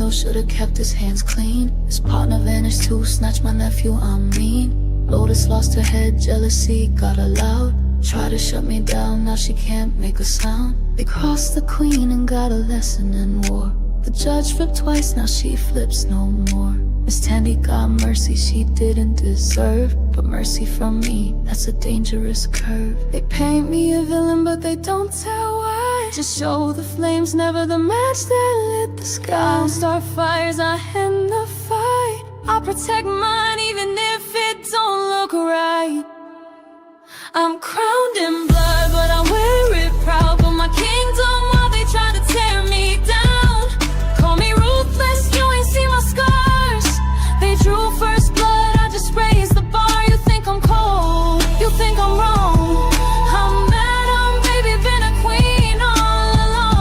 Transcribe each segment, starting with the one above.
window, should've kept his hands clean. His partner vanished too, snatched my nephew, I'm mean. Lotus lost her head, jealousy got her loud. Try to shut me down, now she can't make a sound. They crossed the queen and got a lesson in war. The judge flipped twice, now she flips no more. Miss Tandy got mercy she didn't deserve, but mercy from me, that's a dangerous curve. They paint me a villain but they don't tell why. Just show the flames, never the match that lit the sky. Don't start fires, I end the fight. I'll protect mine even if it don't look right. I'm crowned in blood but I wear it proud. But my kingdom while they try to tear me down. Call me ruthless, you ain't seen my scars. They drew first blood, I just raised the bar. You think I'm cold, you think I'm wrong. I'm Madam, baby, been a queen all along.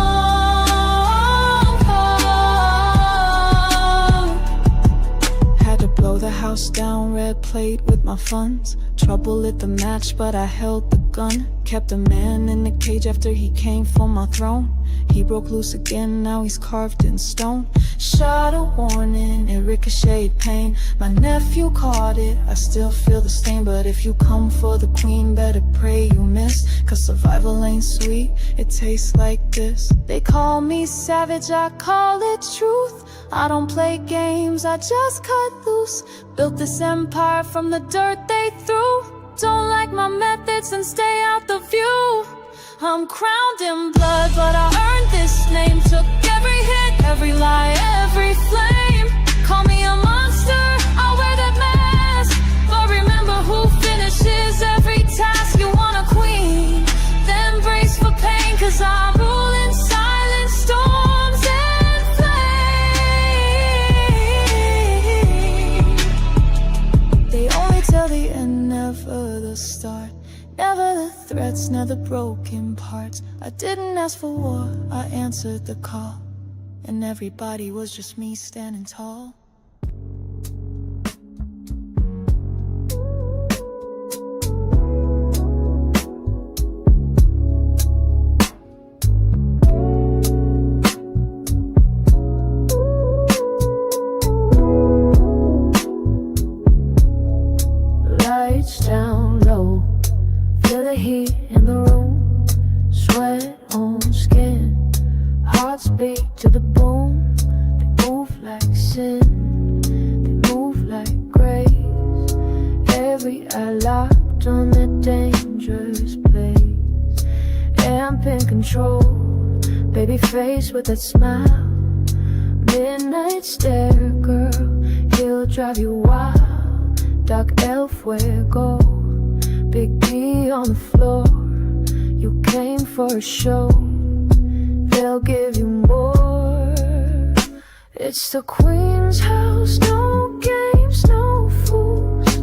Had to blow the house down, red plate with my funds. Trouble lit the match, but I held the gun. Kept a man in the cage after he came for my throne. He broke loose again, now he's carved in stone. Shot a warning, it ricocheted pain. My nephew caught it, I still feel the stain. But if you come for the queen, better pray you miss. Cause survival ain't sweet, it tastes like this. They call me savage, I call it truth. I don't play games, I just cut loose. Built this empire from the dirt they threw. Don't like my methods and stay out the view. I'm crowned in blood, but I earned this name. Took every hit, every lie, every flame. Call me a monster, I'll wear that mask. But remember who finishes every task. You want a queen, then brace for pain. Cause I rule in silence, storms and flame. They only tell the end, never the start. Never the threats, never the broken parts. I didn't ask for war, I answered the call. And everybody was just me standing tall. Lights down low, feel the heat in the room. Sweat on skin, hearts beat to the boom. They move like sin, they move like grace. Every eye locked on that dangerous place. Amp in control, baby face with that smile. Midnight stare, girl, he'll drive you wild. Dark elf, where go? Big D on the floor. You came for a show, they'll give you more. It's the queen's house, no games, no fools.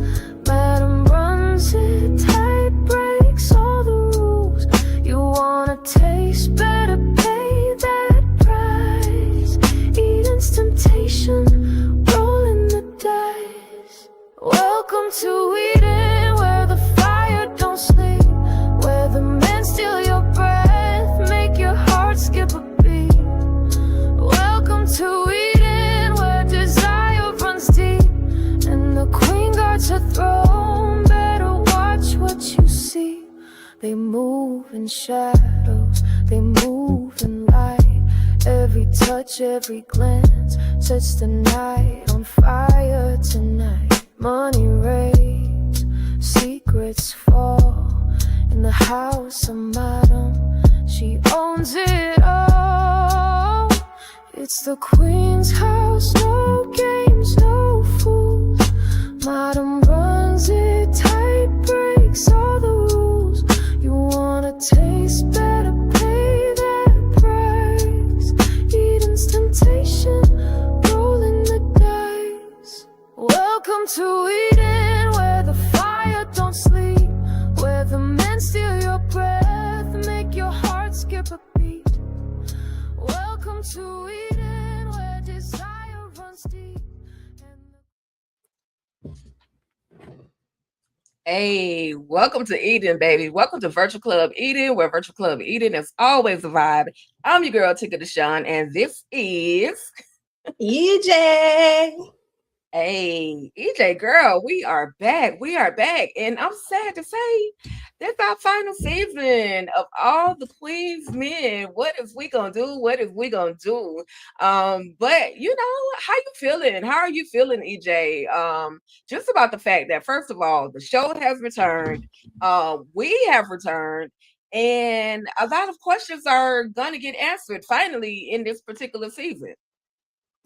Madam runs it tight, breaks all the rules. You wanna taste, better pay that price. Eden's temptation, rolling the dice. Welcome to Eden, where the fire don't sleep, where the men steal your breath, make your heart skip a beat. Welcome to Eden, where desire runs deep, and the queen guards her throne. Better watch what you see. They move in shadows, they move in light. Every touch, every glance sets the night on fire tonight. Money rains, secrets fall. In the house of Madam, she owns it all. It's the queen's house, no games, no fools. Madam runs it tight, breaks all the rules. You wanna taste, better pay that price. Eden's temptation, rolling the dice. Welcome to Eden, where the fire don't sleep, where the men steal your breath, make your heart skip a beat. Welcome to Eden, where desire runs deep. Hey, welcome to Eden, baby. Welcome to Virtual Club Eden, where Virtual Club Eden is always a vibe. I'm your girl, Tika Deshawn, and this is EJ. Hey, EJ girl, we are back. We are back. And I'm sad to say this our final season of all the Queen's Men. What is we gonna do? What is we gonna do? But you know, how you feeling? How are you feeling, EJ? Just about the fact that first of all, the show has returned. We have returned. And a lot of questions are gonna get answered finally in this particular season.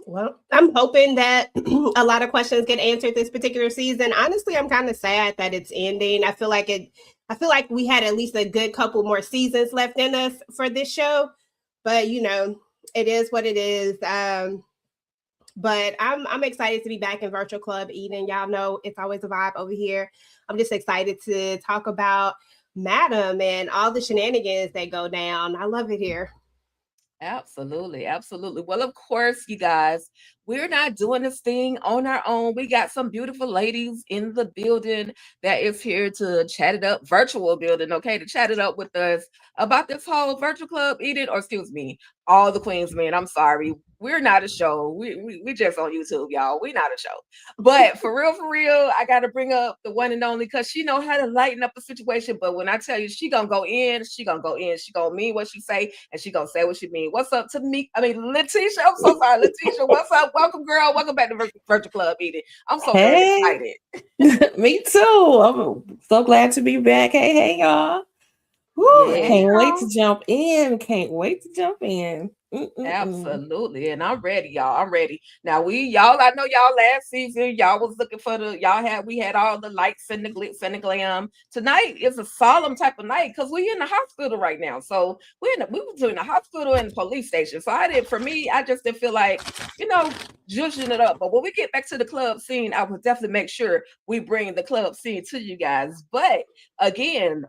Well, I'm hoping that a lot of questions get answered this particular season. Honestly, I'm kind of sad that it's ending. I feel like we had at least a good couple more seasons left in us for this show. But you know, it is what it is. But I'm excited to be back in Virtual Club Eden. Y'all know it's always a vibe over here. I'm just excited to talk about Madam and all the shenanigans that go down. I love it here. Absolutely, absolutely. Well, of course, you guys, we're not doing this thing on our own. We got some beautiful ladies in the building that is here to chat it up, virtual building, okay, to chat it up with us about this whole virtual club Eden, or excuse me, all the Queens men. I'm sorry. We're not a show. We just on YouTube, y'all. We not a show. But for real, I gotta bring up the one and only because she know how to lighten up a situation. But when I tell you she gonna go in, she gonna go in. She gonna mean what she say, and she gonna say what she mean. What's up to me? I mean, Letitia. I'm so sorry, Letitia. What's up? Welcome, girl. Welcome back to Virtual Club Eden. I'm so very excited. Me too. I'm so glad to be back. Hey, y'all. Woo, Yeah, can't wait girl. to jump in. Can't wait to jump in. Absolutely. And I'm ready, y'all. I'm ready. Now I know y'all last season, y'all was looking for we had all the lights and the glitz and the glam. Tonight is a solemn type of night because we're in the hospital right now. So we were doing the hospital and the police station. So I just didn't feel like, zhuzhing it up. But when we get back to the club scene, I will definitely make sure we bring the club scene to you guys. But again,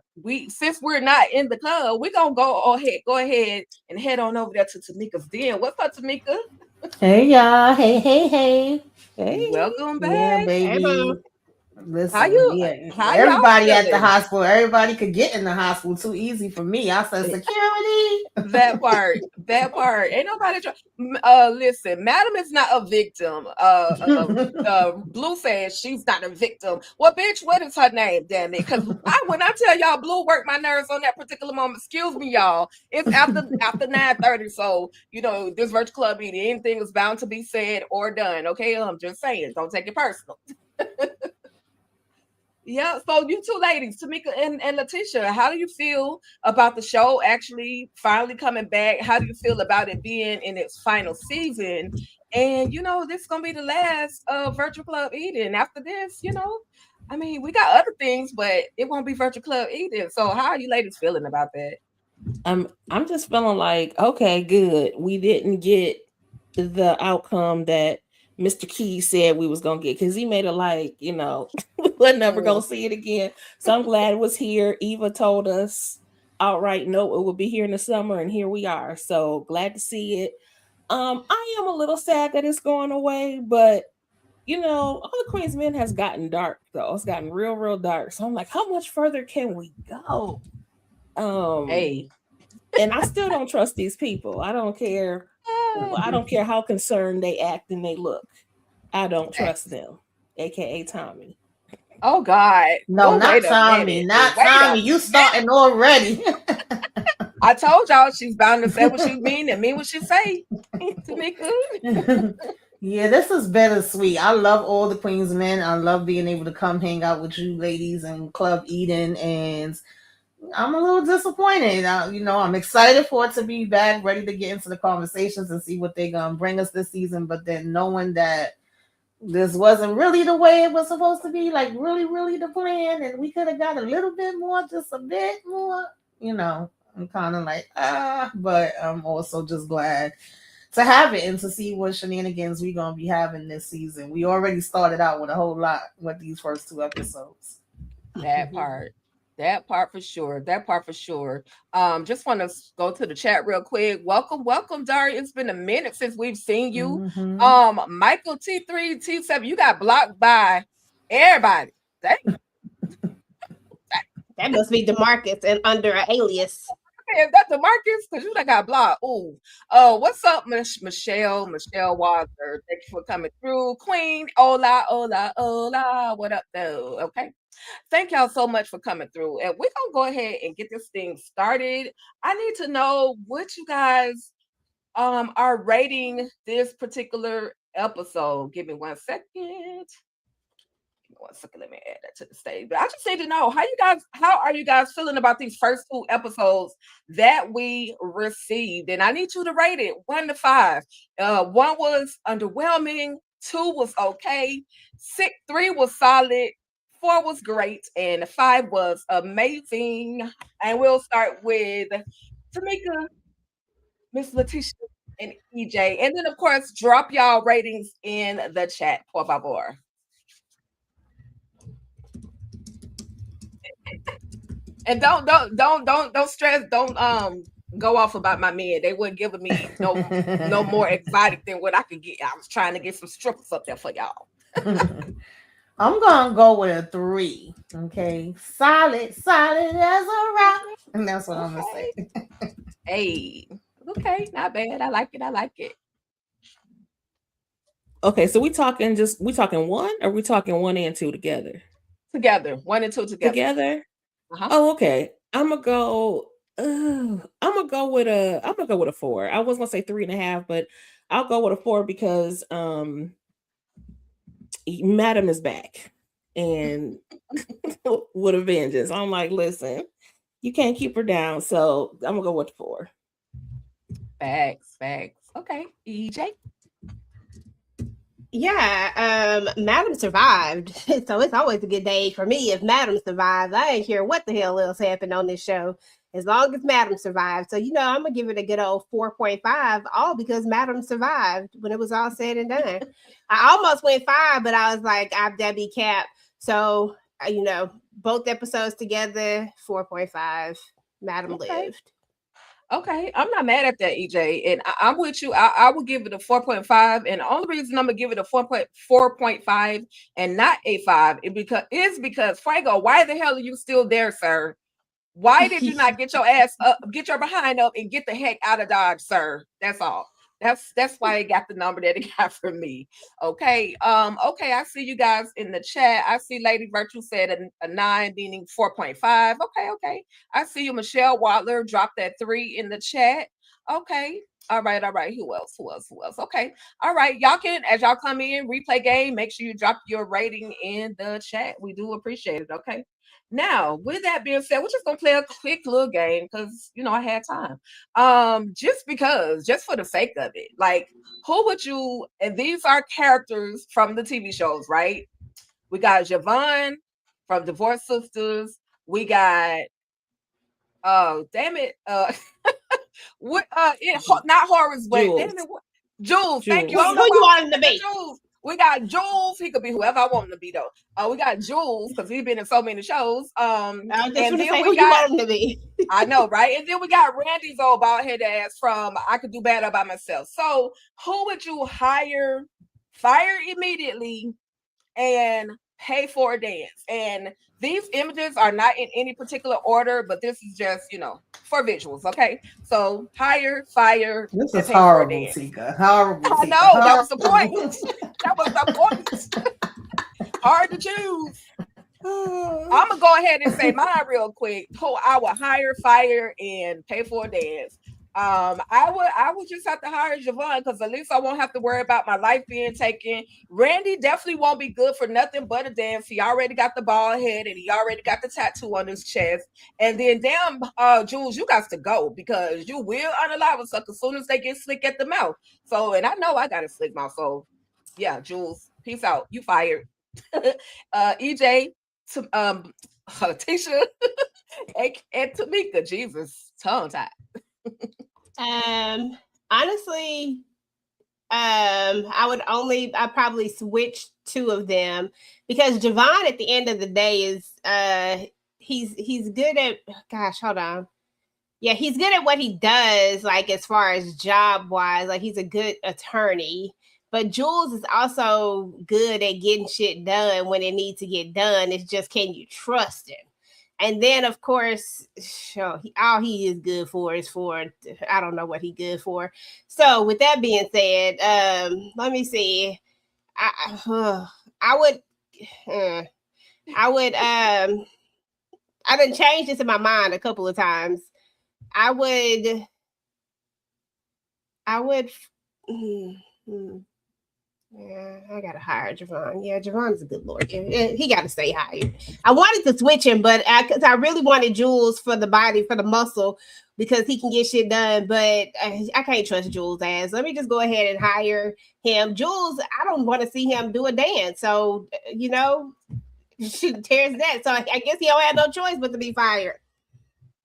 since we're not in the club, we're gonna go ahead and head on over there to Tamika's den. What's up, Tamika? Hey y'all, hey. Hey. Welcome Yeah, back. Hey, baby. Mom. Listen, How y'all everybody at the feeling? hospital, everybody could get in the hospital too easy for me. I said security. That part. Ain't nobody listen, Madam is not a victim. Blue says she's not a victim. Well, bitch, what is her name? Damn it. Because when I tell y'all Blue worked my nerves on that particular moment, excuse me, y'all. It's after 9:30. So, this virtual club meeting, anything is bound to be said or done. Okay. I'm just saying, don't take it personal. Yeah, so you two ladies, Tamika and Letitia, how do you feel about the show actually finally coming back? How do you feel about it being in its final season? And this is gonna be the last Virtual Club Eden. After this, we got other things, but it won't be Virtual Club Eden. So how are you ladies feeling about that? I'm just feeling like, okay, good. We didn't get the outcome that Mr. Keys said we was gonna get because he made it like, we're never gonna see it again. So I'm glad it was here. Eva told us outright no, it will be here in the summer, and here we are. So glad to see it. I am a little sad that it's going away, but all the Queen's Men has gotten dark though. It's gotten real, real dark. So I'm like, how much further can we go? Hey. And I still don't trust these people. I don't care. I don't care how concerned they act and they look. I don't trust them, aka Tommy. Oh God! No, not Tommy. Not Tommy. You starting already. I told y'all she's bound to say what she mean and mean what she say. Tamika. Yeah, this is bittersweet. I love all the Queens Men. I love being able to come hang out with you ladies in Club Eden, and I'm a little disappointed. I'm excited for it to be back, ready to get into the conversations and see what they're gonna bring us this season. But then knowing that this wasn't really the way it was supposed to be, like really, really the plan, and we could have got a little bit more, just a bit more. I'm kind of like but I'm also just glad to have it and to see what shenanigans we're gonna be having this season. We already started out with a whole lot with these first 2 episodes. That part for sure. Just want to go to the chat real quick. Welcome, Dari. It's been a minute since we've seen you. Mm-hmm. Michael T3 T7, you got blocked by everybody. That must be DeMarcus and under an alias. Is that DeMarcus? Because you done got blocked. Ooh. What's up, Michelle? Michelle Walker. Thank you for coming through. Queen, hola, hola, hola. What up, though? Okay. Thank y'all so much for coming through. And we're gonna go ahead and get this thing started. I need to know what you guys are rating this particular episode. Give me 1 second. Give me 1 second. Let me add that to the stage. But I just need to know how are you guys feeling about these first 2 episodes that we received? And I need you to rate it 1 to 5. 1 was underwhelming, 2 was okay, 3 was solid, 4 was great, and 5 was amazing. And we'll start with Tamika, Miss Letitia, and EJ. And then, of course, drop y'all ratings in the chat, por favor. And don't stress, don't go off about my men. They weren't giving me no more exotic than what I could get. I was trying to get some strippers up there for y'all. I'm gonna go with a 3. Okay, solid as a rock, and that's what I'm gonna say. Hey, okay, not bad. I like it. Okay, so we talking 1, or we talking 1 and 2 together? Together, 1 and 2 together. Uh-huh. Oh, okay. I'm gonna go with a 4. I was gonna say 3.5, but I'll go with a 4 because Madam is back and with a vengeance. I'm like, listen, you can't keep her down, so I'm gonna go with 4. Facts. Okay, EJ. Yeah, Madam survived. So it's always a good day for me if Madam survives. I ain't care what the hell else happened on this show, as long as Madam survived. So, I'm going to give it a good old 4.5, all because Madam survived when it was all said and done. I almost went 5, but I was like, that'd be cap. So, both episodes together, 4.5. Madam lived. Okay, I'm not mad at that, EJ, and I'm with you. I would give it a 4.5, and the only reason I'm gonna give it a 4.5 and not a 5 is because Fuego, why the hell are you still there, sir? Why did you not get your ass up, get your behind up, and get the heck out of Dodge, sir? That's all. That's why it got the number that it got from me. Okay. Okay, I see you guys in the chat. I see Lady Virtue said a 9, meaning 4.5. Okay. I see you, Michelle Wadler, dropped that 3 in the chat. Okay. All right. Who else? Okay. All right. Y'all can, as y'all come in, replay game, make sure you drop your rating in the chat. We do appreciate it. Okay. Now, with that being said, we're just gonna play a quick little game because I had time. Just for the sake of it. Like, who would you? And these are characters from the TV shows, right? We got Javon from Divorce Sisters. We got damn it, what not Horace, but Jules. damn it, Jules. Thank you. Who you want him to be? Jules. We got Jules. He could be whoever I want him to be, though. We got Jules because he's been in so many shows. I just and want to then say we who got, you want him to be. I know, right? And then we got Randy's old bald head ass from I Could Do Better by Myself. So who would you hire, fire immediately, and pay for a dance? And these images are not in any particular order, but this is just, for visuals. Okay. So hire, fire. This is horrible, Tika. Horrible. I know, that was the point. That was the point. Hard to choose. I'm gonna go ahead and say mine real quick. Who I would hire, fire, and pay for a dance. I would just have to hire Javon because at least I won't have to worry about my life being taken. Randy definitely won't be good for nothing but a dance. He already got the bald head and he already got the tattoo on his chest. And then damn, Jules, you got to go because you will unalive us as soon as they get slick at the mouth. So, and I know I got a slick mouth. So yeah, Jules, peace out. You fired. EJ, Tisha, and Tamika, Jesus, tongue tied. Honestly, I probably switch 2 of them because Javon at the end of the day is he's good at, gosh, hold on. Yeah, he's good at what he does, like as far as job wise, like he's a good attorney. But Jules is also good at getting shit done when it needs to get done. It's just, can you trust him? And then, of course, all he is good for is for, I don't know what he good for. So with that being said, let me see. I done changed this in my mind a couple of times. I would yeah, I gotta hire Javon. Yeah, Javon's a good lawyer. He gotta stay hired. I wanted to switch him, but because I really wanted Jules for the body, for the muscle, because he can get shit done. But I can't trust Jules' ass. Let me just go ahead and hire him. Jules, I don't want to see him do a dance. So she tears that. So I guess he don't have no choice but to be fired.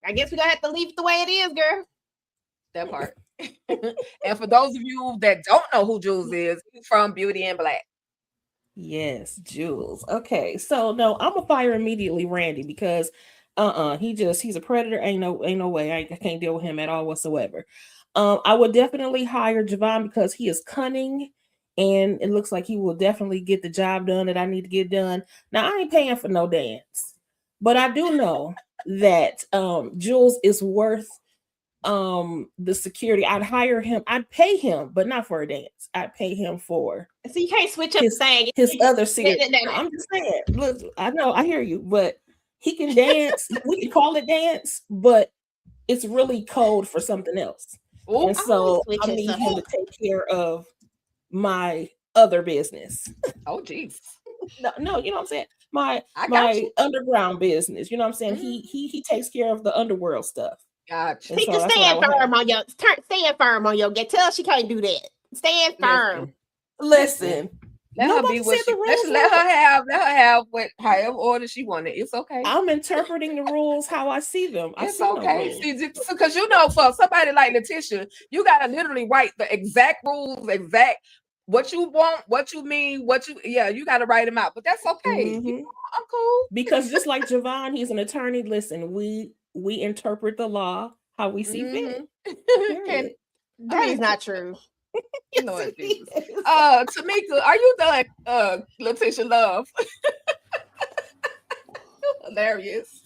I guess we're gonna have to leave it the way it is, girl. That part. And for those of you that don't know who Jules is, he's from Beauty and Black. Yes, Jules. Okay, so no, I'm gonna fire immediately Randy because he's a predator. Ain't no way. I can't deal with him at all whatsoever. I would definitely hire Javon because he is cunning and it looks like he will definitely get the job done that I need to get done. Now I ain't paying for no dance, but I do know that Jules is worth the security. I'd hire him, I'd pay him, but not for a dance. I'd pay him for So you can't switch up saying his other series. I'm just saying, look, I know, I hear you, but he can dance. We can call it dance, but it's really code for something else. Ooh, and so I need him to take care of my other business. Oh geez. No, you know what I'm saying? My underground business. You know what I'm saying? Mm-hmm. He takes care of the underworld stuff. Gotcha. He can stand firm on your get. Tell her she can't do that. Stand firm. Listen. Let her be what she let her have what however order she wanted. It's okay. I'm interpreting the rules how I see them. It's okay. Because for somebody like Letitia, you gotta literally write the exact rules, exact what you want, what you mean, you gotta write them out. But that's okay. Mm-hmm. I'm cool. Because just like Javon, he's an attorney. Listen, we interpret the law how we see fit. That is not true. You know it is. Tamika, are you done? Letitia Love. Hilarious.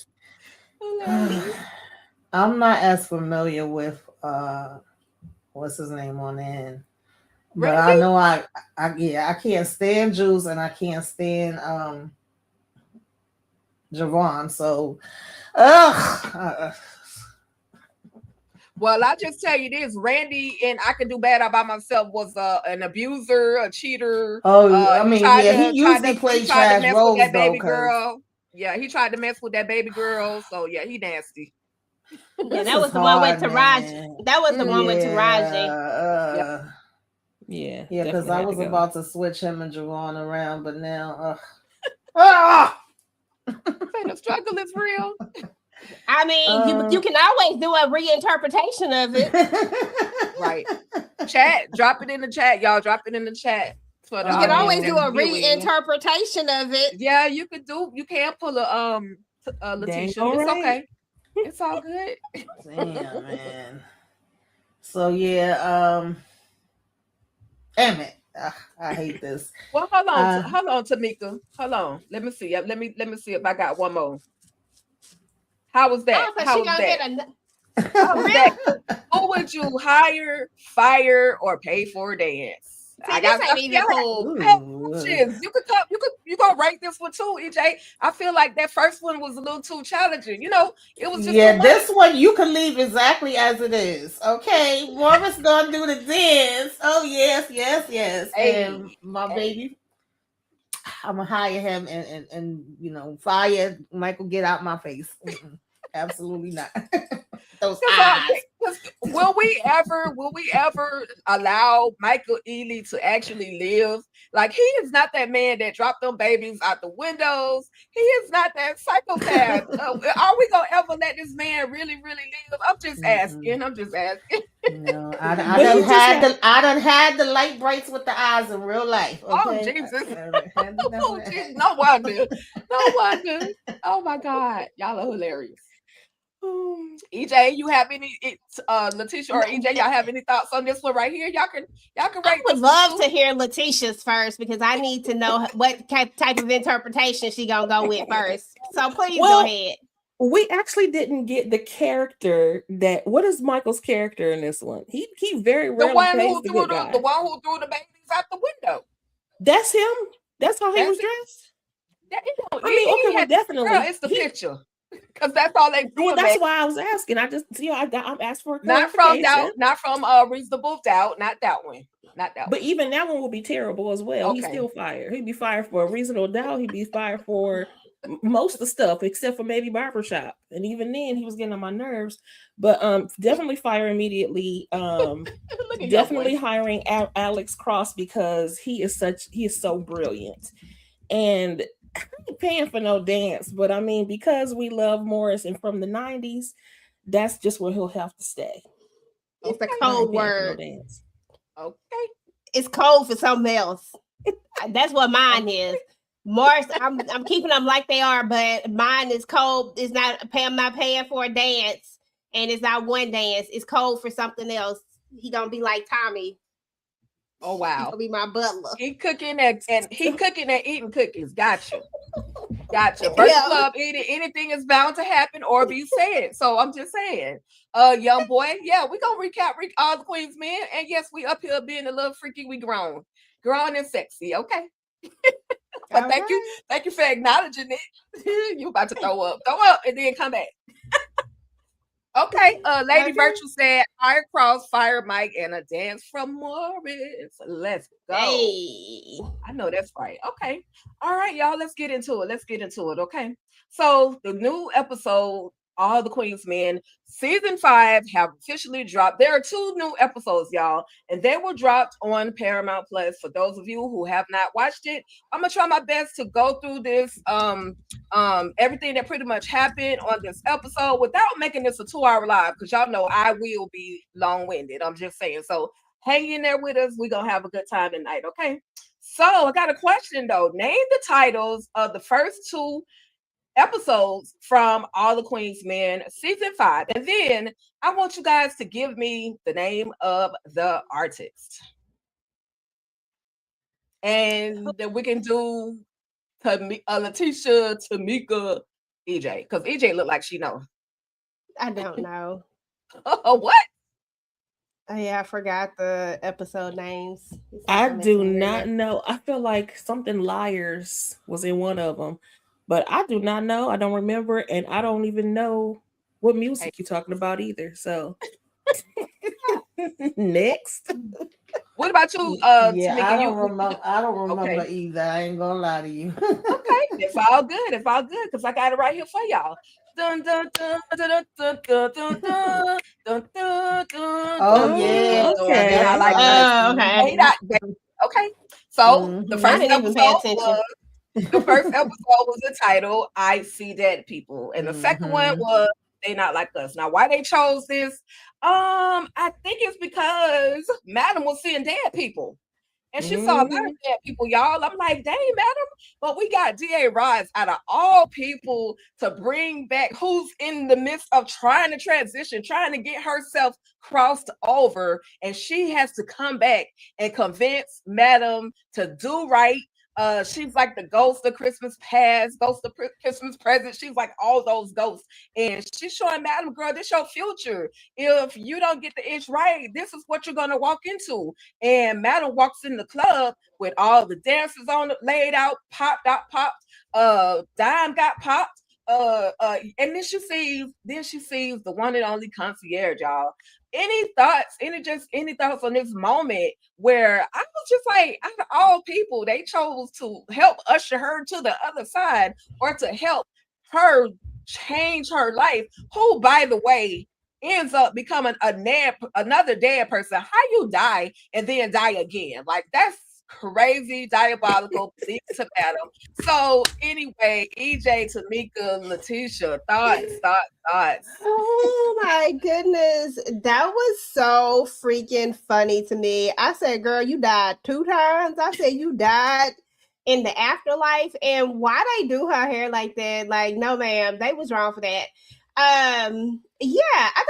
I'm not as familiar with what's his name on the end. But really? I know I can't stand Jules and I can't stand Javon. So well, I'll just tell you this: Randy and I Can Do Bad All By Myself was an abuser, a cheater. He usually plays trash roles, that baby girl. Yeah, he tried to mess with that baby girl. So yeah, he nasty. Yeah, that was the one with Taraji. That was the one with Taraji. Yeah, because I was about to switch him and Javon around, but now, the struggle is real. I mean, you can always do a reinterpretation of it. Right. Chat, drop it in the chat, y'all. Drop it in the chat. You can always do a reinterpretation of it. Yeah, you could do. You can't pull a Letitia. It's okay. It's all good. Damn, man. So yeah, damn it. I hate this. Well, hold on, Tamika. Hold on. Let me see. Let me see if I got one more. How was that? Who would you hire, fire, or pay for a dance? See, I got cool. You gonna rate this one too, EJ? I feel like that first one was a little too challenging. It was just this one you can leave exactly as it is. Okay, Morris gonna do the dance. Oh yes. Hey, and my baby, I'm gonna hire him and fire Michael. Get out my face. Absolutely not. Those eyes. Will we ever allow Michael Ealy to actually live? Like, he is not that man that dropped them babies out the windows. He is not that psychopath. Are we gonna ever let this man really, really live? I'm just asking. No, I done had the light brights with the eyes in real life. Okay? Oh Jesus! No wonder. Oh my God, y'all are hilarious. EJ, you have any Letitia or EJ, y'all have any thoughts on this one right here? Y'all can rate. I would love to hear Letitia's first because I need to know what type of interpretation she gonna go with first. So please go ahead. We actually didn't get the character that. What is Michael's character in this one? He very The rarely one plays who the threw good the guy. one who threw the babies out the window. That's him. That's how he That's was it. dressed. That, you know, I mean, he okay, well, had- definitely. Girl, it's the He- picture. Because that's all they do. Well, that's why I was asking. I just, I'm asking for a Not from clarification. doubt, not from reasonable doubt, not that one. Not that But one. even that one will be terrible as well. He's Okay. still fired. He'd be fired for a reasonable doubt. He'd be fired for most of the stuff except for maybe barbershop. And even then he was getting on my nerves. But definitely fire immediately. Look at Definitely your boy. hiring Alex Cross because he is so brilliant. And I ain't paying for no dance, but I mean, because we love Morris and from the 90s, that's just where he'll have to stay. It's a Okay. I ain't code paying for no word. dance. Okay. It's code for something else. That's what mine is. Morris, I'm keeping them like they are, but mine is code. It's not. I'm not paying for a dance, and it's not one dance. It's code for something else. He gonna be like Tommy. Oh He wow. gonna be my butler. He cooking and eating cookies. Gotcha. Virtual Yeah. Club eating anything is bound to happen or be said. So I'm just saying. Young boy, yeah, we gonna recap all the Queens men. And yes, we up here being a little freaky, we grown and sexy. Okay. But All thank you for acknowledging it. You about to throw up and then come back. Okay, Lady Okay. Virtue said, fire Cross, fire Mike, and a dance from Morris. Let's go. Hey. I know that's right. Okay. All right, y'all. Let's get into it. Okay. So the new episode, All the Queen's Men, season 5 have officially dropped. There are 2 new episodes, y'all, and they were dropped on Paramount Plus. For those of you who have not watched it, I'm gonna try my best to go through this everything that pretty much happened on this episode without making this a 2-hour live, because y'all know I will be long-winded. I'm just saying. So hang in there with us. We're gonna have a good time tonight, okay? So I got a question though. Name the titles of the first 2 episodes from All the Queen's Men season 5, and then I want you guys to give me the name of the artist, and then we can do Letitia, Tamika, EJ, because EJ look like she know. I don't know. What? Oh yeah, I forgot the episode names. I do not know. I feel like something Liars was in one of them, but I do not know. I don't remember, and I don't even know what music you're talking about either. So next. What about you, Yeah, Tamika? I don't remember Okay. either. I ain't gonna lie to you. Okay, it's all good, because I got it right here for y'all. Dun, dun, dun, dun, dun, dun, dun, dun, dun, dun, dun, Oh, dun, yeah. dun, Okay. dun. I like that. Okay. Okay, so the Mhm. first I didn't even pay attention. was the title I See Dead People, and the second one Mhm. was They Not Like Us. Now, why they chose this? I think it's because Madam was seeing dead people. And she saw a lot of dead people, y'all. I'm like, dang, Madam. But we got D.A. Ross out of all people to bring back, who's in the midst of trying to transition, trying to get herself crossed over. And she has to come back and convince Madam to do right. She's like the ghost of Christmas past, ghost of Christmas present. She's like all those ghosts. And she's showing Madam, girl, this your future. If you don't get the itch right, this is what you're going to walk into. And Madam walks in the club with all the dancers on it, laid out, popped. Dime got popped. And then she sees the one and only concierge, y'all. Any thoughts on this moment where I was just like, out of all people, they chose to help usher her to the other side, or to help her change her life, who, by the way, ends up becoming another dead person. How you die and then die again? Like, that's crazy, diabolical. To Madam. So anyway, EJ, Tamika, Letitia, thoughts. Oh my goodness. That was so freaking funny to me. I said, girl, you died 2 times. I said, you died in the afterlife. And why they do her hair like that? Like, no, ma'am, they was wrong for that. Yeah, I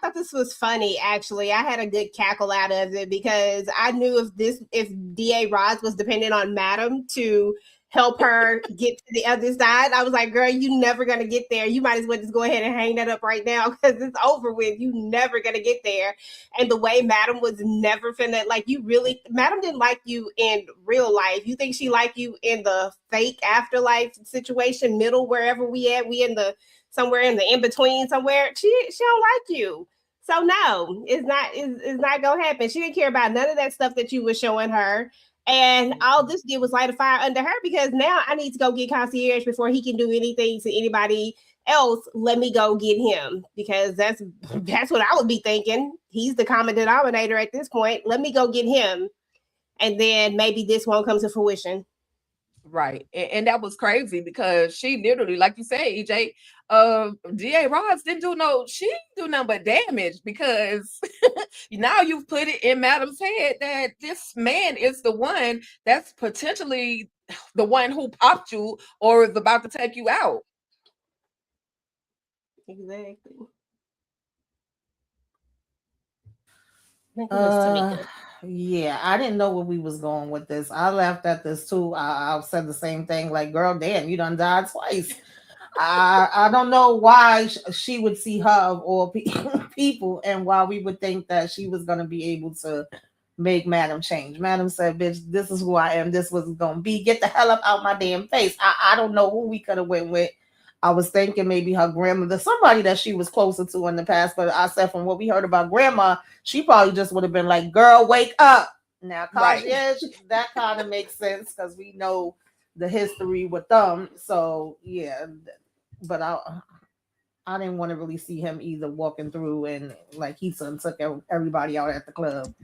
thought this was funny. Actually, I had a good cackle out of it, because I knew if D.A. Ross was dependent on Madam to help her get to the other side. I was like, girl, you never gonna get there. You might as well just go ahead and hang that up right now because it's over with. You never gonna get there. And the way Madam was never finna, like, you really, Madam didn't like you in real life. You think she liked you in the fake afterlife situation, middle, wherever we at, we in the, somewhere in the in-between somewhere. She don't like you. So no, it's not gonna happen. She didn't care about none of that stuff that you were showing her. And all this did was light a fire under her because now I need to go get concierge before he can do anything to anybody else. Let me go get him because that's what I would be thinking. He's the common denominator at this point. Let me go get him. And then maybe this won't come to fruition. Right. And that was crazy because she literally, like you said, EJ, DA Ross she didn't do nothing but damage because now you've put it in Madam's head that this man is the one that's potentially the one who popped you or is about to take you out. Exactly. Yeah, I didn't know where we was going with this. I laughed at this too. I said the same thing. Like, girl, damn, you done died twice. I don't know why she would see her of all people, and why we would think that she was gonna be able to make Madam change. Madam said, "Bitch, this is who I am. This was gonna be. Get the hell up out my damn face." I don't know who we could have went with. I was thinking maybe her grandmother, somebody that she was closer to in the past. But I said from what we heard about grandma, she probably just would have been like, girl, wake up. Now, concierge, that kind of makes sense because we know the history with them. So, yeah. But I didn't want to really see him either walking through and like he took everybody out at the club.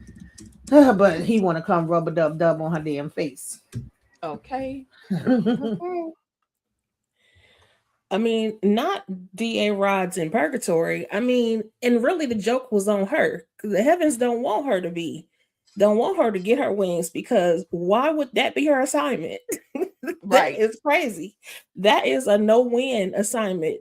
But he want to come rub a dub on her damn face. Okay. I mean, not DA Rods in purgatory. I mean, and really the joke was on her because the heavens don't want her to get her wings because why would that be her assignment? Right. It's crazy. That is a no-win assignment.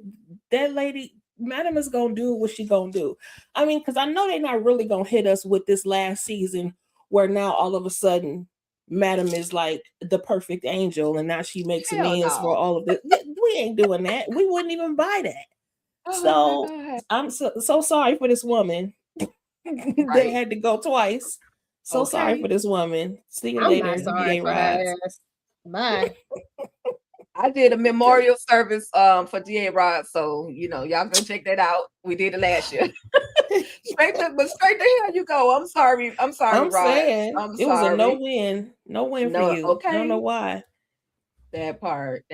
That lady, Madam is going to do what she going to do. I mean, because I know they're not really going to hit us with this last season where now all of a sudden Madam is like the perfect angel and now she makes amends for all of this. We ain't doing that. We wouldn't even buy that. So I'm so sorry for this woman. They had to go twice. So sorry for this woman. See you later. Sorry for her. Bye. I did a memorial service for DA Rod, so y'all go check that out. We did it last year. straight to hell you go. I'm sorry, Rod. Saying, it was a no win for you. Okay. I don't know why. That part.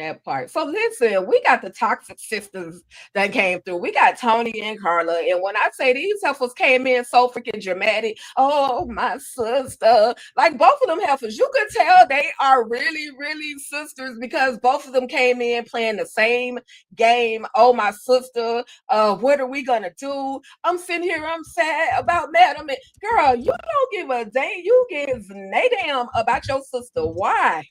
So listen, we got the toxic sisters that came through. We got Tony and Carla. And when I say these heifers came in so freaking dramatic, oh, my sister. Like both of them heifers, you could tell they are really, really sisters because both of them came in playing the same game. Oh, my sister, what are we going to do? I'm sitting here, I'm sad about Madam. And girl, you don't give a damn. You give a damn about your sister. Why?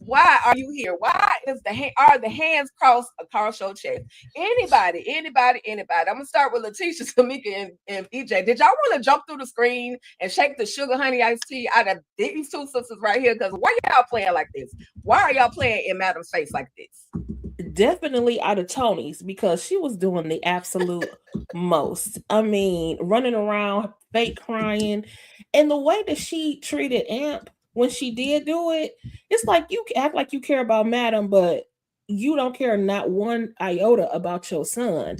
Why are you here? Why is are the hands crossed across your chest? Anybody. I'm gonna start with Letitia, Tamika, and EJ. Did y'all want to jump through the screen and shake the sugar honey iced tea out of these two sisters right here? Because why y'all playing like this? Why are y'all playing in Madam's face like this? Definitely out of Tony's because she was doing the absolute most. I mean, running around, fake crying, and the way that she treated Amp. When she did do it, it's like you act like you care about Madam, but you don't care not one iota about your son.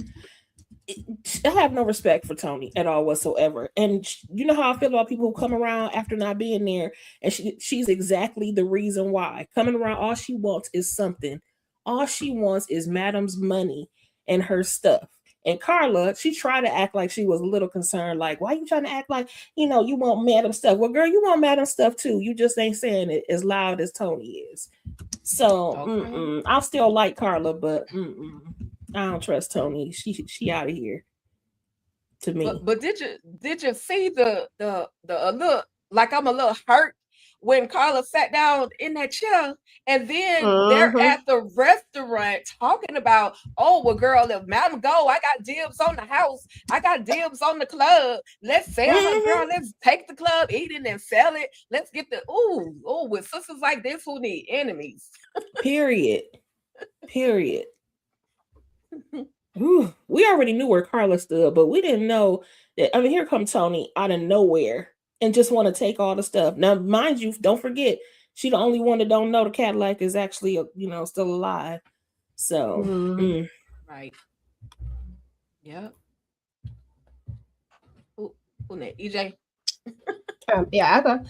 I have no respect for Tony at all whatsoever. And you know how I feel about people who come around after not being there, and she's exactly the reason why. Coming around, all she wants is something. All she wants is Madam's money and her stuff. And Carla, she tried to act like she was a little concerned, like, why are you trying to act like, you want Madam stuff? Well, girl, you want Madam stuff too. You just ain't saying it as loud as Tony is. So I'll still like Carla, but I don't trust Tony. She out of here. To me. But did you see the look? Like I'm a little hurt when Carla sat down in that chair, and then they're Mhm. at the restaurant talking about, oh, well, girl, if Madam go, I got dibs on the house. I got dibs on the club. Let's sell her, girl. Let's take the club, eat it, and sell it. Let's get the, with sisters like this who need enemies. Period. Ooh, we already knew where Carla stood, but we didn't know that. I mean, here comes Tony out of nowhere and just want to take all the stuff. Now, mind you, don't forget, she the only one that don't know the Cadillac is actually, still alive. So, Right. Yep. Who next? EJ? Yeah, I go.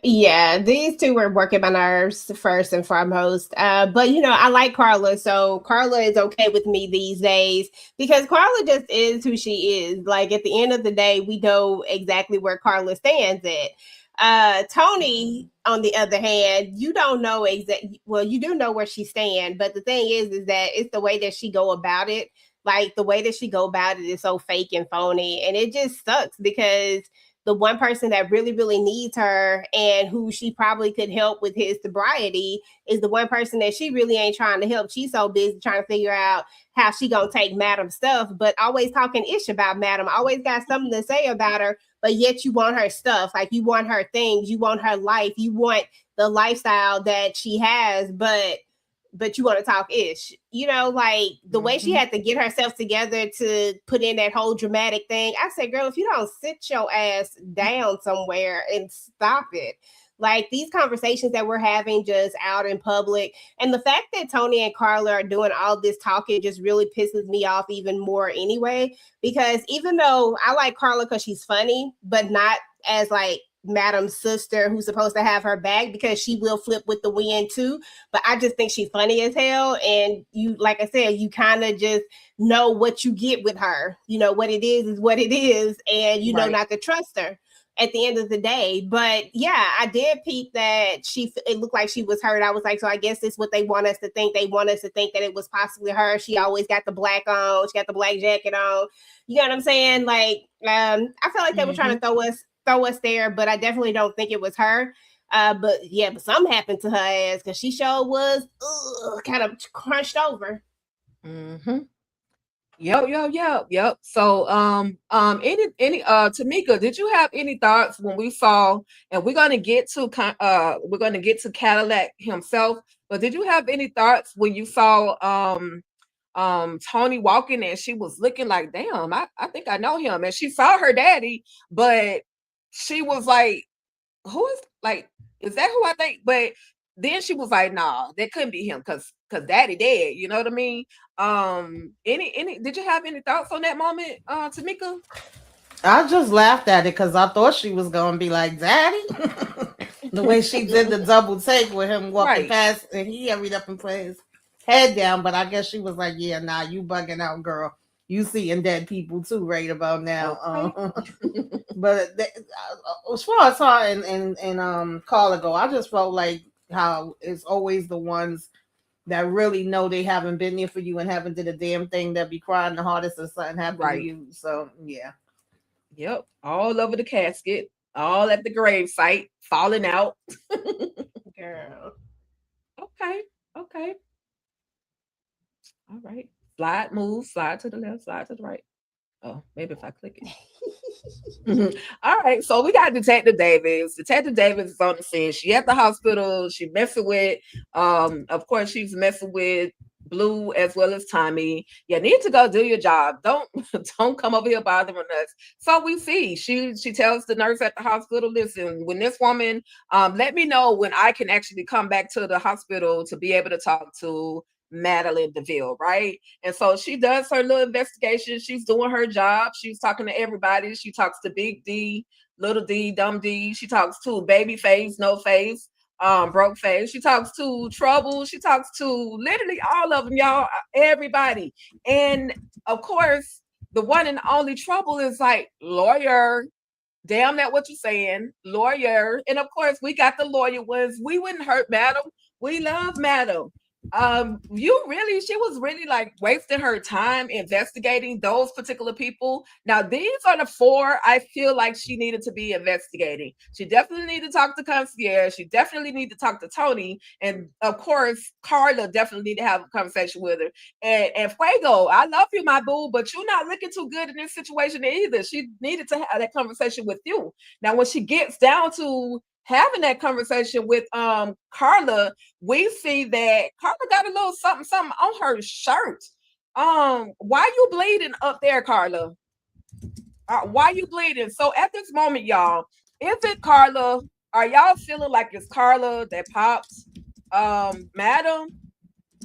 Yeah, these two were working my nerves first and foremost. But I like Carla, so Carla is okay with me these days because Carla just is who she is. Like at the end of the day, we know exactly where Carla stands at. Tony, on the other hand, you don't know exactly. Well, you do know where she stands, but the thing is that it's the way that she go about it. Like the way that she go about it is so fake and phony, and it just sucks because the one person that really, really needs her and who she probably could help with his sobriety is the one person that she really ain't trying to help. She's so busy trying to figure out how she gonna take Madam's stuff, but always talking ish about Madam, always got something to say about her, but yet you want her stuff. Like you want her things, you want her life, you want the lifestyle that she has, but you want to talk ish, like the way she had to get herself together to put in that whole dramatic thing. I said, girl, if you don't sit your ass down somewhere and stop it, like these conversations that we're having just out in public, and the fact that Tony and Carla are doing all this talking just really pisses me off even more anyway, because even though I like Carla because she's funny, but not as like Madam's sister who's supposed to have her back, because she will flip with the wind too. But I just think she's funny as hell. And you, like I said, you kind of just know what you get with her. What it is what it is. And you know not to trust her at the end of the day. But yeah, I did peep that it looked like she was hurt. I was like, so I guess this is what they want us to think. They want us to think that it was possibly her. She always got the black on. She got the black jacket on. You know what I'm saying? Like, I feel like they were trying to throw us there, but I definitely don't think it was her. But something happened to her ass because she sure was kind of crunched over. Yep. So, any Tamika, did you have any thoughts when we saw, and we're gonna get to Cadillac himself, but did you have any thoughts when you saw Tony walking and she was looking like, damn, I think I know him, and she saw her daddy, but she was like, who is, like, is that who I think? But then she was like, nah, that couldn't be him because daddy dead. You know what I mean? Did you have any thoughts on that moment, Tamika? I just laughed at it because I thought she was gonna be like, daddy. The way she did the double take with him walking past, and he hurried up and put his head down. But I guess she was like, yeah, nah, you bugging out, girl. You seeing dead people too right about now. But as far as her and Carla go, I just felt like how it's always the ones that really know they haven't been there for you and haven't did a damn thing that be crying the hardest if something happened to you. So yeah. Yep. All over the casket, all at the grave site, falling out. Girl. Okay. All right. Slide to the left, slide to the right. Oh, maybe if I click it. All right. So we got Detective Davis. Detective Davis is on the scene. She at the hospital. She messing with, of course, she's messing with Blue as well as Tommy. You need to go do your job. Don't come over here bothering us. So we see she tells the nurse at the hospital, listen, when this woman, let me know when I can actually come back to the hospital to be able to talk to Madeline DeVille, right? And so she does her little investigation. She's doing her job. She's talking to everybody. She talks to Big D, Little D, Dumb D. She talks to Baby Face, No Face, Broke Face. She talks to Trouble. She talks to literally all of them, y'all, everybody. And of course, the one and only Trouble is like, lawyer. Damn that what you're saying, lawyer. And of course, we got the lawyer ones. We wouldn't hurt Madam. We love Madam. She was really like wasting her time investigating those particular people. Now, these are the 4 I feel like she needed to be investigating. She definitely needed to talk to Concierge. She definitely needed to talk to Tony. And of course, Carla definitely need to have a conversation with her. And Fuego, I love you, my boo, but you're not looking too good in this situation either. She needed to have that conversation with you. Now, when she gets down to having that conversation with Carla, we see that Carla got a little something on her shirt. Why you bleeding up there, Carla? Why you bleeding? So at this moment, y'all, is it Carla? Are y'all feeling like it's Carla that pops Madam?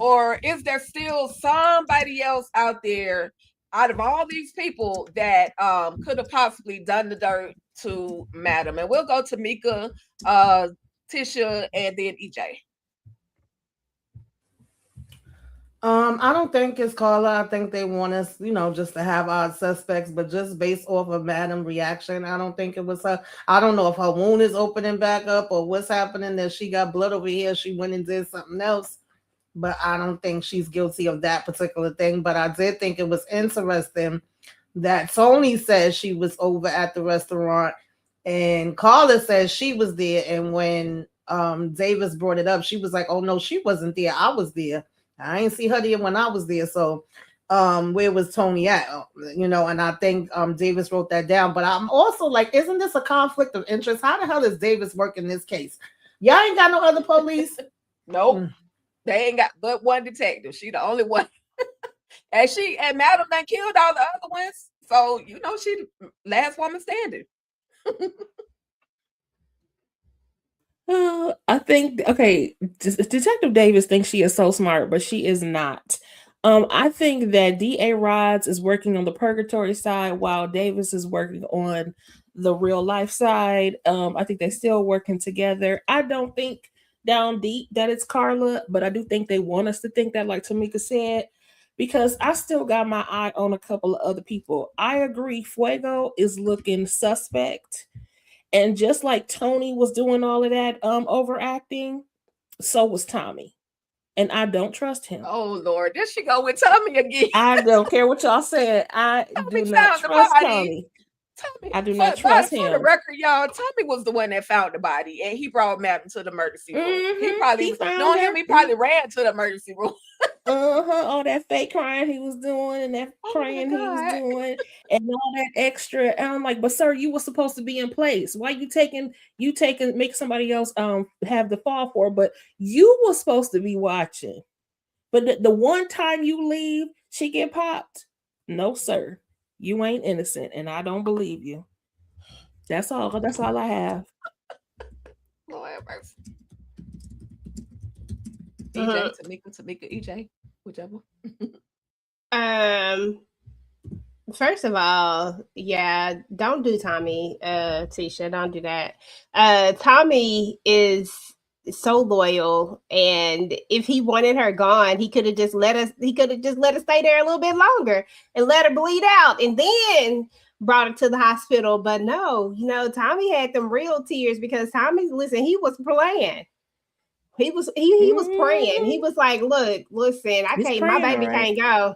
Or is there still somebody else out there out of all these people that could have possibly done the dirt to Madam? And we'll go to Mika, Tisha, and then EJ. I don't think it's Carla. I think they want us, just to have our suspects, but just based off of Madam reaction, I don't think it was her. I don't know if her wound is opening back up or what's happening, that she got blood over here. She went and did something else, but I don't think she's guilty of that particular thing. But I did think it was interesting that Tony says she was over at the restaurant and Carla says she was there. And when Davis brought it up, she was like, oh no, she wasn't there. I was there. I ain't see her there when I was there. So where was Tony at? And I think Davis wrote that down. But I'm also like, isn't this a conflict of interest? How the hell does Davis work in this case? Y'all ain't got no other police? Nope. They ain't got but one detective. She the only one. and Madam done killed all the other ones. So she the last woman standing. I think Detective Davis thinks she is so smart, but she is not. I think that D.A. Rods is working on the purgatory side while Davis is working on the real life side. I think they're still working together. I don't think down deep that it's Carla, but I do think they want us to think that, like Tamika said, because I still got my eye on a couple of other people. I agree, Fuego is looking suspect. And just like Tony was doing all of that overacting, so was Tommy. And I don't trust him. Oh Lord, there she go with Tommy again. I don't care what y'all said. I do not trust Tommy. I do not trust him. For the record, y'all, Tommy was the one that found the body, and he brought Madam to the emergency room. He probably ran to the emergency room. All that fake crying he was doing, and that praying he was doing, and all that extra. And I'm like, but sir, you were supposed to be in place. Why you make somebody else have the fall for? But you were supposed to be watching. But the one time you leave, she get popped. No, sir. You ain't innocent, and I don't believe you. That's all. That's all I have. Lord have mercy. EJ, Tamika, EJ, whichever. First of all, yeah, don't do Tommy, Tisha. Don't do that. Tommy is so loyal, and if he wanted her gone, he could have just let her stay there a little bit longer and let her bleed out and then brought her to the hospital. But no, Tommy had them real tears because Tommy, listen, he was playing. He was praying. He was like, look, listen, my baby can't go.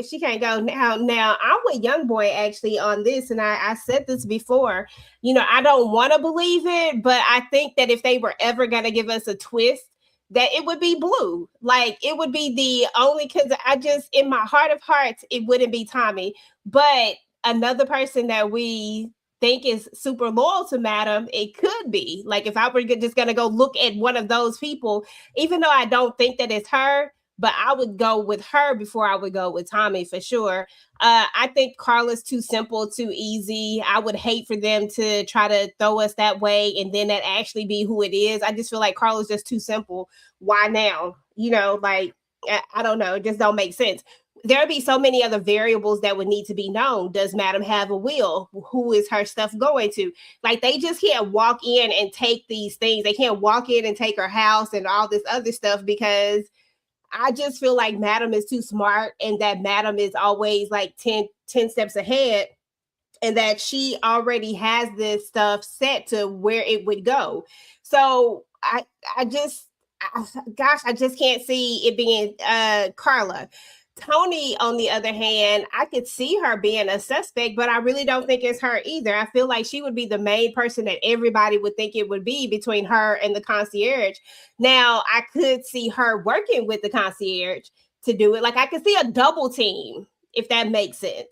She can't go now. I'm with Young Boy actually on this, and I said this before. I don't want to believe it, but I think that if they were ever gonna give us a twist, that it would be Blue. Like it would be the only, because I just, in my heart of hearts, it wouldn't be Tommy. But another person that we think is super loyal to Madam, it could be. Like if I were just gonna go look at one of those people, even though I don't think that it's her, but I would go with her before I would go with Tommy for sure. I think Carla's too simple, too easy. I would hate for them to try to throw us that way and then that actually be who it is. I just feel like Carla's just too simple. Why now? I don't know. It just don't make sense. There'd be so many other variables that would need to be known. Does Madam have a will? Who is her stuff going to? Like, they just can't walk in and take these things. They can't walk in and take her house and all this other stuff, because I just feel like Madam is too smart, and that Madam is always like 10 steps ahead, and that she already has this stuff set to where it would go. So I just, gosh, I just can't see it being Carla. Tony, on the other hand, I could see her being a suspect, but I really don't think it's her either. I feel like she would be the main person that everybody would think it would be between her and the concierge. Now, I could see her working with the concierge to do it. Like, I could see a double team, if that makes sense.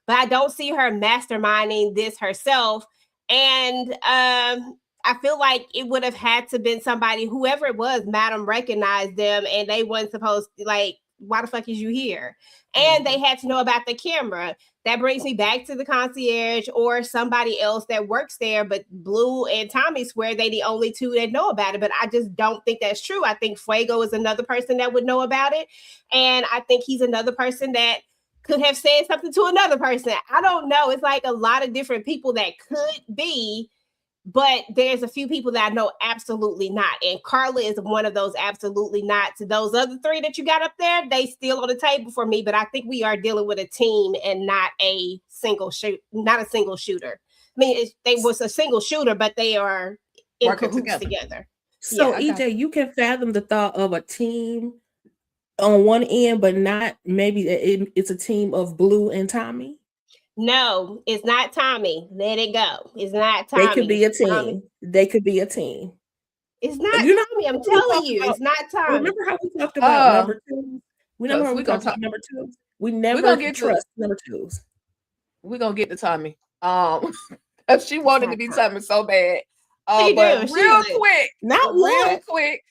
But I don't see her masterminding this herself. And I feel like it would have had to been somebody, whoever it was, Madam recognized them and they weren't supposed to, like, why the fuck is you here? And they had to know about the camera. That brings me back to the concierge or somebody else that works there. But Blue and Tommy swear they the only two that know about it. But I just don't think that's true. I think Fuego is another person that would know about it. And I think he's another person that could have said something to another person. I don't know. It's like a lot of different people that could be. But there's a few people that I know absolutely not. And Carla is one of those absolutely not. To those other three that you got up there, they still on the table for me. But I think we are dealing with a team and not a single shooter. I mean, they was a single shooter, but they are in Working cahoots together. So Yeah, EJ, you can fathom the thought of a team on one end, but not maybe it's a team of Blue and Tommy. No, it's not Tommy. Let it go. It's not Tommy. They could be a team. Tommy. They could be a team. It's not You know, Tommy. I'm telling you, it's not Tommy. Remember how we talked about number two? We Yes, never we we gonna talked about talk- number two. We never gonna get to- trust number twos. We're gonna get to Tommy. She wanted to be not Tommy so bad. She But do. real She do. quick, Not real one. quick.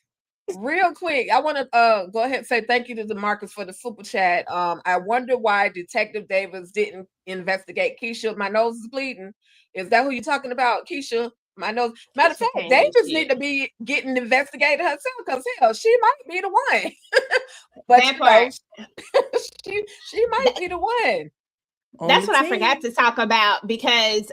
I want to go ahead and say thank you to DeMarcus for the super chat. I wonder why Detective Davis didn't investigate Keisha. My nose is bleeding. Is that who you're talking about, Keisha? My nose. Matter of Keisha fact, can't do Davis shit. need to be getting investigated herself because hell, she might be the one. But That you know, part. she might be the one. That's what I forgot to talk about because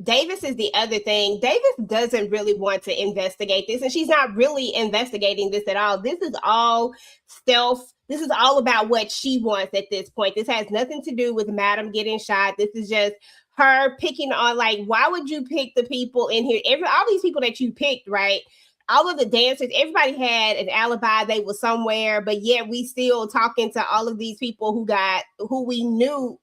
Davis is the other thing. Davis doesn't really want to investigate this, and she's not really investigating this at all. This is all stealth. This is all about what she wants at this point. This has nothing to do with Madam getting shot. This is just her picking on, like, why would you pick the people in here? All these people that you picked, right? All of the dancers, everybody had an alibi. They were somewhere, but yet we still talking to all of these people who we knew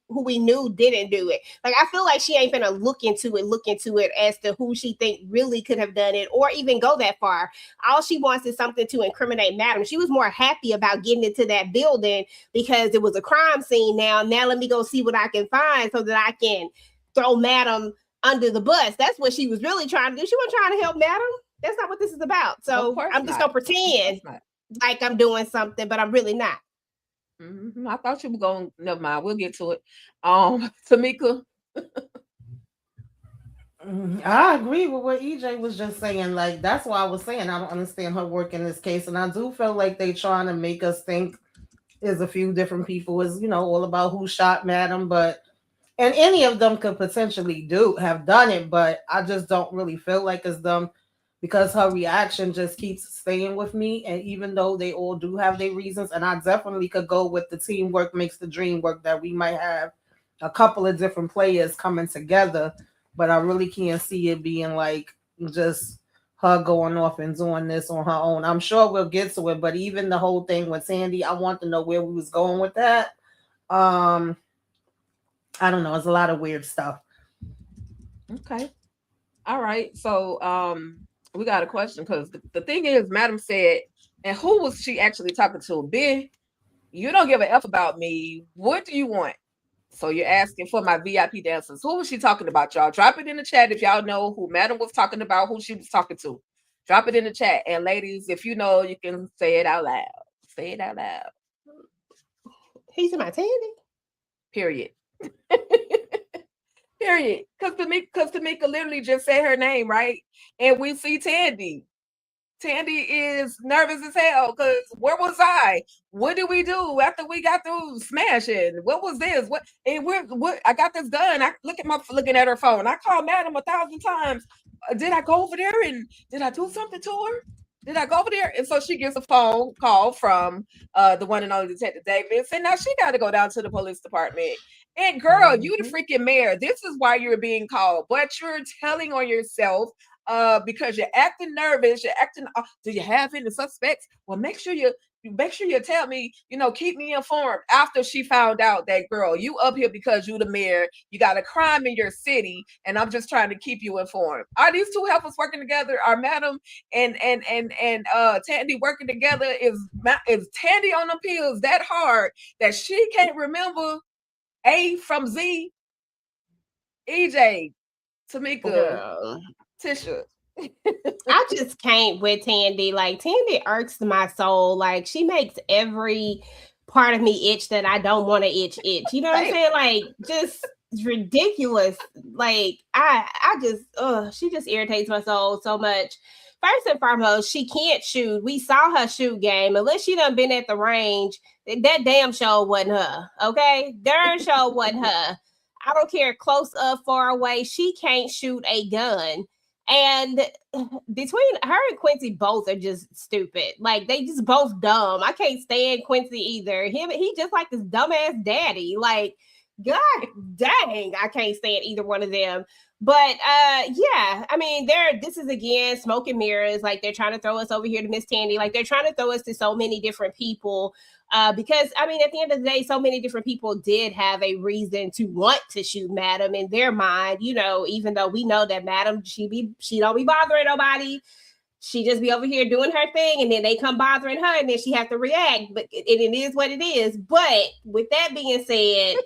didn't do it. Like, I feel like she ain't gonna look into it as to who she think really could have done it or even go that far. All she wants is something to incriminate Madam. She was more happy about getting into that building because it was a crime scene. Now let me go see what I can find so that I can throw Madam under the bus. That's what she was really trying to do. She wasn't trying to help Madam. That's not what this is about. So I'm just gonna pretend like I'm doing something, but I'm really not. I thought you were going. Never mind. We'll get to it. Tamika. I agree with what EJ was just saying. Like, that's why I was saying I don't understand her work in this case, and I do feel like they trying to make us think there's a few different people. Is all about who shot Madam, but and any of them could potentially have done it, but I just don't really feel like it's them. Because her reaction just keeps staying with me. And even though they all do have their reasons, and I definitely could go with the teamwork makes the dream work, that we might have a couple of different players coming together, but I really can't see it being like just her going off and doing this on her own. I'm sure we'll get to it, but even the whole thing with Sandy, I want to know where we was going with that. I don't know. It's a lot of weird stuff. Okay. All right. So we got a question because the thing is, Madam said, and who was she actually talking to? Ben, you don't give a F about me. What do you want? So you're asking for my VIP dancers. Who was she talking about, y'all? Drop it in the chat if y'all know who Madam was talking about, who she was talking to. Drop it in the chat. And ladies, if you know, you can say it out loud. Say it out loud. He's in my Tandy. Period. Period. Because Tamika literally just said her name, right? And we see Tandy. Tandy is nervous as hell because where was I? What did we do after we got through smashing? What was this? What I got this done. I looking at her phone. I called Madam 1,000 times. Did I go over there and did I do something to her? Did I go over there? And so she gets a phone call from the one and only Detective Davis. And now she got to go down to the police department. And girl, you the freaking mayor. This is why you're being called. But you're telling on yourself. because you're acting nervous, you're acting, do you have any suspects? Well, make sure you tell me, keep me informed. After she found out that, girl, you up here because you the mayor, you got a crime in your city, and I'm just trying to keep you informed. Are these two helpers working together? Are Madam and Tandy working together? Is Tandy on the pills that hard that she can't remember A from Z? EJ, Tamika, Girl. Tisha. I just can't with Tandy. Like, Tandy irks my soul. Like, she makes every part of me itch that I don't want to itch. You know what I'm saying? Like, just ridiculous. Like, I just, she just irritates my soul so much. First and foremost, she can't shoot. We saw her shoot game. Unless she done been at the range, that damn show wasn't her. Okay? Darn show wasn't her. I don't care, close up, far away. She can't shoot a gun. And between her and Quincy, both are just stupid. Like, they just both dumb. I can't stand Quincy either. He just like this dumbass daddy. Like, God dang, I can't stand either one of them. But yeah, I mean, this is again smoke and mirrors. Like, they're trying to throw us over here to Miss Tandy. Like, they're trying to throw us to so many different people. Because I mean, at the end of the day, so many different people did have a reason to want to shoot Madam in their mind, even though we know that Madam, she don't be bothering nobody. She just be over here doing her thing, and then they come bothering her, and then she have to react. But it is what it is. But with that being said,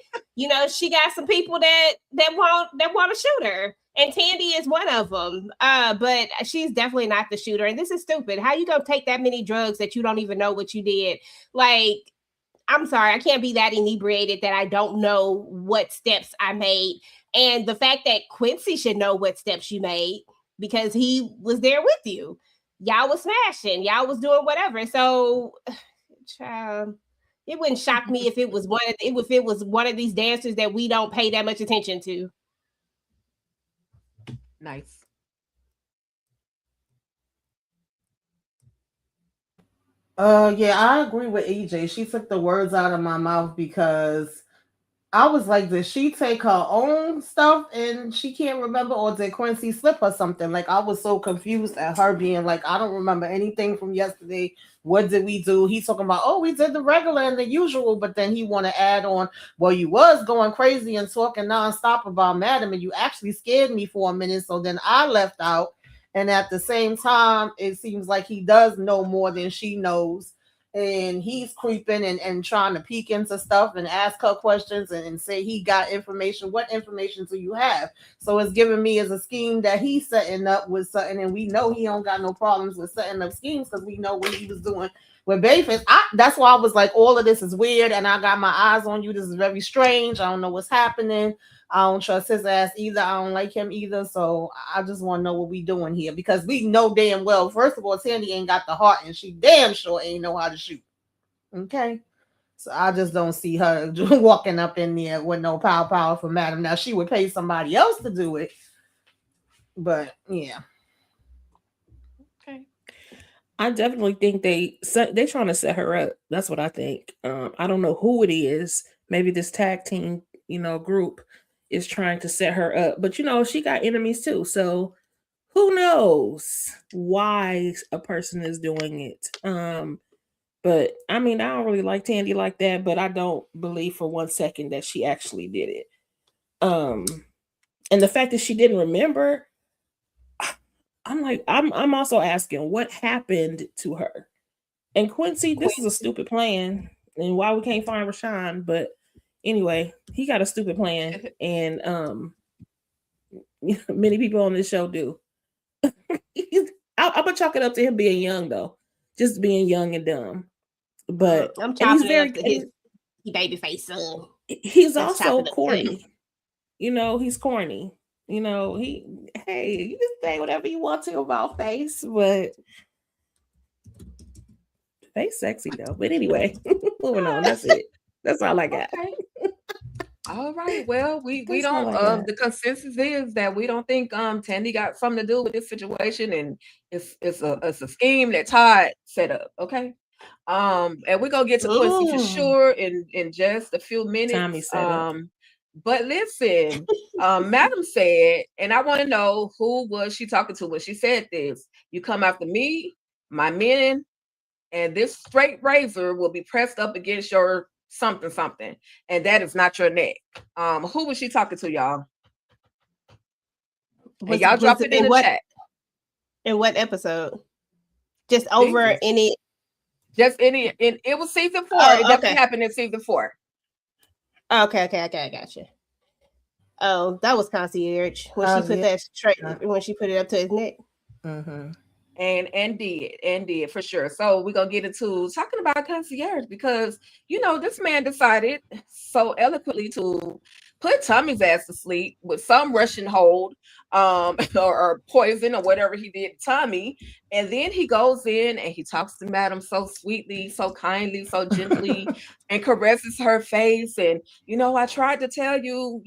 she got some people that want to shoot her. And Tandy is one of them. But she's definitely not the shooter. And this is stupid. How you gonna take that many drugs that you don't even know what you did? Like, I'm sorry, I can't be that inebriated that I don't know what steps I made. And the fact that Quincy should know what steps you made because he was there with you. Y'all was smashing. Y'all was doing whatever. So, child, it wouldn't shock me if it was one of these dancers that we don't pay that much attention to. Nice. Yeah, I agree with EJ. She took the words out of my mouth because I was like, did she take her own stuff and she can't remember, or did Quincy slip her something? Like, I was so confused at her being like, I don't remember anything from yesterday. What did we do? He's talking about, oh, we did the regular and the usual, but then he want to add on, well, you was going crazy and talking nonstop about Madam, and you actually scared me for a minute, so then I left out. And at the same time, it seems like he does know more than she knows. And he's creeping and trying to peek into stuff and ask her questions and say he got information. What information do you have? So it's giving me as a scheme that he's setting up with something, and we know he don't got no problems with setting up schemes because we know what he was doing with Babyface. That's why I was like, all of this is weird, and I got my eyes on you. This is very strange. I don't know what's happening. I don't trust his ass either. I don't like him either. So I just want to know what we doing here, because we know damn well, first of all, Sandy ain't got the heart, and she damn sure ain't know how to shoot. Okay. So I just don't see her walking up in there with no power for Madam. Now, she would pay somebody else to do it. But yeah. Okay. I definitely think they're trying to set her up. That's what I think. I don't know who it is. Maybe this tag team, group is trying to set her up. But she got enemies too. So who knows why a person is doing it. But I mean, I don't really like Tandy like that, but I don't believe for 1 second that she actually did it. And the fact that she didn't remember, I'm like, I'm also asking what happened to her. And Quincy, this is a stupid plan, and why we can't find Rashawn. But anyway, he got a stupid plan, and many people on this show do. I'm gonna chalk it up to him being young, though, just being young and dumb. But I'm chalking it up to his Babyface son. He's also corny. He's corny. You can say whatever you want to about Face, but Face sexy though. But anyway, moving on. That's it. That's all I got. Okay. All right. Well, we don't. The consensus is that we don't think Tandy got something to do with this situation, and it's a scheme that Todd set up. Okay. And we're gonna get to Quincy for sure in just a few minutes. But listen, Madam said, and I want to know who was she talking to when she said this. You come after me, my men, and this straight razor will be pressed up against your something something, and that is not your neck. Who was she talking to, y'all? And y'all drop it in the chat. In what episode? Just over Jesus. any. Just any. It was season 4. Oh, it definitely okay. happened in season 4. Okay, I got you. Oh, that was concierge when she put that straight when she put it up to his neck. Mm-hmm. And did for sure. So we're gonna get into talking about concierge because this man decided so eloquently to put Tommy's ass to sleep with some Russian hold, or poison or whatever he did to Tommy, and then he goes in and he talks to Madam so sweetly, so kindly, so gently, and caresses her face. And I tried to tell you,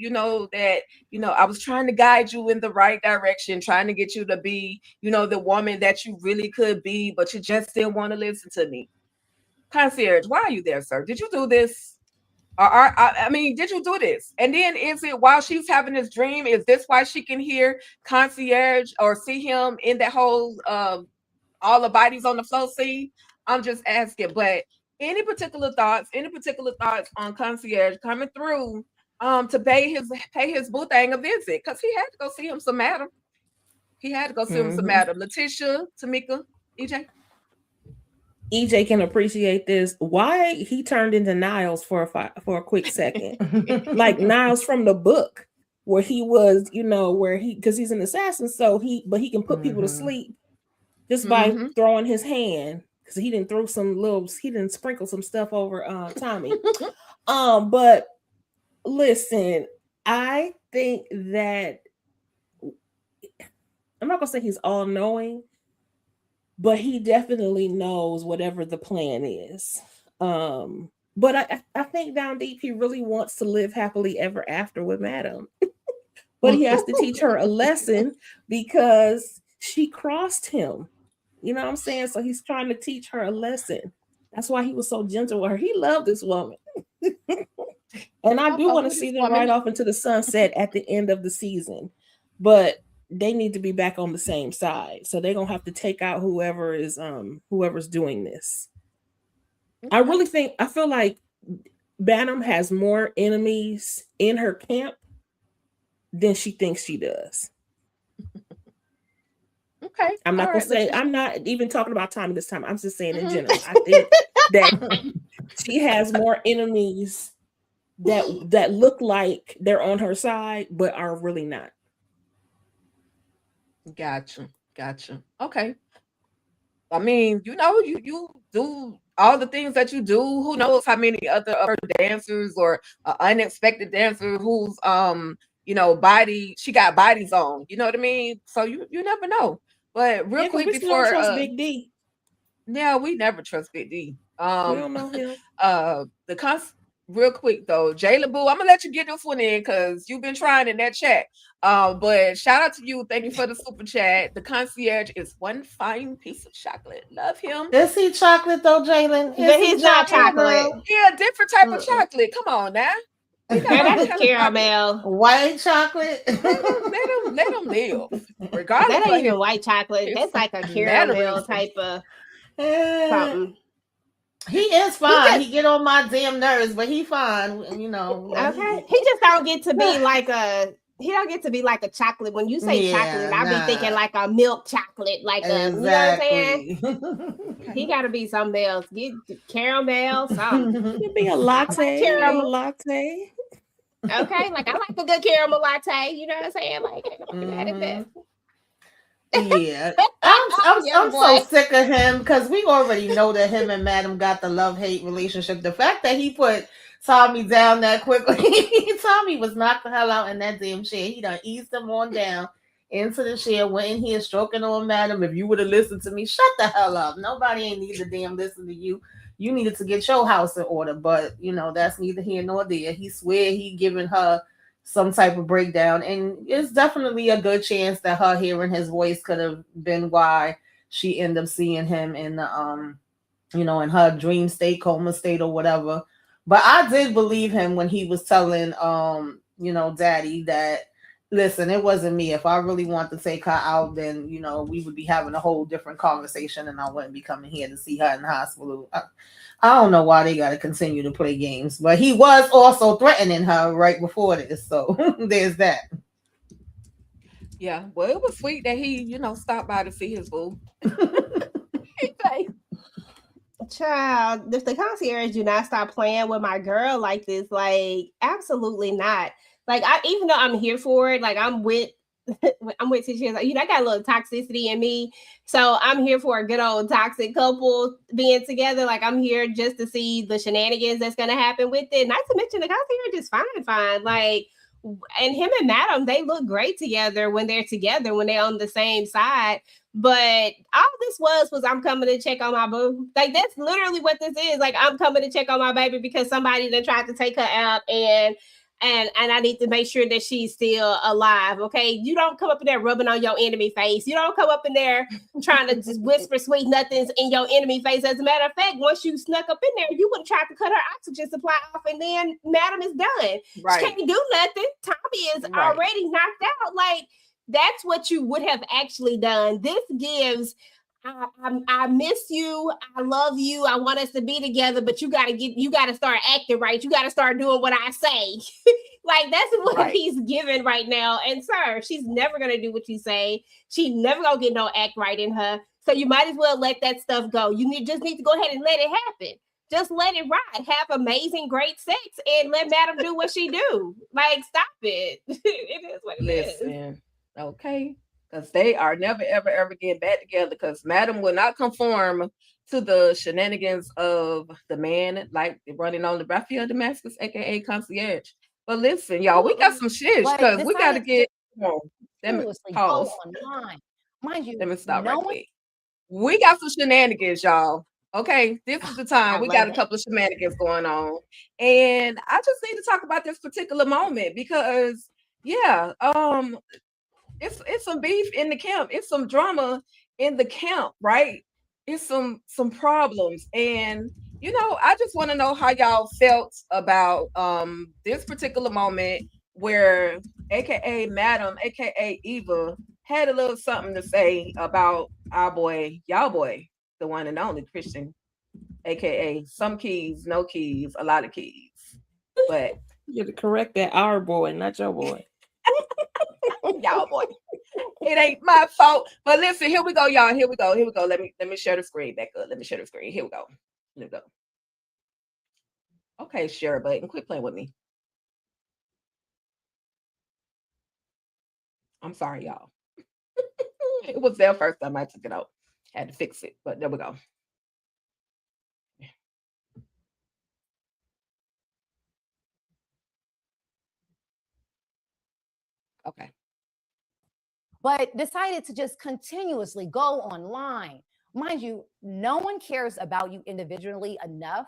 that I was trying to guide you in the right direction, trying to get you to be, the woman that you really could be, but you just didn't want to listen to me. Concierge, why are you there, sir? Did you do this? I mean, did you do this? And then is it while she's having this dream? Is this why she can hear concierge or see him in that whole all the bodies on the floor scene? I'm just asking. But any particular thoughts on concierge coming through to pay his boo thing a visit? Because he had to go see him some Madam. Letitia, Tamika, EJ. EJ can appreciate this. Why he turned into Niles for a quick second, like Niles from the book, where he was, because he's an assassin, but he can put people to sleep just by throwing his hand, because he didn't sprinkle some stuff over Tommy. But listen, I think that I'm not gonna say he's all knowing, but he definitely knows whatever the plan is. But I think down deep, he really wants to live happily ever after with Madam. But he has to teach her a lesson because she crossed him. You know what I'm saying? So he's trying to teach her a lesson. That's why he was so gentle with her. He loved this woman. And I do want to see them right off into the sunset at the end of the season. But they need to be back on the same side. So they're gonna have to take out whoever's doing this. I feel like Madam has more enemies in her camp than she thinks she does. Okay. I'm not gonna say, I'm not even talking about Tommy this time. I'm just saying in general. I think that she has more enemies that look like they're on her side, but are really not. Gotcha. Okay. I mean, you do all the things that you do. Who knows how many other dancers or unexpected dancer who's body she got bodies on. You know what I mean? So you never know. But real quick we before don't trust Big D. Yeah, we never trust Big D. We don't know him. Real quick though, Jayla Boo, I'm gonna let you get this one in because you've been trying in that chat. But shout out to you. Thank you for the super chat. The concierge is one fine piece of chocolate. Love him. Is he chocolate though, Jalen? He's not chocolate. Yeah, different type of chocolate. Come on now. That's caramel. White chocolate. Let them live. Regardless, that ain't even white chocolate. That's like a caramel type of something. He is fine. He get on my damn nerves, but he fine. Okay. He just don't get to be like a. He don't get to be like a chocolate. When you say chocolate, I be thinking like a milk chocolate, like a. You know what I'm saying? He got to be something else. Get caramel, something. It could be a latte. Caramel latte. Okay, like I like a good caramel latte. You know what I'm saying? Like, yeah, I'm so sick of him because we already know that him and Madam got the love-hate relationship. The fact that he put Tommy down that quickly, Tommy was knocked the hell out in that damn chair. He done eased him on down into the chair, went in here stroking on Madam. If you would have listened to me, shut the hell up. Nobody ain't need to damn listen to you. You needed to get your house in order, but that's neither here nor there. He swear he giving her some type of breakdown, and it's definitely a good chance that her hearing his voice could have been why she ended up seeing him in the in her dream state, coma state, or whatever. But I did believe him when he was telling daddy, that listen, it wasn't me. If I really want to take her out, then we would be having a whole different conversation, and I wouldn't be coming here to see her in the hospital. I don't know why they got to continue to play games, but he was also threatening her right before this, so there's that. Yeah, well, it was sweet that he, stopped by to see his boo. Child, if the concierge do not stop playing with my girl like this, like absolutely not. Like even though I'm here for it, like I'm with Tisha. Like, I got a little toxicity in me, so I'm here for a good old toxic couple being together. Like I'm here just to see the shenanigans that's gonna happen with it. Not to mention the concierge is fine. Like, and him and Madam, they look great together when they're together, when they're on the same side. But all this was I'm coming to check on my boo. Like that's literally what this is. Like I'm coming to check on my baby because somebody done tried to take her out, and I need to make sure that she's still alive. Okay, you don't come up in there rubbing on your enemy face. You don't come up in there trying to just whisper sweet nothings in your enemy face. As a matter of fact, once you snuck up in there, you would have tried to cut her oxygen supply off, and then Madam is done. Right. She can't do nothing. Tommy is already knocked out. Like that's what you would have actually done. This gives. I miss you. I love you. I want us to be together, but you got to start acting right. You got to start doing what I say. Like that's what he's giving right now. And sir, she's never going to do what you say. She's never going to get no act right in her. So you might as well let that stuff go. You just need to go ahead and let it happen. Just let it ride. Have amazing, great sex and let Madam do what she do. Like, stop it. It is what it is. Okay. Because they are never, ever, ever getting back together because Madam will not conform to the shenanigans of the man like running on the Raphael Damascus, aka concierge. But listen, y'all, we got some shit because we got to get. Let me pause. Mind you, let me stop right quick. We got some shenanigans, y'all. Okay, this is the time. We got a couple of shenanigans going on, and I just need to talk about this particular moment because, it's some beef in the camp. It's some drama in the camp, right? It's some problems. And I just want to know how y'all felt about this particular moment where aka Madam, aka Eva, had a little something to say about our boy, y'all boy, the one and only Christian, aka some keys, no keys, a lot of keys. But you have to correct that, our boy, not your boy. Y'all boy, it ain't my fault. But listen, here we go, y'all. Here we go. Let me share the screen back up. Let me share the screen. Here we go. Okay, share button. Quit playing with me. I'm sorry, y'all. It was there first time I took it out. Had to fix it, but there we go. Okay. But decided to just continuously go online. Mind you, no one cares about you individually enough.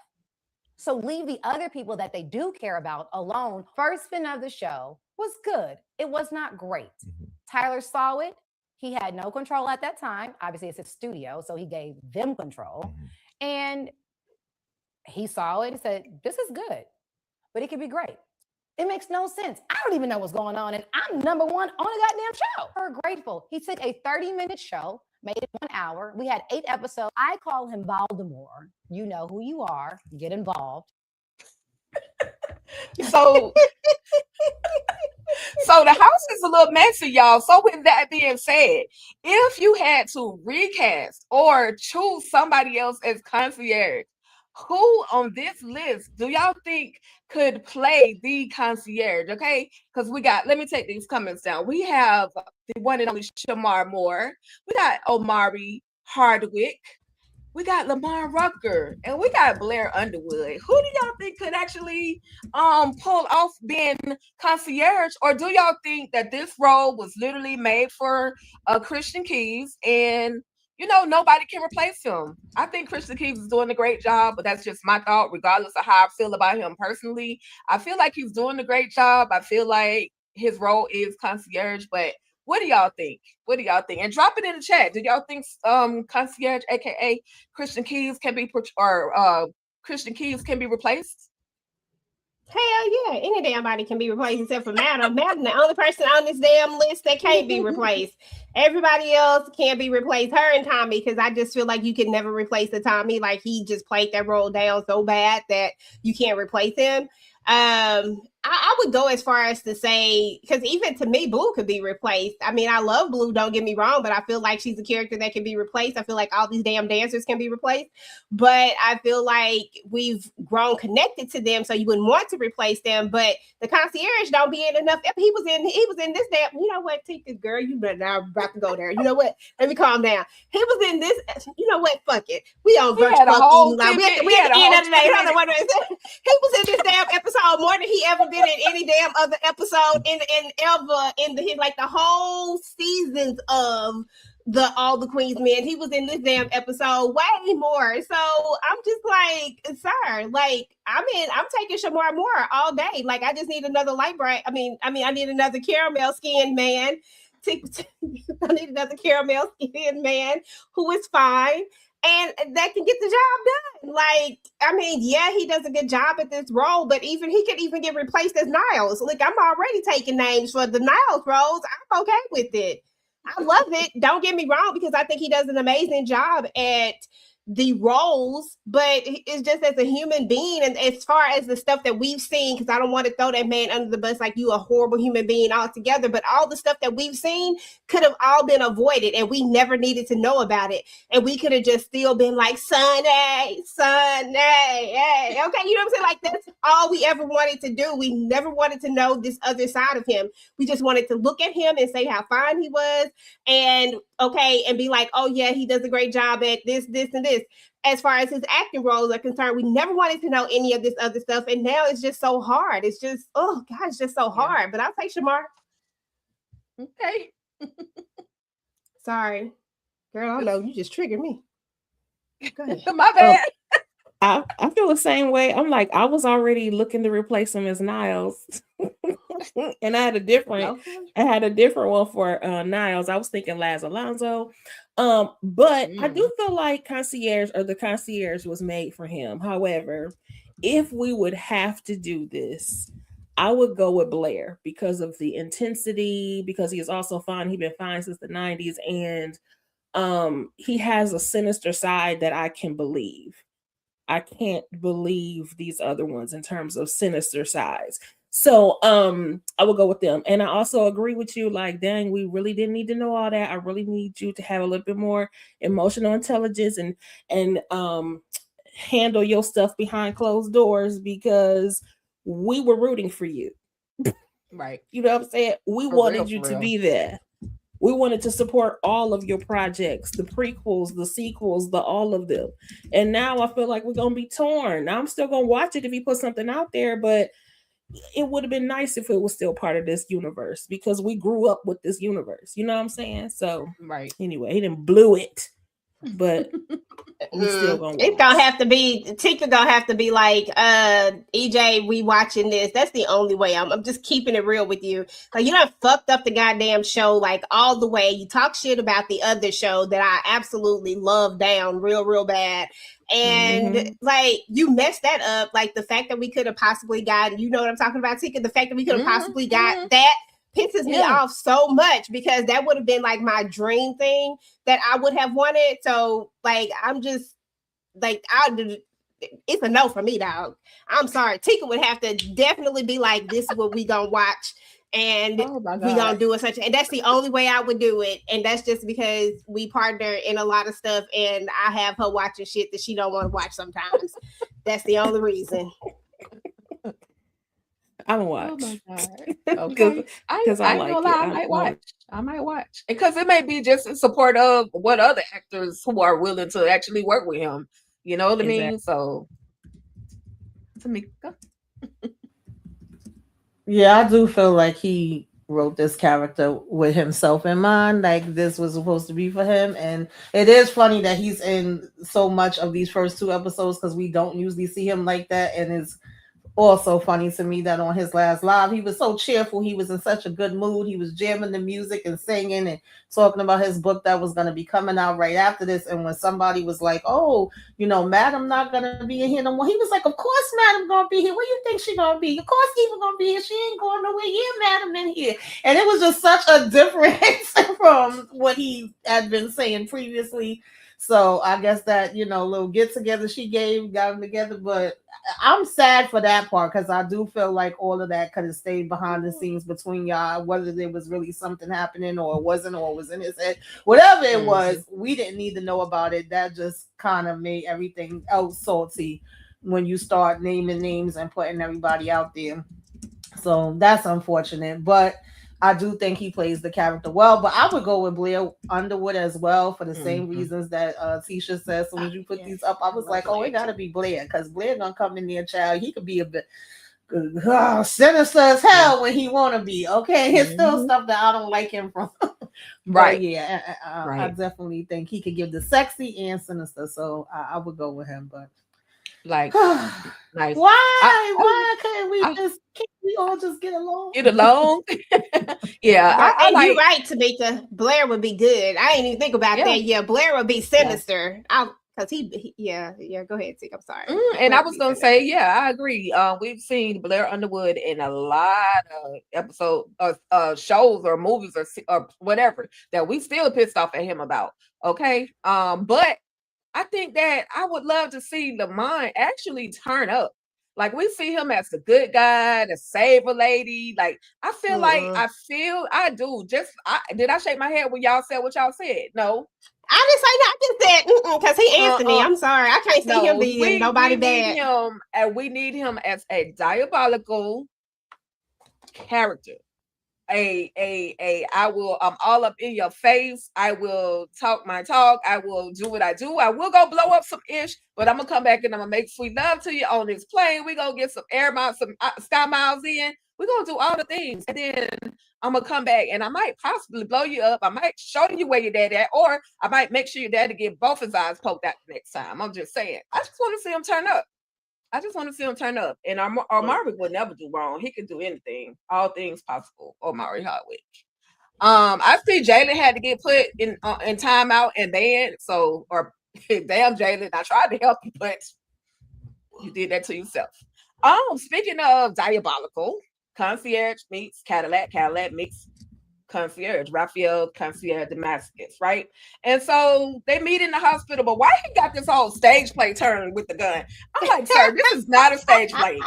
So leave the other people that they do care about alone. First spin of the show was good. It was not great. Tyler saw it. He had no control at that time. Obviously, it's his studio, so he gave them control. And he saw it and said, this is good, but it could be great. It makes no sense. I don't even know what's going on, and I'm number one on a goddamn show. We're grateful. He took a 30-minute show, made it 1 hour. We had 8 episodes. I call him Baltimore. You know who you are. Get involved. So the house is a little messy, y'all. So with that being said, if you had to recast or choose somebody else as concierge, who on this list do y'all think could play the concierge? Okay, because let me take these comments down. We have the one and only Shamar Moore. We got Omari Hardwick. We got Lamar Rucker, and we got Blair Underwood. Who do y'all think could actually pull off being concierge? Or do y'all think that this role was literally made for Christian Keys and nobody can replace him? I think Christian Keys is doing a great job, but that's just my thought, regardless of how I feel about him personally. I feel like he's doing a great job. I feel like his role is concierge, but what do y'all think? And drop it in the chat. Do y'all think concierge, aka Christian Keys, can be replaced? Hell yeah, any damn body can be replaced except for Madam. Madam, the only person on this damn list that can't be replaced. Everybody else can be replaced. Her and Tommy, because I just feel like you can never replace the Tommy. Like he just played that role down so bad that you can't replace him. I would go as far as to say, because even to me, Blue could be replaced. I mean, I love Blue, don't get me wrong, but I feel like she's a character that can be replaced. I feel like all these damn dancers can be replaced, but I feel like we've grown connected to them, so you wouldn't want to replace them. But the concierge don't be in enough. He was in this damn. You know what, Tika, girl, you better not about to go there. You know what? Let me calm down. He was in this. You know what? Fuck it. We on virtual fuck. We at the end of the day. Hold on, wait a minute. He was in this damn episode more than he ever been in any damn other episode in the whole seasons of the All the Queen's Men. He was in this damn episode way more. So I'm just like, sir, like I'm taking Shamar Moore all day. Like I just need another light bright. I need another caramel skinned man. I need another caramel skinned man who is fine and that can get the job done. Like, I mean, yeah, he does a good job at this role, but he could even get replaced as Niles. Like, I'm already taking names for the Niles roles. I'm okay with it. I love it. Don't get me wrong, because I think he does an amazing job at the roles, but it's just as a human being, and as far as the stuff that we've seen, because I don't want to throw that man under the bus like you a horrible human being altogether, but all the stuff that we've seen could have all been avoided, and we never needed to know about it, and we could have just still been like Sunday, hey, okay, you know what I'm saying? Like that's all we ever wanted to do. We never wanted to know this other side of him. We just wanted to look at him and say how fine he was, and okay, and be like, oh yeah, he does a great job at this, and this. As far as his acting roles are concerned, we never wanted to know any of this other stuff, and now it's just so hard. It's just, oh God, it's just so hard. But I'll take Shamar. Okay. Sorry, girl. I know you just triggered me. Go ahead. My bad. I feel the same way. I'm like, I was already looking to replace him as Niles. And I had a different one for Niles. I was thinking Laz Alonso. But I do feel like the concierge was made for him. However, if we would have to do this, I would go with Blair because of the intensity, because he is also fine. He's been fine since the 90s, and he has a sinister side that I can believe. I can't believe these other ones in terms of sinister sides. So I will go with them. And I also agree with you, like, dang, we really didn't need to know all that. I really need you to have a little bit more emotional intelligence and handle your stuff behind closed doors, because we were rooting for you. Right. You know what I'm saying? We wanted you to be there. We wanted to support all of your projects, the prequels, the sequels, all of them. And now I feel like we're going to be torn. Now I'm still going to watch it if he put something out there, but it would have been nice if it was still part of this universe, because we grew up with this universe. You know what I'm saying? So right. Anyway, he didn't blew it, but we still gonna watch. It's gonna have to be Tika gonna have to be like, EJ, we watching this. That's the only way. I'm just keeping it real with you. Like, you done fucked up the goddamn show like all the way. You talk shit about the other show that I absolutely love down real bad. And like you messed that up. Like the fact that we could have possibly gotten, you know what I'm talking about, Tika? The fact that we could have possibly got that pisses me off so much, because that would have been like my dream thing that I would have wanted. So like, I'm just like, it's a no for me, dog. I'm sorry. Tika would have to definitely be like, this is what we gonna watch, and we gonna do it such, and that's the only way I would do it. And that's just because we partner in a lot of stuff, and I have her watching shit that she don't want to watch sometimes. That's the only reason. I don't watch. Oh my God. Okay. I might watch. Because it may be just in support of what other actors who are willing to actually work with him. You know what I mean? So, Tamika. Yeah, I do feel like he wrote this character with himself in mind. Like this was supposed to be for him. And it is funny that he's in so much of these first two episodes, because we don't usually see him like that in his also funny to me that on his last live, he was so cheerful. He was in such a good mood. He was jamming the music and singing and talking about his book that was going to be coming out right after this. And when somebody was like, oh, Madam not going to be in here no more, he was like, of course Madam going to be here. Where you think she going to be? Of course Eva going to be here. She ain't going nowhere. Yeah, Madam in here. And it was just such a difference from what he had been saying previously. So I guess that, little get together she got them together. But I'm sad for that part because I do feel like all of that could have stayed behind the scenes between y'all, whether there was really something happening or it wasn't, or it was in his head, whatever it was, we didn't need to know about it. That just kind of made everything else salty when you start naming names and putting everybody out there. So that's unfortunate, but I do think he plays the character well. But I would go with Blair Underwood as well for the same reasons that Tisha said. So when you put these up, I was like, oh, it got to be Blair because Blair gonna come in there, child. He could be a bit sinister as hell when he want to be. Okay, it's still stuff that I don't like him from. Right. Yeah, I definitely think he could give the sexy and sinister. So I would go with him. But like, nice. Why can't we all just get along? Get along. Yeah, I like. You're right, Tamika. Blair would be good. I didn't even think about that. Yeah, Blair would be sinister. Because yeah. Go ahead, Tick. I'm sorry. And I was gonna say, yeah, I agree. We've seen Blair Underwood in a lot of episodes, shows or movies or whatever that we still pissed off at him about. Okay, but I think that I would love to see Lamont actually turn up. Like we see him as the good guy, the saver lady. Like I feel like I do. Did I shake my head when y'all said what y'all said? No. I didn't say that. I just said because he Anthony. I'm sorry, I can't see him being nobody bad. We need him as a diabolical character. I'm all up in your face. I will talk my talk. I will do what I do. I will go blow up some ish, but I'm gonna come back and I'm gonna make sweet love to you on this plane. We're gonna get some air miles, some sky miles in. We're gonna do all the things, and then I'm gonna come back and I might possibly blow you up. I might show you where your dad at, or I might make sure your daddy get both his eyes poked out the next time. I'm just saying. I just want to see him turn up. And Omari would never do wrong. He could do anything. All things possible. Omari Hardwick. I see Jalen had to get put in timeout and banned. So, or damn Jalen, I tried to help you, but you did that to yourself. Speaking of diabolical, Concierge meets Cadillac. Cadillac meets Concierge, Raphael Concierge Damascus, right? And so they meet in the hospital, but why he got this whole stage play turn with the gun? I'm like, sir, this is not a stage play.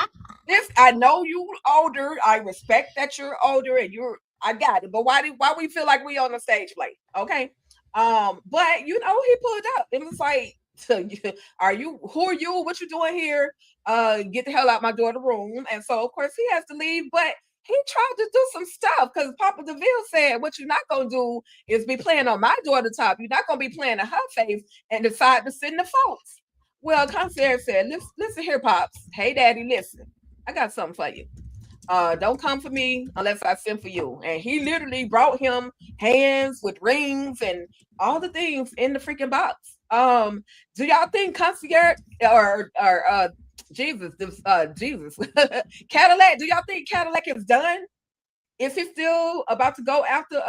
I know you older. I respect that you're older and I got it. But why we feel like we on a stage play? Okay. But he pulled up. It was like, who are you? What you doing here? Get the hell out my daughter's room. And so of course he has to leave, but he tried to do some stuff because Papa DeVille said, what you're not going to do is be playing on my daughter's top. You're not going to be playing in her face and decide to send the folks. Well, Concierge said, listen here, Pops. Hey, Daddy, listen. I got something for you. Don't come for me unless I send for you. And he literally brought him hands with rings and all the things in the freaking box. Do y'all think Concierge or Jesus, Cadillac, do y'all think Cadillac is done? Is he still about to go after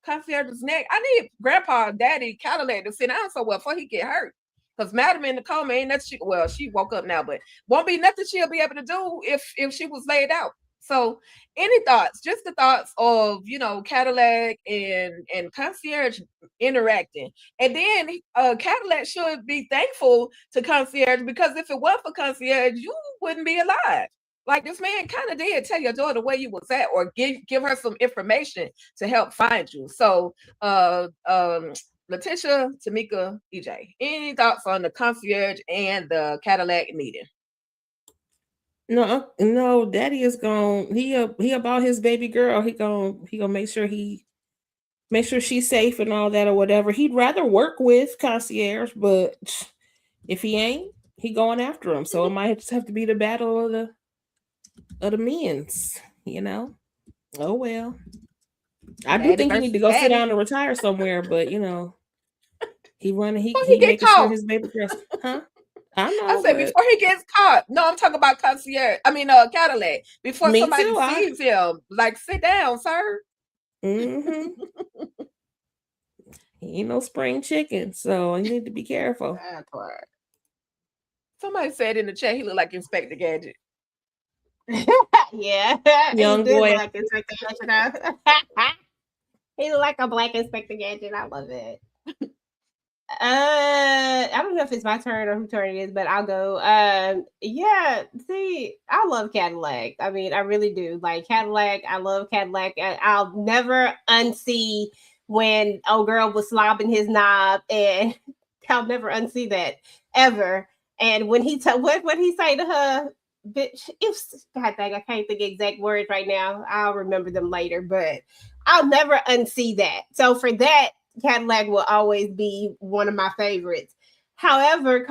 Concierge's neck? I need Grandpa, Daddy, Cadillac to sit down somewhere before he get hurt. Because Madam in the coma ain't nothing she woke up now, but won't be nothing she'll be able to do if she was laid out. So any thoughts, just the thoughts of, Cadillac and Concierge interacting. And then Cadillac should be thankful to Concierge because if it weren't for Concierge, you wouldn't be alive. Like this man kind of did tell your daughter where you was at or give her some information to help find you. So Letitia, Tamika, EJ, any thoughts on the Concierge and the Cadillac meeting? No, Daddy is gone. He about his baby girl. He gonna make sure she's safe and all that or whatever. He'd rather work with Concierge, but if he ain't, he going after him. So it might just have to be the battle of the men's, Oh well. I do think he need to go sit down and retire somewhere, but he making sure his baby girl, huh? I I know, said but before he gets caught. No, I'm talking about concierge. I mean, Cadillac. Before me somebody too. sees him, like, sit down, sir. Mm-hmm. He ain't no spring chicken, so you need to be careful. That part. Somebody said in the chat he looked like Inspector Gadget. Yeah, he Young did boy. look like Inspector Gadget. He looked like a black Inspector Gadget. I love it. I don't know if it's my turn or whose turn it is, but I'll go. Yeah, see, I love Cadillac. I mean, I really do. Like Cadillac, I love Cadillac. I'll never unsee when old girl was slobbing his knob, and I'll never unsee that ever. And when he what he say to her, bitch, if God dang, I can't think exact words right now. I'll remember them later, but I'll never unsee that. So for that, Cadillac will always be one of my favorites. However,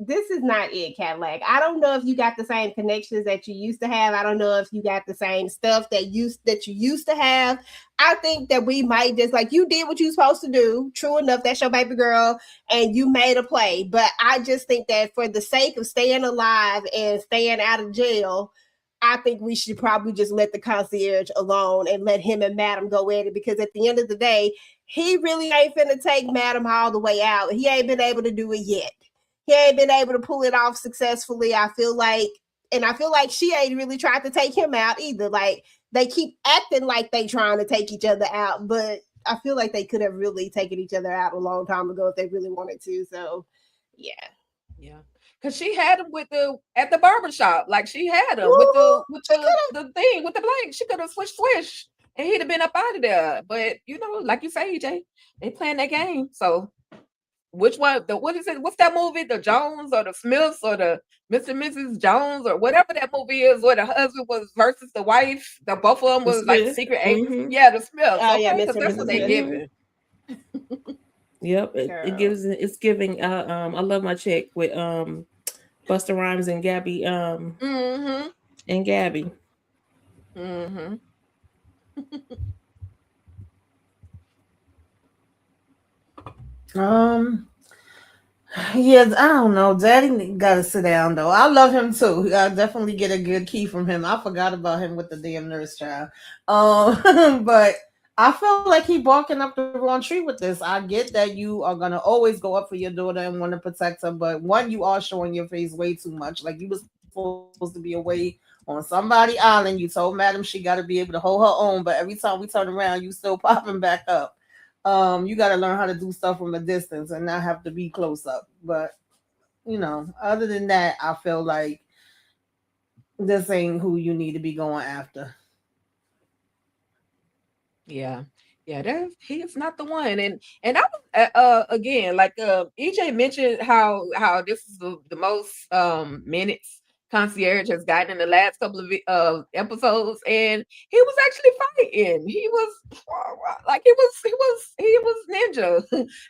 this is not it, Cadillac. I don't know if you got the same connections that you used to have. I don't know if you got the same stuff that you used to have. I think that we might just like you did what you supposed to do. True enough, that's your baby girl, and you made a play. But I just think that for the sake of staying alive and staying out of jail, I think we should probably just let the concierge alone and let him and Madam go at it, because at the end of the day, he really ain't finna take Madam all the way out. He ain't been able to do it yet. He ain't been able to pull it off successfully. I feel like she ain't really tried to take him out either. Like they keep acting like they trying to take each other out, but I feel like they could have really taken each other out a long time ago if they really wanted to. So yeah. Yeah. Cause she had him at the barbershop. Like she had him Woo! with the thing, with the blank. She could have swish, and he'd have been up out of there. But like you say, EJ, they playing that game. So which one? What is it? What's that movie? The Jones or the Smiths or the Mr. and Mrs. Jones or whatever that movie is, where the husband was versus the wife. The both of them The was like Smith. secret agents. Mhm. Yeah, the Smiths. Oh yeah, Okay, Mr. because and that's what Mrs. they Smith. giving. Yep, it Girl. gives it's giving. I love my chick with Busta Rhymes and Gabby. Mm-hmm. And Gabby. Mm-hmm. Yes, I don't know. Daddy gotta sit down though. I love him too. I definitely get a good key from him. I forgot about him with the damn nurse child. But I feel like he barking up the wrong tree with this. I get that you are gonna always go up for your daughter and want to protect her, but one, you are showing your face way too much. Like you was supposed to be away on somebody island. You told Madam she got to be able to hold her own, but every time we turn around, you still popping back up. You got to learn how to do stuff from a distance and not have to be close up. But other than that, I feel like this ain't who you need to be going after. Yeah. Yeah, he's not the one. And I was again, like EJ mentioned how this is the most minutes concierge has gotten in the last couple of episodes, and he was actually fighting. He was like he was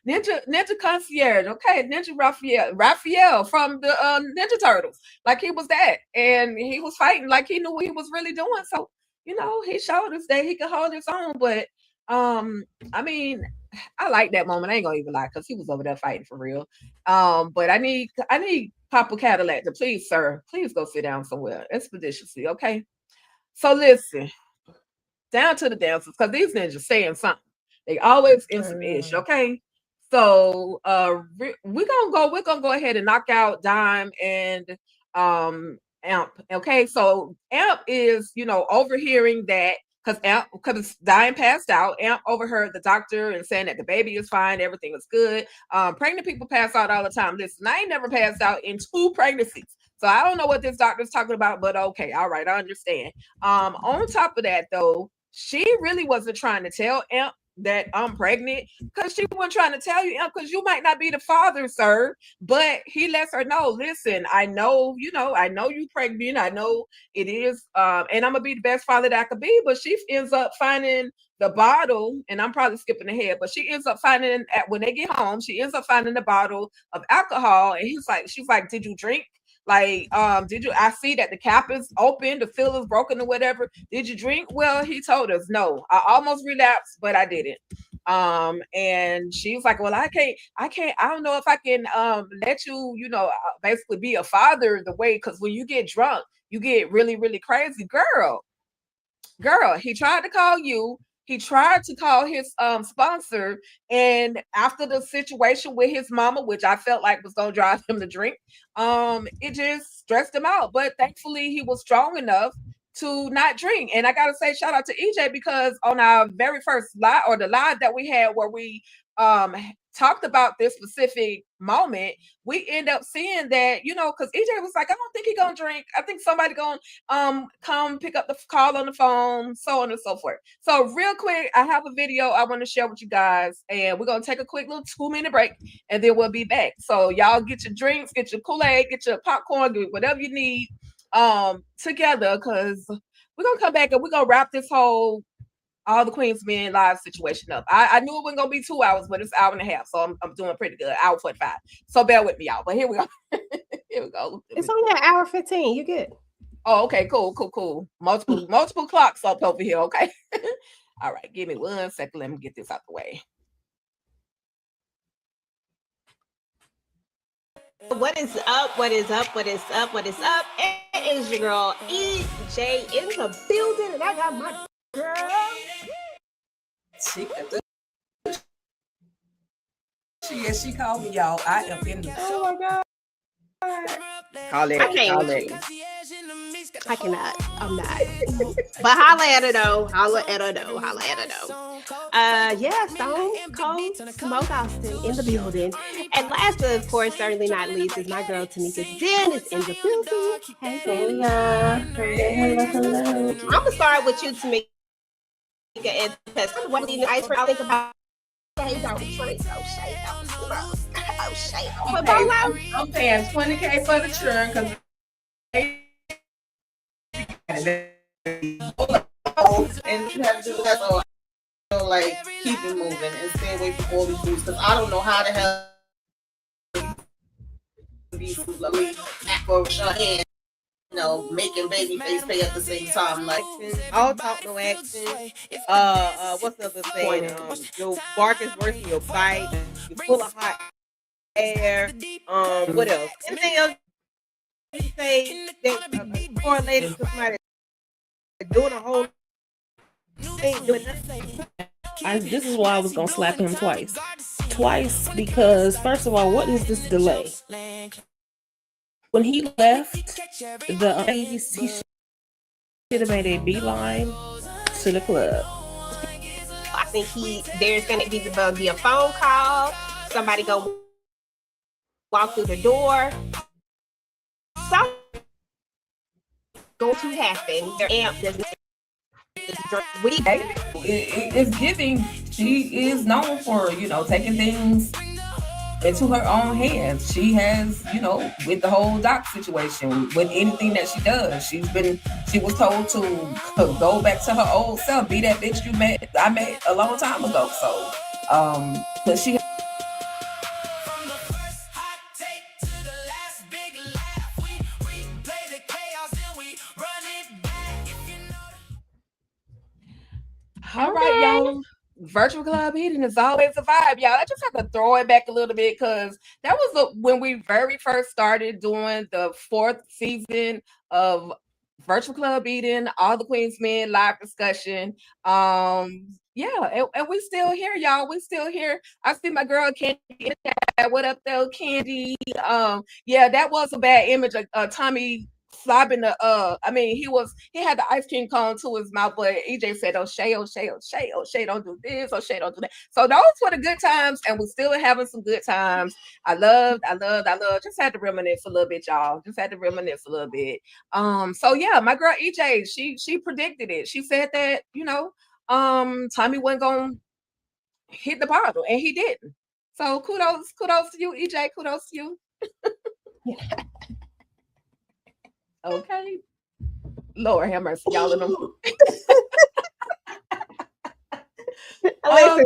ninja concierge. Okay, Ninja Raphael from the Ninja Turtles. Like he was that, and he was fighting like he knew what he was really doing. So he showed us that he could hold his own. But I mean, I like that moment. I ain't gonna even lie, because he was over there fighting for real. But I need Papa Cadillac to please, sir, please go sit down somewhere expeditiously, okay? So listen, down to the dancers, because these ninjas saying something. They always in some ish, okay? So we're gonna go ahead and knock out Dime and Amp. Okay, so Amp is overhearing that, because Dime passed out. Amp overheard the doctor and saying that the baby is fine, everything is good. Pregnant people pass out all the time. Listen, I ain't never passed out in 2 pregnancies. So I don't know what this doctor's talking about, but okay, all right, I understand. On top of that, though, she really wasn't trying to tell Amp that I'm pregnant, because she wasn't trying to tell you, Amp, because you might not be the father, sir. But he lets her know, listen, I know you pregnant. I know it is, and I'm gonna be the best father that I could be. But she ends up finding the bottle, and I'm probably skipping ahead, but she ends up finding when they get home, she ends up finding the bottle of alcohol, and she's like, did you drink? Like, I see that the cap is open, the fill is broken or whatever. Did you drink? Well, he told us no. I almost relapsed, but I didn't. And she was like, well, I don't know if I can let you, basically be a father the way, because when you get drunk, you get really, really crazy. Girl, he tried to call you. He tried to call his sponsor, and after the situation with his mama, which I felt like was gonna drive him to drink, it just stressed him out. But thankfully, he was strong enough to not drink. And I gotta say, shout out to EJ, because on our very first live, or the live that we had where we talked about this specific moment, we end up seeing that, because EJ was like, I don't think he's gonna drink. I think somebody gonna come pick up the call on the phone, so on and so forth. So real quick, I have a video I want to share with you guys, and we're gonna take a quick little 2-minute break, and then we'll be back. So y'all get your drinks, get your Kool-Aid, get your popcorn, get whatever you need together, because we're gonna come back and we're gonna wrap this whole All the Queens Men live situation up. I knew it wasn't gonna be 2 hours, but it's an hour and a half, so I'm doing pretty good. Hour 45. So bear with me, y'all. But here we go. Here we go. It's only an hour 15. You good? Oh, okay, cool. Multiple clocks up over here. Okay. All right, give me 1 second. Let me get this out the way. What is up? What is up? What is up? What is up? It is your girl EJ in the building, and I got my girl. She called me, y'all. I am in the. Oh my god. Call it. I cannot. I'm not. But holla at her though. Yeah, Stone Cold Smoke Austin in the building. And last but of course, certainly not least, is my girl Tamika Den is in the building. Hey, hello. I'm gonna start with you, Tamika, and because what do you I think about I'm paying $20K for the churn because and you have to do that, so like keep it moving and stay away from all these foods, because I don't know how the hell these foods for hand, making baby face pay at the same time. Like, all talk, no action. What's the other saying? Your bark is worse than your bite. You're full of hot air. What else? Anything else you say that correlated to somebody doing a whole thing, doing nothing? This is why I was gonna slap him twice, because first of all, what is this delay? When he left, he should have made a beeline to the club. I think there's gonna be a phone call. Somebody go walk through the door. Something going to happen. Their amp doesn't. It's giving. She is known for taking things into her own hands. She has, with the whole doc situation, with anything that she does, she was told to go back to her old self, be that bitch I met a long time ago. So, because she. All right, y'all. Virtual club eating is always a vibe, y'all. I just have to throw it back a little bit, because that was when we very first started doing the 4th season of Virtual Club Eating, All the Queens Men live discussion. Yeah, and we still here, y'all. We still here. I see my girl Candy in the chat. What up, though, Candy? Yeah, that was a bad image of Tommy slobbing the he had the ice cream cone to his mouth, but EJ said, oh Shay, don't do this, oh Shay, don't do that. So those were the good times, and we're still having some good times. I loved. Just had to reminisce a little bit, y'all. So yeah, my girl EJ, she predicted it. She said that Tommy wasn't gonna hit the bottle, and he didn't. So kudos to you, EJ. Kudos to you. Okay. Lord have mercy, y'all in them. Listen,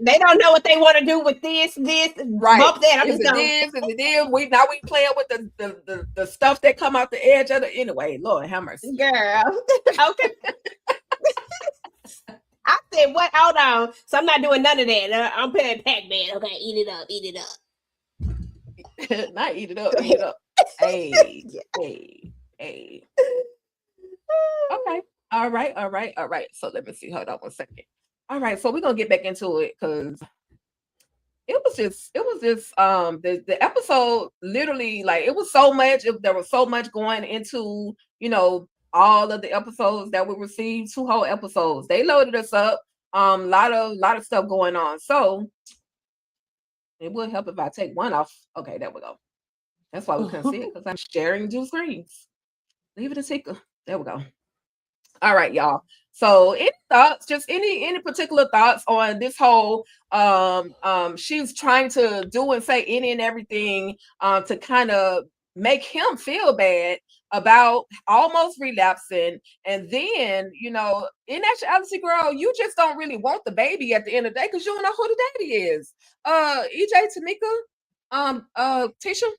they don't know what they want to do with this, right? Bump that. We playing with the stuff that come out the edge of the. Anyway, Lord have mercy, girl. Okay. I said, what? Hold on. So I'm not doing none of that. I'm playing Pac-Man. Okay, eat it up. Not eat it up, eat it up. Hey, hey. Okay. All right. So let me see. Hold on 1 second. All right. So we're gonna get back into it because it was just the episode literally, like, it was so much. There was so much going into, all of the episodes that we received, 2 whole episodes. They loaded us up. Lot of stuff going on. So it would help if I take one off. Okay, there we go. That's why we couldn't see it, because I'm sharing 2 screens. Leave it a ticker. There we go. All right, y'all. So any thoughts, just any particular thoughts on this whole she's trying to do and say any and everything to kind of make him feel bad about almost relapsing. And then, in actuality, girl, you just don't really want the baby at the end of the day because you don't know who the daddy is. EJ, Tamika, Tisha.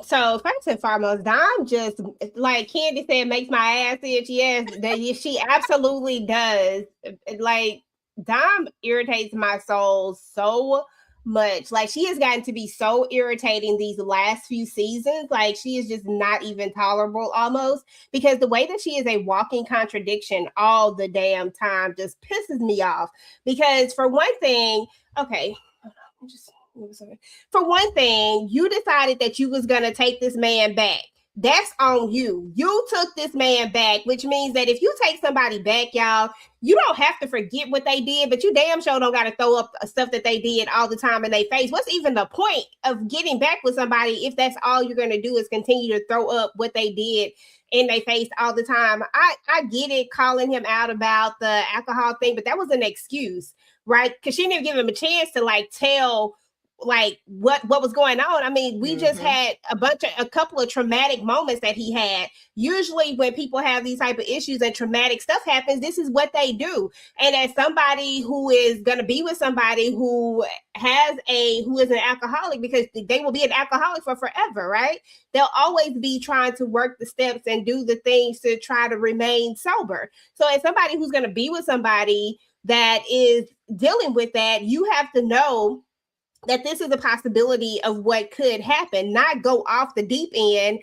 So first and foremost, Dom just, like Candy said, makes my ass itch. Yes, that she absolutely does. Like, Dom irritates my soul so much. Like, she has gotten to be so irritating these last few seasons. Like, she is just not even tolerable almost, because the way that she is a walking contradiction all the damn time just pisses me off. Because for one thing, okay, for one thing, you decided that you was going to take this man back. That's on you. You took this man back, which means that if you take somebody back, y'all, you don't have to forget what they did, but you damn sure don't got to throw up stuff that they did all the time in their face. What's even the point of getting back with somebody if that's all you're going to do is continue to throw up what they did in their face all the time? I get it, calling him out about the alcohol thing, but that was an excuse, right? Because she didn't give him a chance to tell what was going on. I mean, we just had a couple of traumatic moments that he had. Usually when people have these type of issues and traumatic stuff happens, this is what they do. And as somebody who is going to be with somebody who is an alcoholic, because they will be an alcoholic for forever, right? They'll always be trying to work the steps and do the things to try to remain sober. So as somebody who's going to be with somebody that is dealing with that, you have to know that this is a possibility of what could happen, not go off the deep end.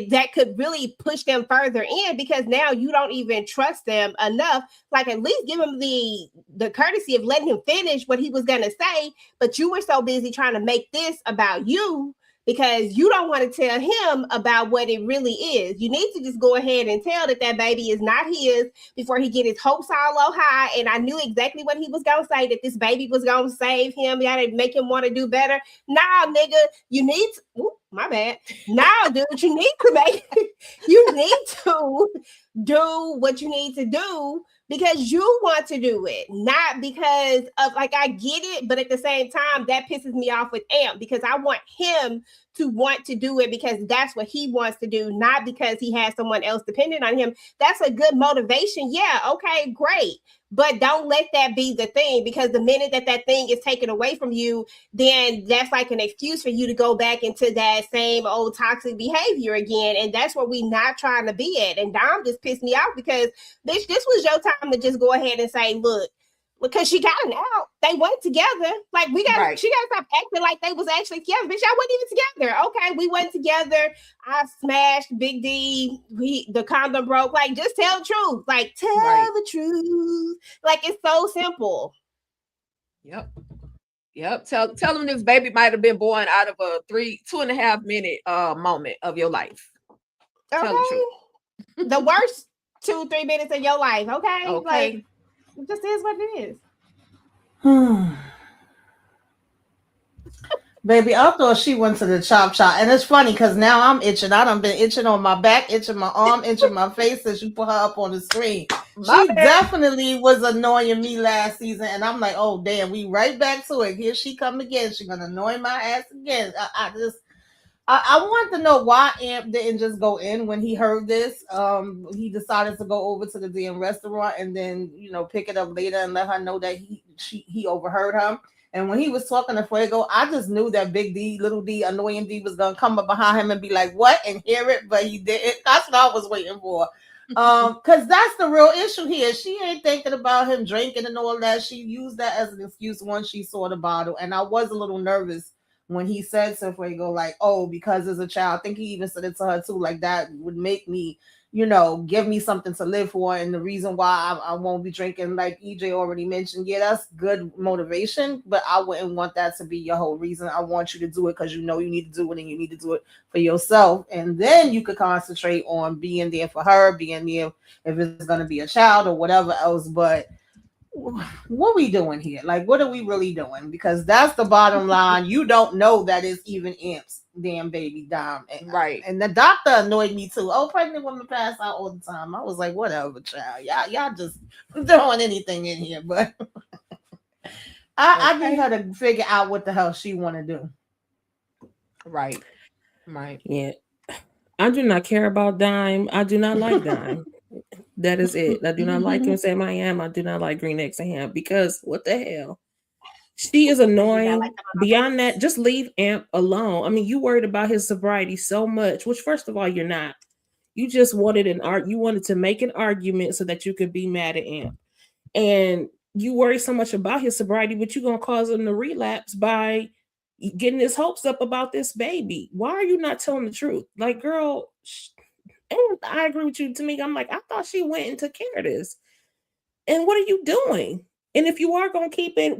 That could really push them further in, because now you don't even trust them enough. Like, at least give him the courtesy of letting him finish what he was going to say. But you were so busy trying to make this about you, because you don't want to tell him about what it really is. You need to just go ahead and tell that baby is not his before he get his hopes all low high. And I knew exactly what he was going to say, that this baby was going to save him. You got to make him want to do better. Nah, nigga, you need to, my bad. Nah, dude, you need to do what you need to do because you want to do it, not because of, I get it, but at the same time, that pisses me off with Amp, because I want him to want to do it because that's what he wants to do, not because he has someone else dependent on him. That's a good motivation. Yeah, okay, great. But don't let that be the thing, because the minute that thing is taken away from you, then that's like an excuse for you to go back into that same old toxic behavior again. And that's where we not trying to be at. And Dom just pissed me off because, bitch, this was your time to just go ahead and say, look, because she got an out. They went together. Like, she got to stop acting like they was actually together. Bitch, I wasn't even together. Okay, we went together. I smashed Big D. The condom broke. Like, just tell the truth. Like, tell the truth. Like, it's so simple. Yep. Tell them this baby might have been born out of a 2.5 minute moment of your life. Okay. Tell the truth. The worst 2-3 minutes of your life. Okay. Okay. Like, it just is what it is. Baby, I thought she went to the chop shop. And it's funny because now I'm itching. I done been itching on my back, itching my arm, itching my face since you put her up on the screen. She definitely was annoying me last season. And I'm like, oh, damn, we right back to it. Here she come again. She's going to annoy my ass again. I want to know why Amp didn't just go in when he heard this. He decided to go over to the damn restaurant and then, pick it up later and let her know that he overheard her. And when he was talking to Fuego, I just knew that Big D, Little D, Annoying D was going to come up behind him and be like, what? And hear it, but he didn't. That's what I was waiting for. Because that's the real issue here. She ain't thinking about him drinking and all that. She used that as an excuse once she saw the bottle. And I was a little nervous when he said to Fuego, like, oh, because as a child, I think he even said it to her too, like that would make me, give me something to live for. And the reason why I won't be drinking, like EJ already mentioned, yeah, that's good motivation, but I wouldn't want that to be your whole reason. I want you to do it because you need to do it, and you need to do it for yourself. And then you could concentrate on being there for her, being there if it's going to be a child or whatever else. But what we doing here? Like, what are we really doing? Because that's the bottom line. You don't know that it's even Amp's damn baby Dom. Right. And the doctor annoyed me too. Oh, pregnant women pass out all the time. I was like, whatever, child. Y'all just throwing anything in here. But I need her to figure out what the hell she want to do. Right. Yeah. I do not care about Dime. I do not like Dime. That is it. I do not like him. Sam I am. I do not like Green Eggs and Ham because what the hell? She is annoying. Beyond that, just leave Amp alone. I mean, you worried about his sobriety so much, which first of all, you're not. You just wanted you wanted to make an argument so that you could be mad at Amp. And you worry so much about his sobriety, but you're gonna cause him to relapse by getting his hopes up about this baby. Why are you not telling the truth? Like, girl, and I agree with you, Tamika. I'm like, I thought she went and took care of this. And what are you doing? And if you are going to keep it,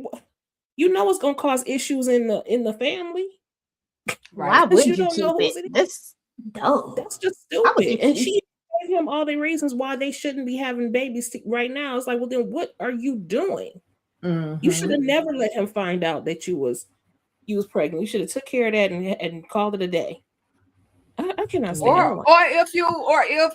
it's going to cause issues in the family. Right. Why would you don't keep know it? That's dumb. That's just stupid. And she gave him all the reasons why they shouldn't be having babies right now. It's like, well, then what are you doing? Mm-hmm. You should have never let him find out that you was pregnant. You should have took care of that and called it a day. I cannot stand. Or if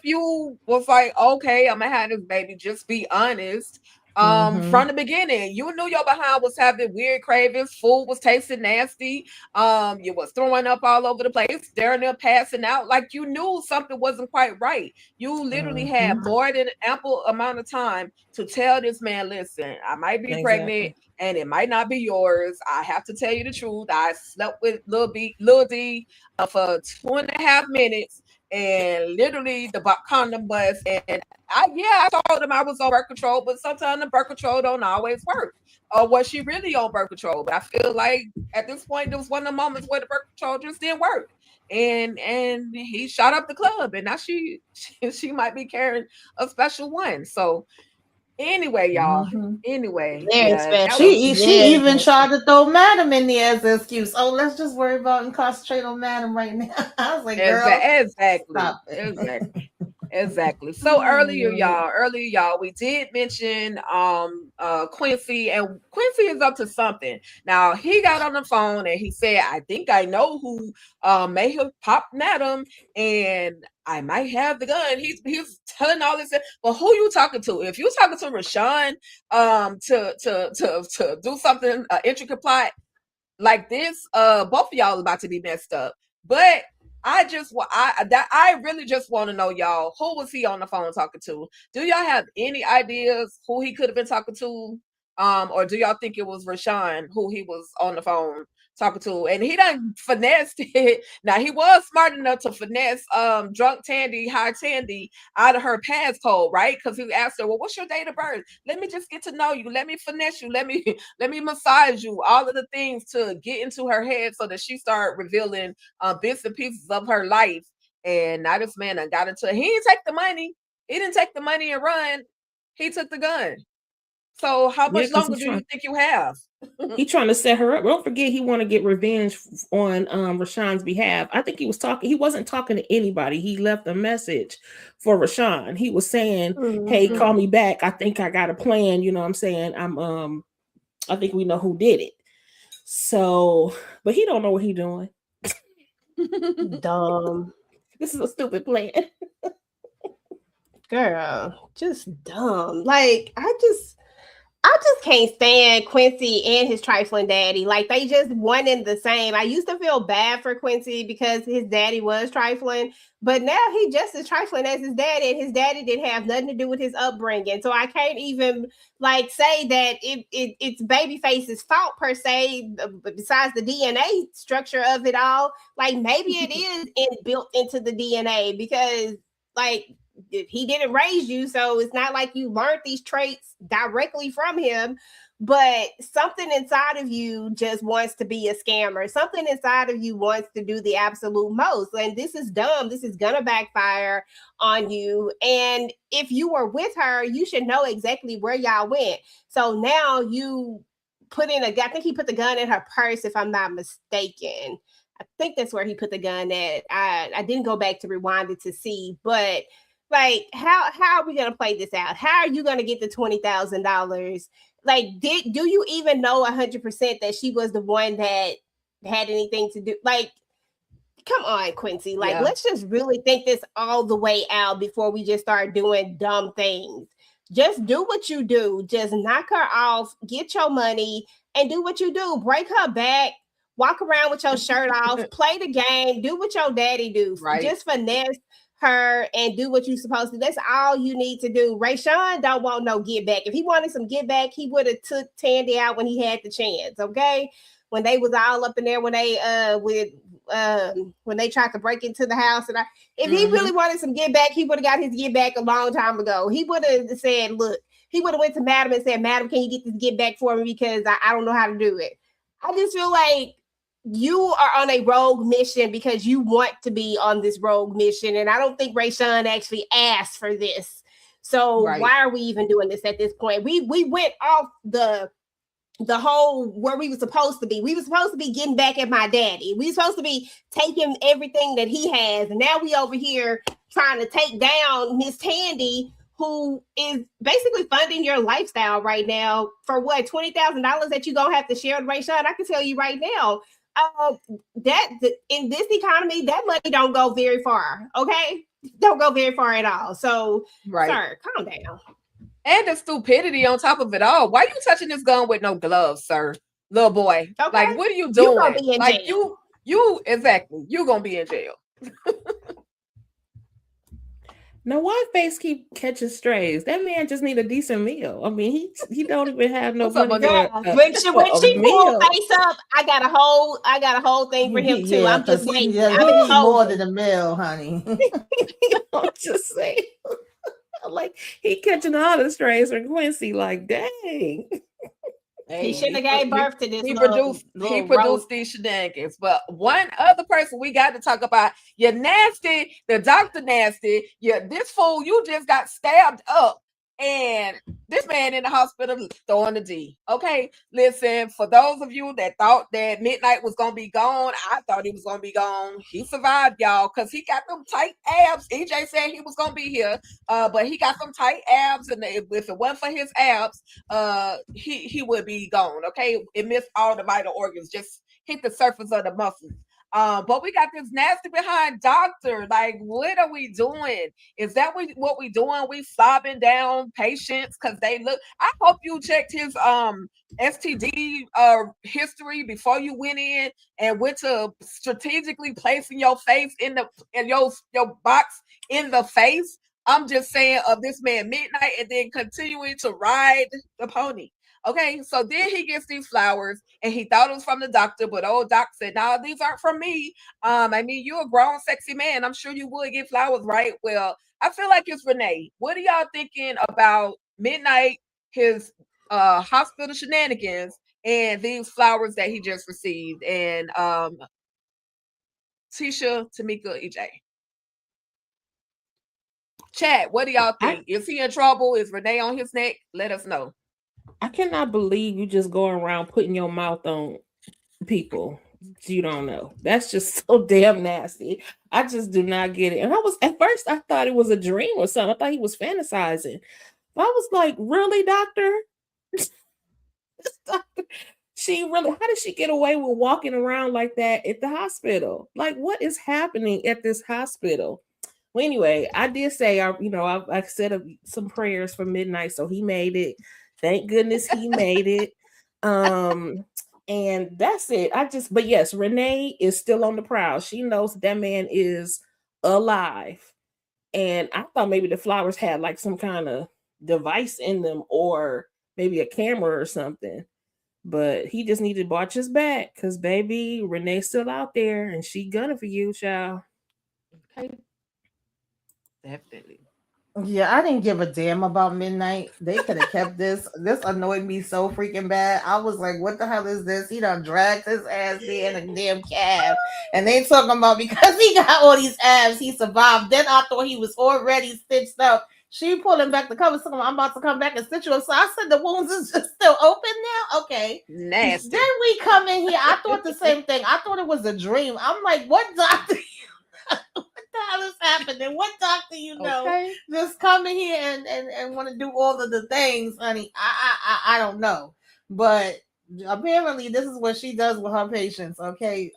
you was like, okay, I'm gonna have this baby, just be honest. From the beginning, you knew your behind was having weird cravings, food was tasting nasty, you was throwing up all over the place, staring there passing out, like you knew something wasn't quite right. You literally had more than ample amount of time to tell this man, listen, I might be pregnant and it might not be yours. I have to tell you the truth. I slept with Lil D for 2.5 minutes, and literally the condom bust. And I told him I was on birth control, but sometimes the birth control don't always work. Or was she really on birth control? But I feel like at this point, there was one of the moments where the birth control just didn't work. And he shot up the club, and now she might be carrying a special one. So anyway, y'all. Anyway, she even tried to throw Madam in there as an excuse. Oh, let's just worry about and concentrate on Madam right now. I was like, girl, exactly. So earlier, y'all, we did mention Quincy, and Quincy is up to something. Now he got on the phone and he said, I think I know who may have popped Madam, and I might have the gun. He's telling all this, but who you talking to? If you talking to Rashawn to do something intricate plot like this, both of y'all about to be messed up. But I really just want to know, y'all, who was he on the phone talking to? Do y'all have any ideas who he could have been talking to? Or do y'all think it was Rashawn who he was on the phone talking to? And he done finessed it. Now he was smart enough to finesse drunk Tandy, high Tandy, out of her passcode, right? Because he asked her, well, what's your date of birth? Let me just get to know you. Let me finesse you. Let me massage you. All of the things to get into her head so that she started revealing bits and pieces of her life. And now this man got into it. He didn't take the money. He didn't take the money and run. He took the gun. So how much longer do you think you have? He trying to set her up. Don't forget, he want to get revenge on Rashawn's behalf. I think he wasn't talking to anybody. He left a message for Rashawn. He was saying, hey, call me back. I think I got a plan. You know what I'm saying? I think we know who did it. So, but he don't know what he doing. Dumb. This is a stupid plan. Girl, just dumb. Like, I just can't stand Quincy and his trifling daddy. Like, they just one and the same. I used to feel bad for Quincy because his daddy was trifling, but now he just as trifling as his daddy, and his daddy didn't have nothing to do with his upbringing. So I can't even say that it's Babyface's fault per se, besides the DNA structure of it all. Like, maybe it is built into the DNA, because he didn't raise you, so it's not like you learned these traits directly from him. But something inside of you just wants to be a scammer. Something inside of you wants to do the absolute most. And this is dumb. This is going to backfire on you. And if you were with her, you should know exactly where y'all went. So now you put in I think he put the gun in her purse, if I'm not mistaken. I think that's where he put the gun at. I didn't go back to rewind it to see, but like, how are we going to play this out? How are you going to get the $20,000? Like, do you even know 100% that she was the one that had anything to do? Like, come on, Quincy. Like, let's just really think this all the way out before we just start doing dumb things. Just do what you do. Just knock her off, get your money, and do what you do. Break her back, walk around with your shirt off, play the game, do what your daddy do. Right. Just finesse her and do what you're supposed to. That's all you need to do. Rayshawn don't want no get back. If he wanted some get back, he would have took Tandy out when he had the chance. Okay, when they was all up in there, when they when they tried to break into the house, and if he really wanted some get back, he would have got his get back a long time ago. He would have said, look, he would have went to Madam and said, Madam, can you get this get back for me, because I don't know how to do it. I just feel like you are on a rogue mission because you want to be on this rogue mission. And I don't think Rayshawn actually asked for this. So why are we even doing this at this point? We went off the whole where we were supposed to be. We were supposed to be getting back at my daddy. We were supposed to be taking everything that he has. And now we over here trying to take down Miss Tandy, who is basically funding your lifestyle right now for what, $20,000 that you're gonna have to share with Rayshawn. I can tell you right now, that in this economy, that money don't go very far. Okay, don't go very far at all. So, sir, calm down. And the stupidity on top of it all. Why you touching this gun with no gloves, sir? Little boy. Okay. Like, what are you doing? You gonna be in like jail. you exactly. You're gonna be in jail. Now, why Face keep catching strays? That man just need a decent meal. I mean, he don't even have no money. When she pulled Face up, I got a whole thing for him too. I'm just waiting. I'm more than a meal, honey. I'm just saying. Like, he catching all the strays from Quincy. Like, dang. He shouldn't have gave birth to this. He produced these shenanigans. But one other person we got to talk about, you're nasty, the Dr. Nasty, this fool, you just got stabbed up. And this man in the hospital throwing the D. Okay, listen, for those of you that thought that Midnight was going to be gone, I thought he was going to be gone. He survived, y'all, because he got them tight abs. EJ said he was going to be here, but he got some tight abs, and if it wasn't for his abs, he would be gone, okay? It missed all the vital organs, just hit the surface of the muscles. But we got this nasty behind doctor. Like, what are we doing? Is that what we doing? We sobbing down patients because they look. I hope you checked his STD history before you went in and went to strategically placing your face in your box in the face. I'm just saying of this man Midnight, and then continuing to ride the pony. Okay, so then he gets these flowers, and he thought it was from the doctor, but old doc said, "No, these aren't from me. I mean, you're a grown, sexy man. I'm sure you would get flowers, right?" Well, I feel like it's Renee. What are y'all thinking about Midnight, his hospital shenanigans, and these flowers that he just received? And Tisha, Tamika, EJ. Chat, what do y'all think? Is he in trouble? Is Renee on his neck? Let us know. I cannot believe you just going around putting your mouth on people you don't know. That's just so damn nasty. I just do not get it. And at first I thought it was a dream or something. I thought he was fantasizing. But I was like, really, doctor? How did she get away with walking around like that at the hospital? Like, what is happening at this hospital? Well, anyway, I did say, I said some prayers for Midnight, so he made it. Thank goodness he made it. And that's it. But yes, Renee is still on the prowl. She knows that man is alive. And I thought maybe the flowers had like some kind of device in them, or maybe a camera or something. But he just needed to watch his back, because baby, Renee's still out there and she gunning for you, child. Okay. Definitely. Yeah, I didn't give a damn about Midnight. They could have kept this. This annoyed me so freaking bad. I was like, what the hell is this? He done dragged his ass there in a damn cab. And they talking about because he got all these abs, he survived. Then I thought he was already stitched up. She pulling back the covers, talking about, I'm about to come back and stitch you up. So I said the wounds is just still open now. Okay. Nasty. Then we come in here. I thought the same thing. I thought it was a dream. I'm like, what doctor? What the hell is happening? What doctor you know? Okay. Just come in here and want to do all of the things, honey. I don't know, but apparently this is what she does with her patients. Okay,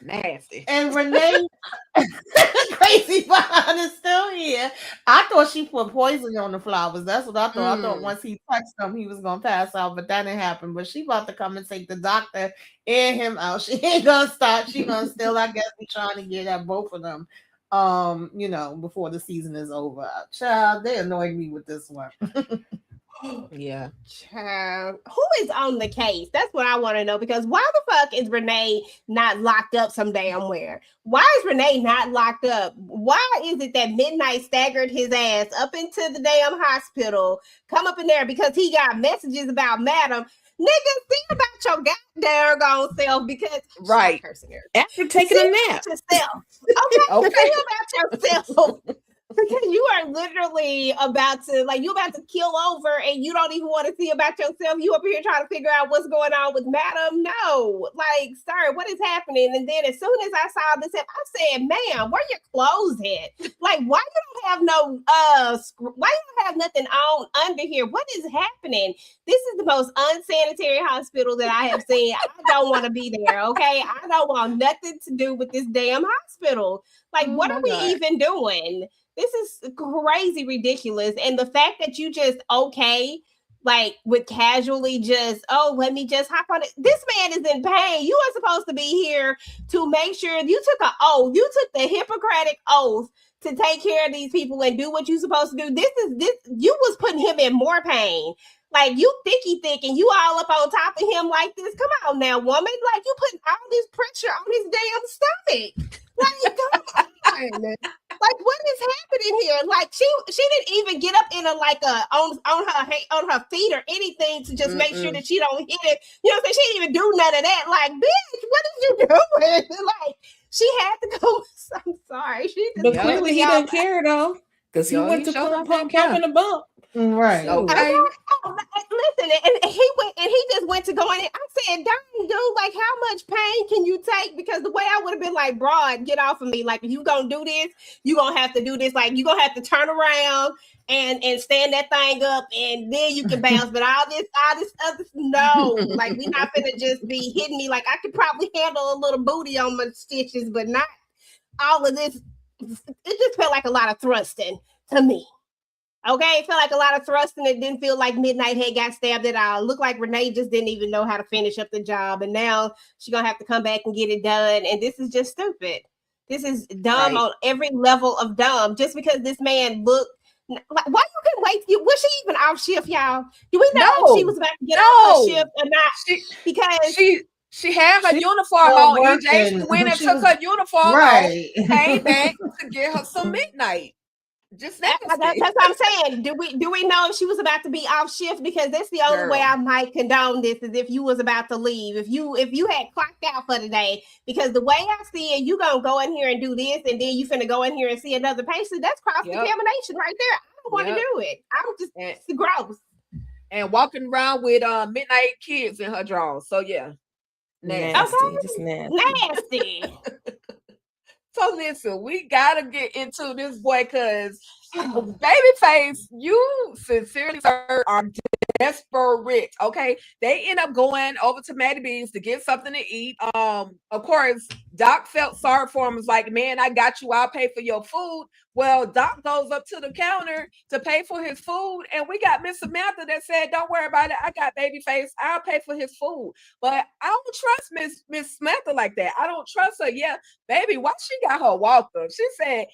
Nasty. and Renee, crazy behind is still here. I thought she put poison on the flowers. That's what I thought. I thought once he touched them, he was gonna pass out, but that didn't happen. But she about to come and take the doctor and him out. She ain't gonna stop. She gonna still, I guess, be trying to get at both of them. Before the season is over. Child, they annoyed me with this one. Yeah. Child, who is on the case? That's what I want to know, because why the fuck is Renee not locked up some damn where? Why is Renee not locked up? Why is it that Midnight staggered his ass up into the damn hospital, come up in there because he got messages about Madam? Nigga, think about your goddamn self, because Right. After taking a nap. yourself. Okay, Okay. think about yourself. Because you are literally about to kill over, and you don't even want to see about yourself. You up here trying to figure out what's going on with Madam. No, like, sir, what is happening? And then as soon as I saw this, I said, ma'am, where your clothes at? Like, why you don't have no why you don't have nothing on under here? What is happening? This is the most unsanitary hospital that I have seen. I don't want to be there, okay? I don't want nothing to do with this damn hospital. Like, Oh what my are we God. even doing? This is crazy ridiculous. And the fact that you just like with casually just, oh, let me just hop on it. This man is in pain. You are supposed to be here to make sure you took an oath. You took the Hippocratic oath to take care of these people and do what you're supposed to do. This you was putting him in more pain. Like, you thick and you all up on top of him like this. Come on now, woman. Like, you putting all this pressure on his damn stomach. Like, come on. Like, what is happening here? Like, she didn't even get up in on her feet or anything to just make sure that she don't hit it. You know what I'm saying? She didn't even do none of that. Like, bitch, what is you doing? Like, she had to go. I'm sorry. She just But Yeah. clearly he didn't care though. Because he Yo, went he to showed up pump and in the bump. Right. Okay. Listen, and he just went to go in. I said, "Dang, dude, like, how much pain can you take?" Because the way I would have been like, "Broad, get off of me! Like, if you gonna do this, you gonna have to do this. Like, you gonna have to turn around and stand that thing up, and then you can bounce." But all this other, no, like, we not finna just be hitting me. Like, I could probably handle a little booty on my stitches, but not all of this. It just felt like a lot of thrusting to me. Okay, it felt like a lot of thrusting. It didn't feel like Midnight had got stabbed at all. It looked like Renee just didn't even know how to finish up the job, and now she's gonna have to come back and get it done. And this is just stupid. This is dumb on every level of dumb. Just because this man looked, like, why you couldn't wait? Was she even off shift, y'all? Do we know if she was about to get off her shift or not? Because She had her She uniform was on. EJ, she working. went and She took was- her uniform Right. off, came back to get her some Midnight. Just that's nasty. what I'm saying. Do we know if she was about to be off shift? Because that's the only way Girl. I might condone this is if you was about to leave. If you had clocked out for the day. Because the way I see it, you gonna go in here and do this, and then you finna go in here and see another patient. That's cross contamination right there. I don't want to do it. I'm just it's gross. And walking around with Midnight kids in her drawers. So yeah. Nasty. Okay. Just nasty. Nasty. So listen, we gotta get into this boy because Babyface, you sincerely, sir, are desperate. Okay, they end up going over to Maddie B's to get something to eat. Of course, Doc felt sorry for him. Was like, "Man, I got you. I'll pay for your food." Well, Doc goes up to the counter to pay for his food, and we got Miss Samantha that said, "Don't worry about it. I got Babyface. I'll pay for his food." But I don't trust Miss Samantha like that. I don't trust her. Yeah, baby, why she got her walker? She said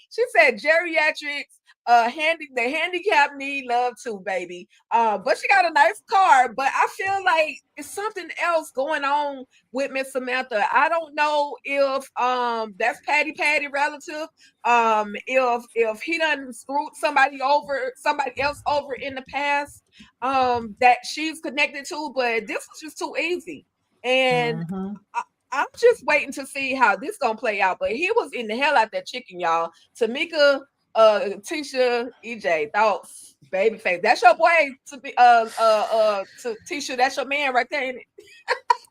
geriatrics. The handicap need love too, baby. But she got a nice car. But I feel like it's something else going on with Miss Samantha. I don't know if that's Patty relative. If he done screwed somebody else over in the past, that she's connected to, but this was just too easy. And I'm just waiting to see how this gonna play out. But he was in the hell out that chicken, y'all. Tamika, Tisha, EJ, thoughts, babyface. That's your boy to be to Tisha. That's your man right there. Ain't it?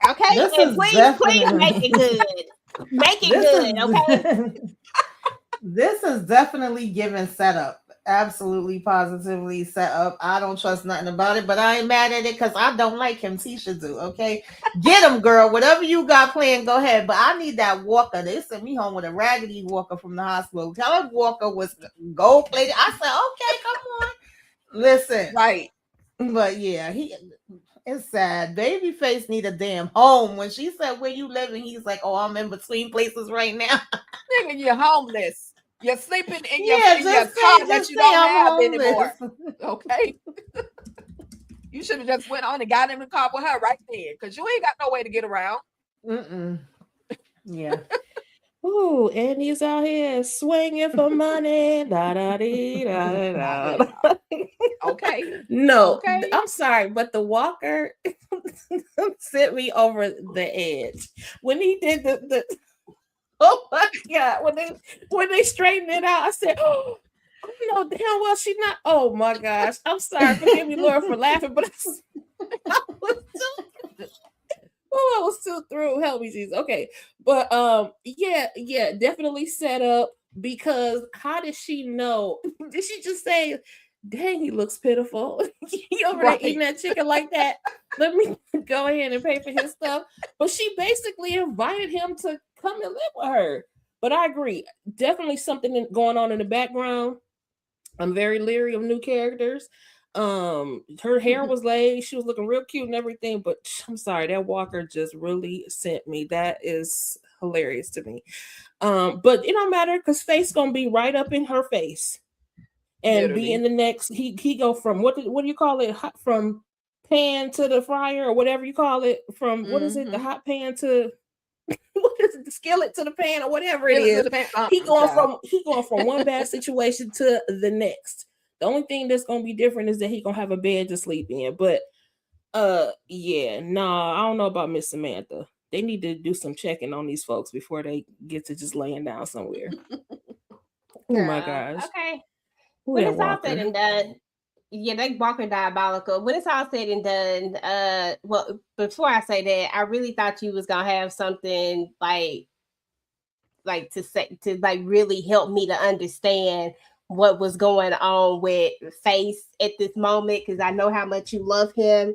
Okay, This and is please definitely- make it good. Make it good, okay? This is definitely given setup. Absolutely, positively set up. I don't trust nothing about it, but I ain't mad at it because I don't like him. Tisha do, okay? Get him, girl. Whatever you got planned, go ahead. But I need that Walker. They sent me home with a raggedy Walker from the hospital. Tell him Walker was gold plated. I said, okay, come on. Listen. Right. But yeah, it's sad. Babyface need a damn home. When she said, where you living? He's like, oh, I'm in between places right now. Nigga, you're homeless. You're sleeping in your, Yeah, in your just car say- that just you say don't I'm have homeless. anymore. Okay. You should have just went on and got in the car with her right there, because you ain't got no way to get around. Yeah. Ooh, and he's out here swinging for money. Da, da, dee, da, da, da. Okay. No, Okay. I'm sorry, but the Walker sent me over the edge when he did the oh my god, when they straightened it out. I said, oh no, damn well she not. Oh my gosh, I'm sorry, forgive me, Lord, for laughing, but I was still through. Help me, Jesus. Okay, but yeah, definitely set up, because how did she know? Did she just say, dang, he looks pitiful? He over there eating that chicken like that. Let me go ahead and pay for his stuff. But she basically invited him to come and live with her. But I agree, definitely something going on in the background. I'm very leery of new characters. Her hair was laid, she was looking real cute and everything, but I'm sorry, that Walker just really sent me. That is hilarious to me. But it don't matter, because Face gonna be right up in her face and Literally. be in the next. He go from what do you call it? From pan to the fryer, or whatever you call it. From what is it? The hot pan to what is it? The skillet to the pan, or whatever it is. He going from one bad situation to the next. The only thing that's gonna be different is that he gonna have a bed to sleep in. But yeah, I don't know about Miss Samantha. They need to do some checking on these folks before they get to just laying down somewhere. Oh my gosh. Okay. Who When that it's all Walker? said and done, yeah, they Walker diabolical. When it's all said and done, well, before I say that, I really thought you was gonna have something like to say to like really help me to understand what was going on with Face at this moment, because I know how much you love him.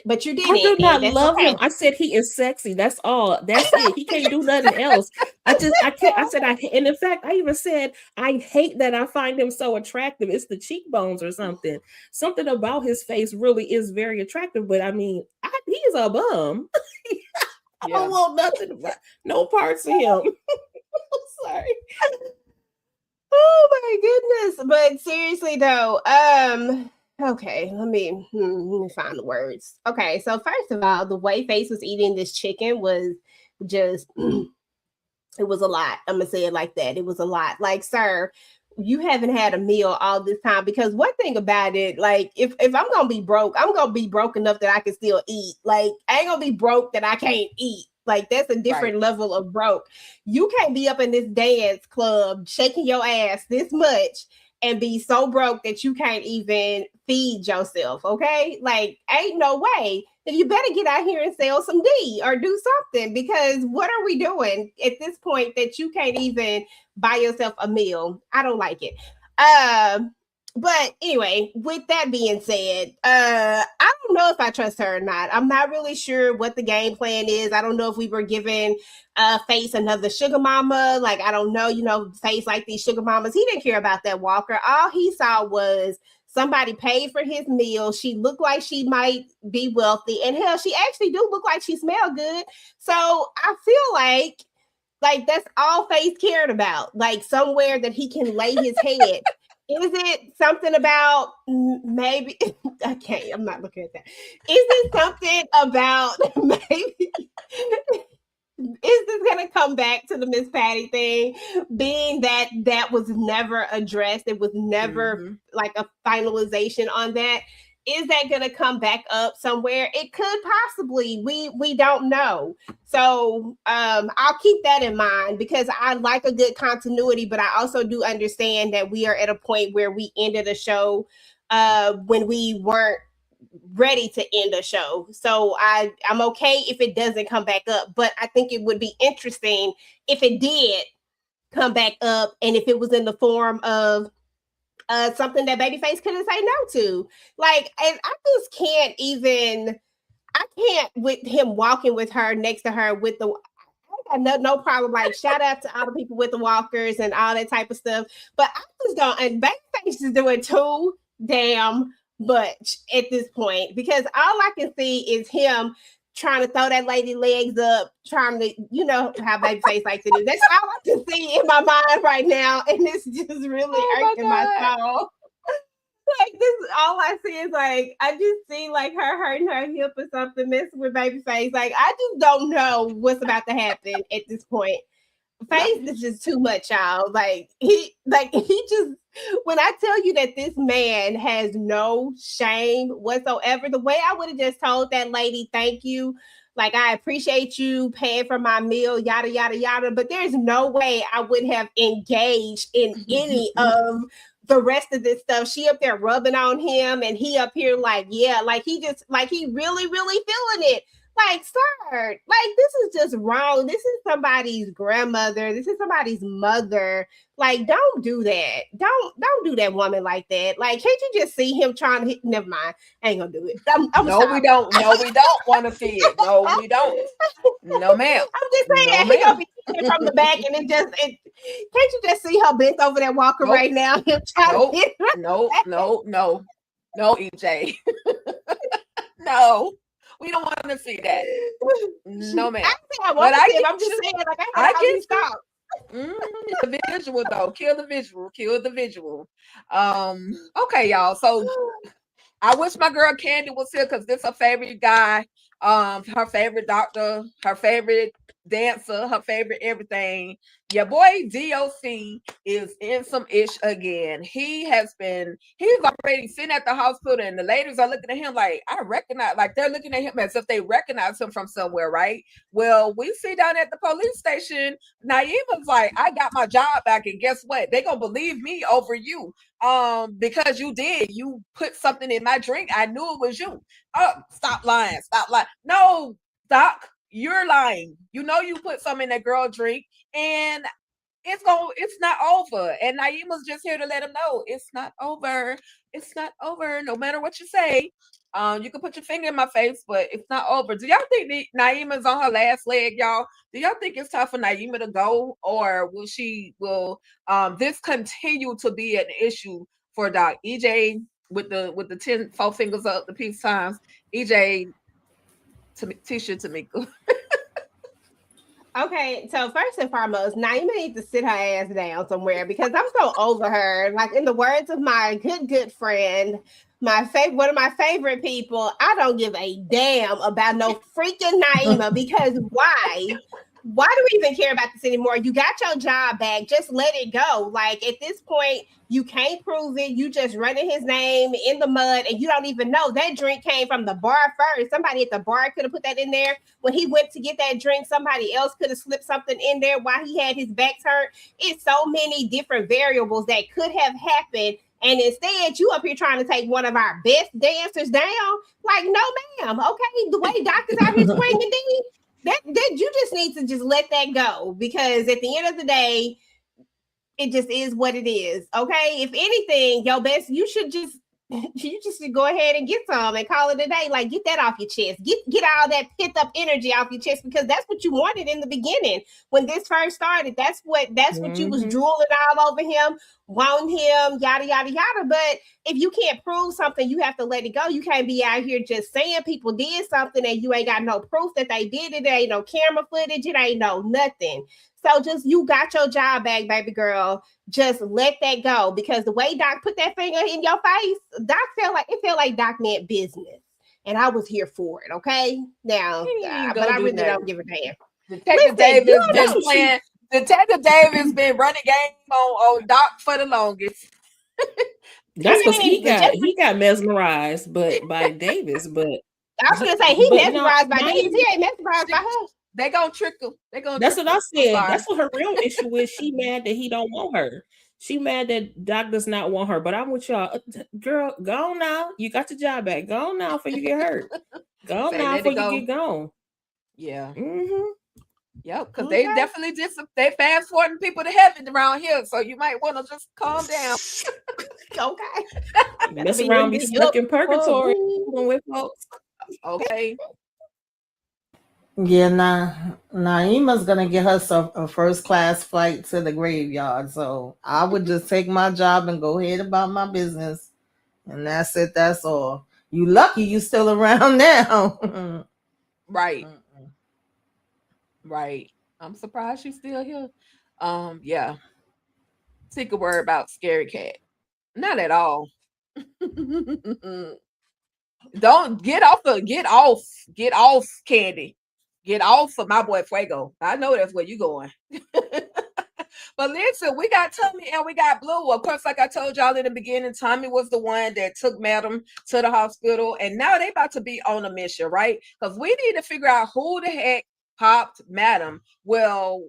But you didn't. I do not and that's love okay. him. I said he is sexy. That's all. That's it. He can't do nothing else. I can't. I said and in fact, I even said I hate that I find him so attractive. It's the cheekbones or something. Something about his face really is very attractive. But I mean, he's a bum. I don't want nothing about no parts of him. Sorry. Oh my goodness. But seriously though, okay, let me find the words. Okay, so first of all, the way Face was eating this chicken was just it was a lot. I'm gonna say it like that. It was a lot. Like, sir, you haven't had a meal all this time. Because one thing about it, like, if I'm gonna be broke, I'm gonna be broke enough that I can still eat. Like, I ain't gonna be broke that I can't eat. Like, that's a different level of broke. You can't be up in this dance club shaking your ass this much and be so broke that you can't even feed yourself, okay? Like, ain't no way. Then you better get out here and sell some D or do something, because what are we doing at this point that you can't even buy yourself a meal? I don't like it. But anyway, with that being said, I don't know if I trust her or not. I'm not really sure what the game plan is. I don't know if we were giving Face another sugar mama. Like, I don't know, Face like these sugar mamas. He didn't care about that Walker. All he saw was somebody paid for his meal. She looked like she might be wealthy. And hell, she actually do look like she smelled good. So I feel like that's all Face cared about. Like, somewhere that he can lay his head Is it something about maybe? I can't. I'm not looking at that. Is it something about maybe? Is this going to come back to the Miss Patty thing, being that that was never addressed? It was never like a finalization on that. Is that going to come back up somewhere? It could possibly. We don't know. So I'll keep that in mind, because I like a good continuity, but I also do understand that we are at a point where we ended a show when we weren't ready to end a show. So I'm okay if it doesn't come back up, but I think it would be interesting if it did come back up, and if it was in the form of something that Babyface couldn't say no to. Like, and I just can't even, I can't with him walking with her, next to her with the, I got no problem. Like, shout out to all the people with the walkers and all that type of stuff. But I just don't, and Babyface is doing too damn much at this point, because all I can see is him trying to throw that lady legs up, trying to, you know how Babyface likes to do. That's all I can see in my mind right now, and it's just really irking my soul. Like, this is all I see is like, I just see like her hurting her hip or something, messing with Babyface. Like, I just don't know what's about to happen at this point. Face is just too much, y'all. Like he just, when I tell you that this man has no shame whatsoever, the way I would have just told that lady, thank you, like, I appreciate you paying for my meal, yada yada yada, but there's no way I would have engaged in any of the rest of this stuff. She up there rubbing on him, and he up here like, yeah, like he just, like he really feeling it. Like, sir, like, this is just wrong. This is somebody's grandmother. This is somebody's mother. Like, don't do that. Don't do that woman like that. Like, can't you just see him trying to hit? Never mind. I ain't gonna do it. No, we don't. No, we don't want to see it. No, we don't. No, ma'am. I'm just saying, No, he gonna be hitting from the back, and can't you just see her bent over that walker right now? Him trying to hit her. No, EJ. No. We don't want to see that. No, ma'am. I want to see it. I'm just saying, like, I can stop. The visual, though. Kill the visual. Okay, y'all. So I wish my girl Candy was here, because this is her favorite guy, her favorite doctor, her favorite dancer, her favorite everything. Your boy DOC is in some ish again. He's already sitting at the hospital, and the ladies are looking at him like, I recognize, like they're looking at him as if they recognize him from somewhere, right? Well, we see down at the police station, Naima's like, I got my job back, and guess what? They gonna believe me over you. Because you put something in my drink. I knew it was you. Oh, stop lying. No, Doc, you're lying. You know you put something in that girl drink, and it's not over. And Naima's just here to let him know it's not over. It's not over. No matter what you say. You can put your finger in my face, but it's not over. Do y'all think Naima's on her last leg, y'all? Do y'all think it's time for Naima to go, or will this continue to be an issue for Doc? EJ with the 4 fingers up, the peace signs. EJ, Tisha, Tamika. Okay, so first and foremost, Naima needs to sit her ass down somewhere, because I'm so over her. Like, in the words of my good friend, one of my favorite people, I don't give a damn about no freaking Naima, because why? Why do we even care about this anymore? You got your job back. Just let it go. Like, at this point, you can't prove it. You just running his name in the mud, and you don't even know that drink came from the bar first. Somebody at the bar could have put that in there. When he went to get that drink, somebody else could have slipped something in there while he had his back turned. It's so many different variables that could have happened. And instead, you up here trying to take one of our best dancers down. Like, no, ma'am. Okay, the way doctors out here swinging these, that you just need to just let that go, because at the end of the day, it just is what it is. Okay, if anything, your best, you just should go ahead and get some and call it a day. Like, get that off your chest. Get all that pent up energy off your chest, because that's what you wanted in the beginning when this first started. That's what you was drooling all over him, wanting him, yada yada yada. But if you can't prove something, you have to let it go. You can't be out here just saying people did something and you ain't got no proof that they did it. There ain't no camera footage. It ain't no nothing. So just you got your job back, baby girl. Just let that go because the way Doc put that finger in your face, Doc felt like Doc meant business, and I was here for it. Okay, now, He ain't but gonna I do really nothing. don't give a damn. Detective Listen, Davis you been know playing. Detective Davis been running game on Doc for the longest. That's because mean, he got mesmerized by Davis, but I was gonna say he but no, mesmerized by not Davis. even. He ain't mesmerized by her. They gonna trickle. They gonna That's what trickle. I said. That's what her real issue is. She mad that he don't want her. She mad that Doc does not want her. But I'm with y'all, girl. Go on now. You got your job back. Go on now before you get hurt. Go on Say, now let before it go. you get gone. Yeah. Mm-hmm. Yep, because Okay. they definitely they fast forwarding people to heaven around here, so you might want to just calm down. Okay. Mess around, be stuck in purgatory with folks. Okay. Yeah, Naima's gonna get herself a first class flight to the graveyard. So I would just take my job and go ahead about my business. And that's it, that's all. You lucky you still around now. Right. Right. I'm surprised she's still here. Yeah. Take a word about Scary Cat. Not at all. Don't get off, Candy. Get off of my boy Fuego. I know that's where you going. But listen, we got Tommy and we got Blue. Of course, like I told y'all in the beginning, Tommy was the one that took Madam to the hospital, and now they about to be on a mission, right? Because we need to figure out who the heck popped Madam. Well,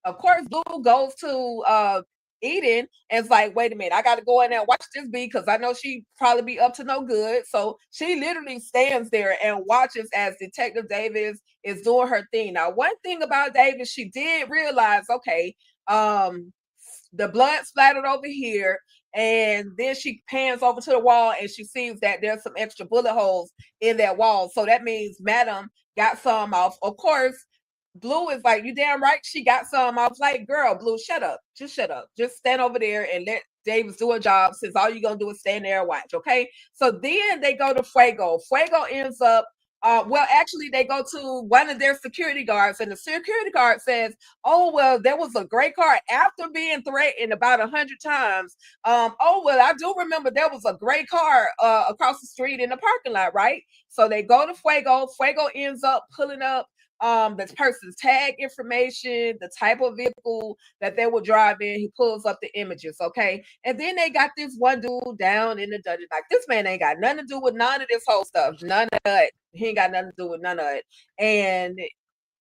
of course, Blue goes to Eden and it's like, wait a minute, I got to go in there and watch this bee because I know she probably be up to no good. So she literally stands there and watches as Detective Davis is doing her thing. Now, one thing about Davis, she did realize, okay, the blood splattered over here, and then she pans over to the wall and she sees that there's some extra bullet holes in that wall. So that means Madam got some off. Of course, Blue is like, you damn right she got some. I was like, girl, Blue, shut up. Just shut up. Just stand over there and let Davis do a job since all you're going to do is stand there and watch, okay? So then they go to Fuego. Fuego ends up, well, actually, they go to one of their security guards, and the security guard says, oh, well, there was a gray car after being threatened about 100 times. Oh, well, I do remember there was a gray car across the street in the parking lot, right? So they go to Fuego. Fuego ends up pulling up the person's tag information, the type of vehicle that they were driving. He pulls up the images, okay? And then they got this one dude down in the dungeon. Like, this man ain't got nothing to do with none of this whole stuff. None of it. He ain't got nothing to do with none of it. And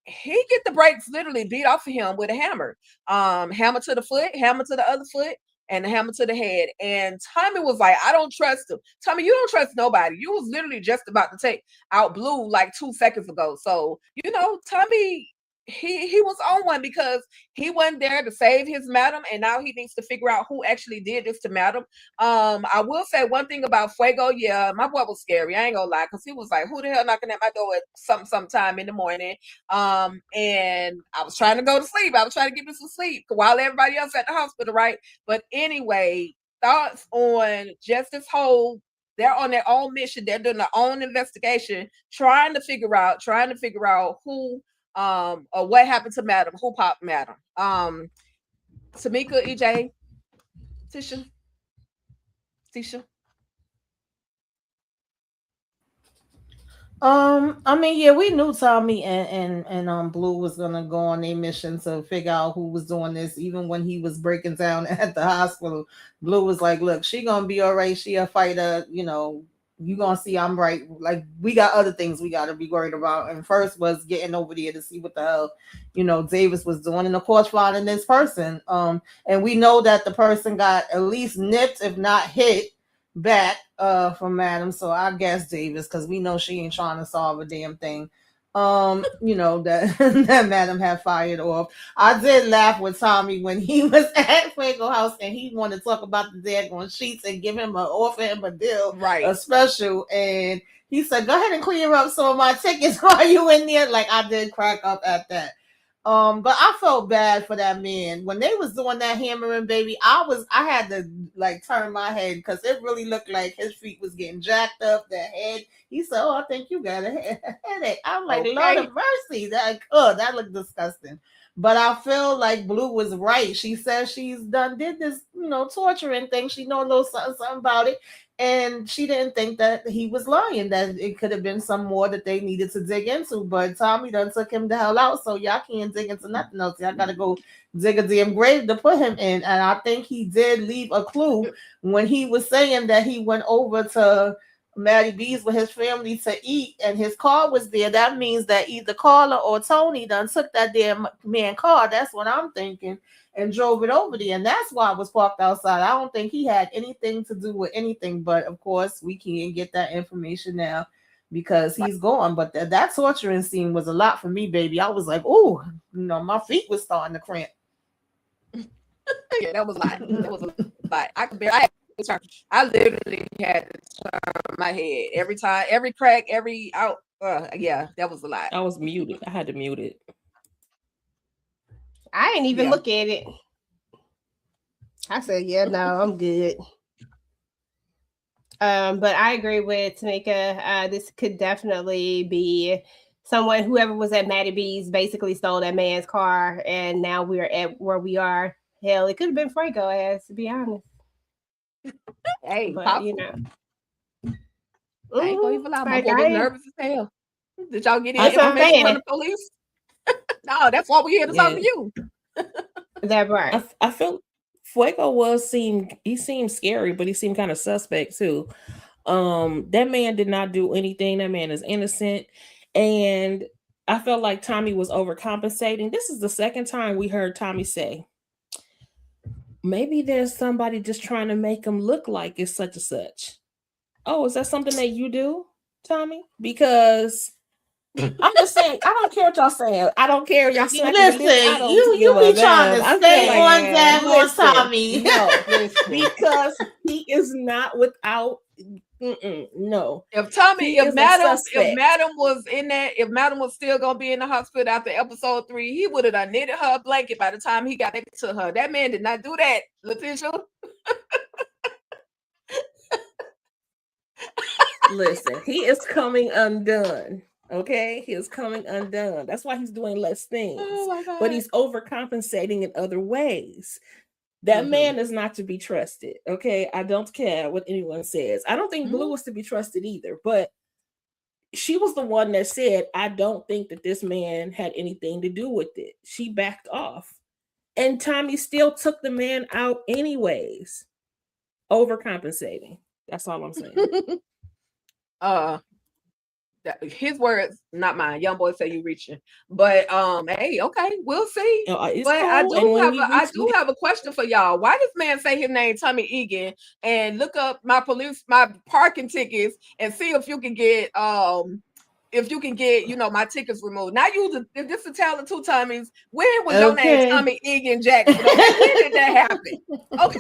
he get the brakes literally beat off of him with a hammer. Hammer to the foot, hammer to the other foot, and a hammer to the head. And Tommy was like, I don't trust him. Tommy, you don't trust nobody. You was literally just about to take out Blue like 2 seconds ago. So, you know, Tommy, he was on one because he wasn't there to save his madam, and now he needs to figure out who actually did this to Madam. I will say one thing about Fuego. Yeah, my boy was scary. I ain't gonna lie, because he was like, who the hell knocking at my door at sometime in the morning? And I was trying to go to sleep. I was trying to get me some sleep while everybody else at the hospital, right? But anyway, thoughts on just this whole, they're on their own mission, they're doing their own investigation, trying to figure out who or what happened to Madam, who popped Madam. Tamika, EJ, Tisha. I mean, yeah, we knew Tommy and Blue was gonna go on a mission to figure out who was doing this. Even when he was breaking down at the hospital, Blue was like, "Look, she gonna be all right. She a fighter. You know, you gonna see I'm right. Like, we got other things we gotta be worried about." And first was getting over there to see what the hell, Davis was doing, and of course finding this person. And we know that the person got at least nipped, if not hit, back from Madam. So I guess Davis, because we know she ain't trying to solve a damn thing. That that Madam had fired off. I did laugh with Tommy when he was at Fuego House and he wanted to talk about the daggone sheets and give him an offer him a deal, right, a special, and he said, "Go ahead and clear up some of my tickets while you in there." Like, I did crack up at that. But I felt bad for that man when they was doing that hammering, baby. I had to like turn my head because it really looked like his feet was getting jacked up. The head. He said, "Oh, I think you got a headache." I'm like, Lord of mercy, that looked disgusting. But I feel like Blue was right. She says she's did this, torturing thing. She know a little something about it. And she didn't think that he was lying, that it could have been some more that they needed to dig into. But Tommy done took him the hell out, so y'all can't dig into nothing else. Y'all got to go dig a damn grave to put him in. And I think he did leave a clue when he was saying that he went over to Maddie B's with his family to eat, and his car was there. That means that either Carla or Tony done took that damn man car. That's what I'm thinking. And drove it over there. And that's why it was parked outside. I don't think he had anything to do with anything. But of course, we can't get that information now because he's gone. But that torturing scene was a lot for me, baby. I was like, oh, my feet was starting to cramp. Yeah, that was a lot. That was a lot. I literally had to turn my head every time, every crack, every out. Yeah, that was a lot. I was muted. I had to mute it. I didn't even look at it. I said, yeah, no, I'm good. But I agree with Tamika. This could definitely be someone, whoever was at Maddie B's basically stole that man's car, and now we're at where we are. Hell, it could have been Franco ass, to be honest. Hey, but, I ain't gonna even lie. My boy was nervous as hell. Did y'all get any information from the police? No, that's why we're here to talk to you. That part. I feel Fuego seemed scary, but he seemed kind of suspect too. That man did not do anything. That man is innocent. And I felt like Tommy was overcompensating. This is the second time we heard Tommy say, maybe there's somebody just trying to make him look like it's such and such. Oh, is that something that you do, Tommy? Because I'm just saying, I don't care what y'all saying. I don't care. Y'all listen, you be trying to stay on that more, Tommy. No, because he is not without. No. If Madam was in there, if Madam was still gonna be in the hospital after episode 3, he would have knitted her a blanket by the time he got back to her. That man did not do that, Letitia. Listen, he is coming undone. Okay, he is coming undone. That's why he's doing less things. Oh my God. But he's overcompensating in other ways. That man is not to be trusted. Okay, I don't care what anyone says. I don't think Blue was to be trusted either. But she was the one that said, I don't think that this man had anything to do with it. She backed off. And Tommy still took the man out anyways. Overcompensating. That's all I'm saying. His words, not mine. Young boy say you reaching, but hey, okay, we'll see. But cool. I do have a question for y'all. Why does man say his name Tommy Egan and look up my parking tickets and see if you can get my tickets removed? Now if this is telling two Tommies, when was your name Tommy Egan Jackson? When did that happen? Okay.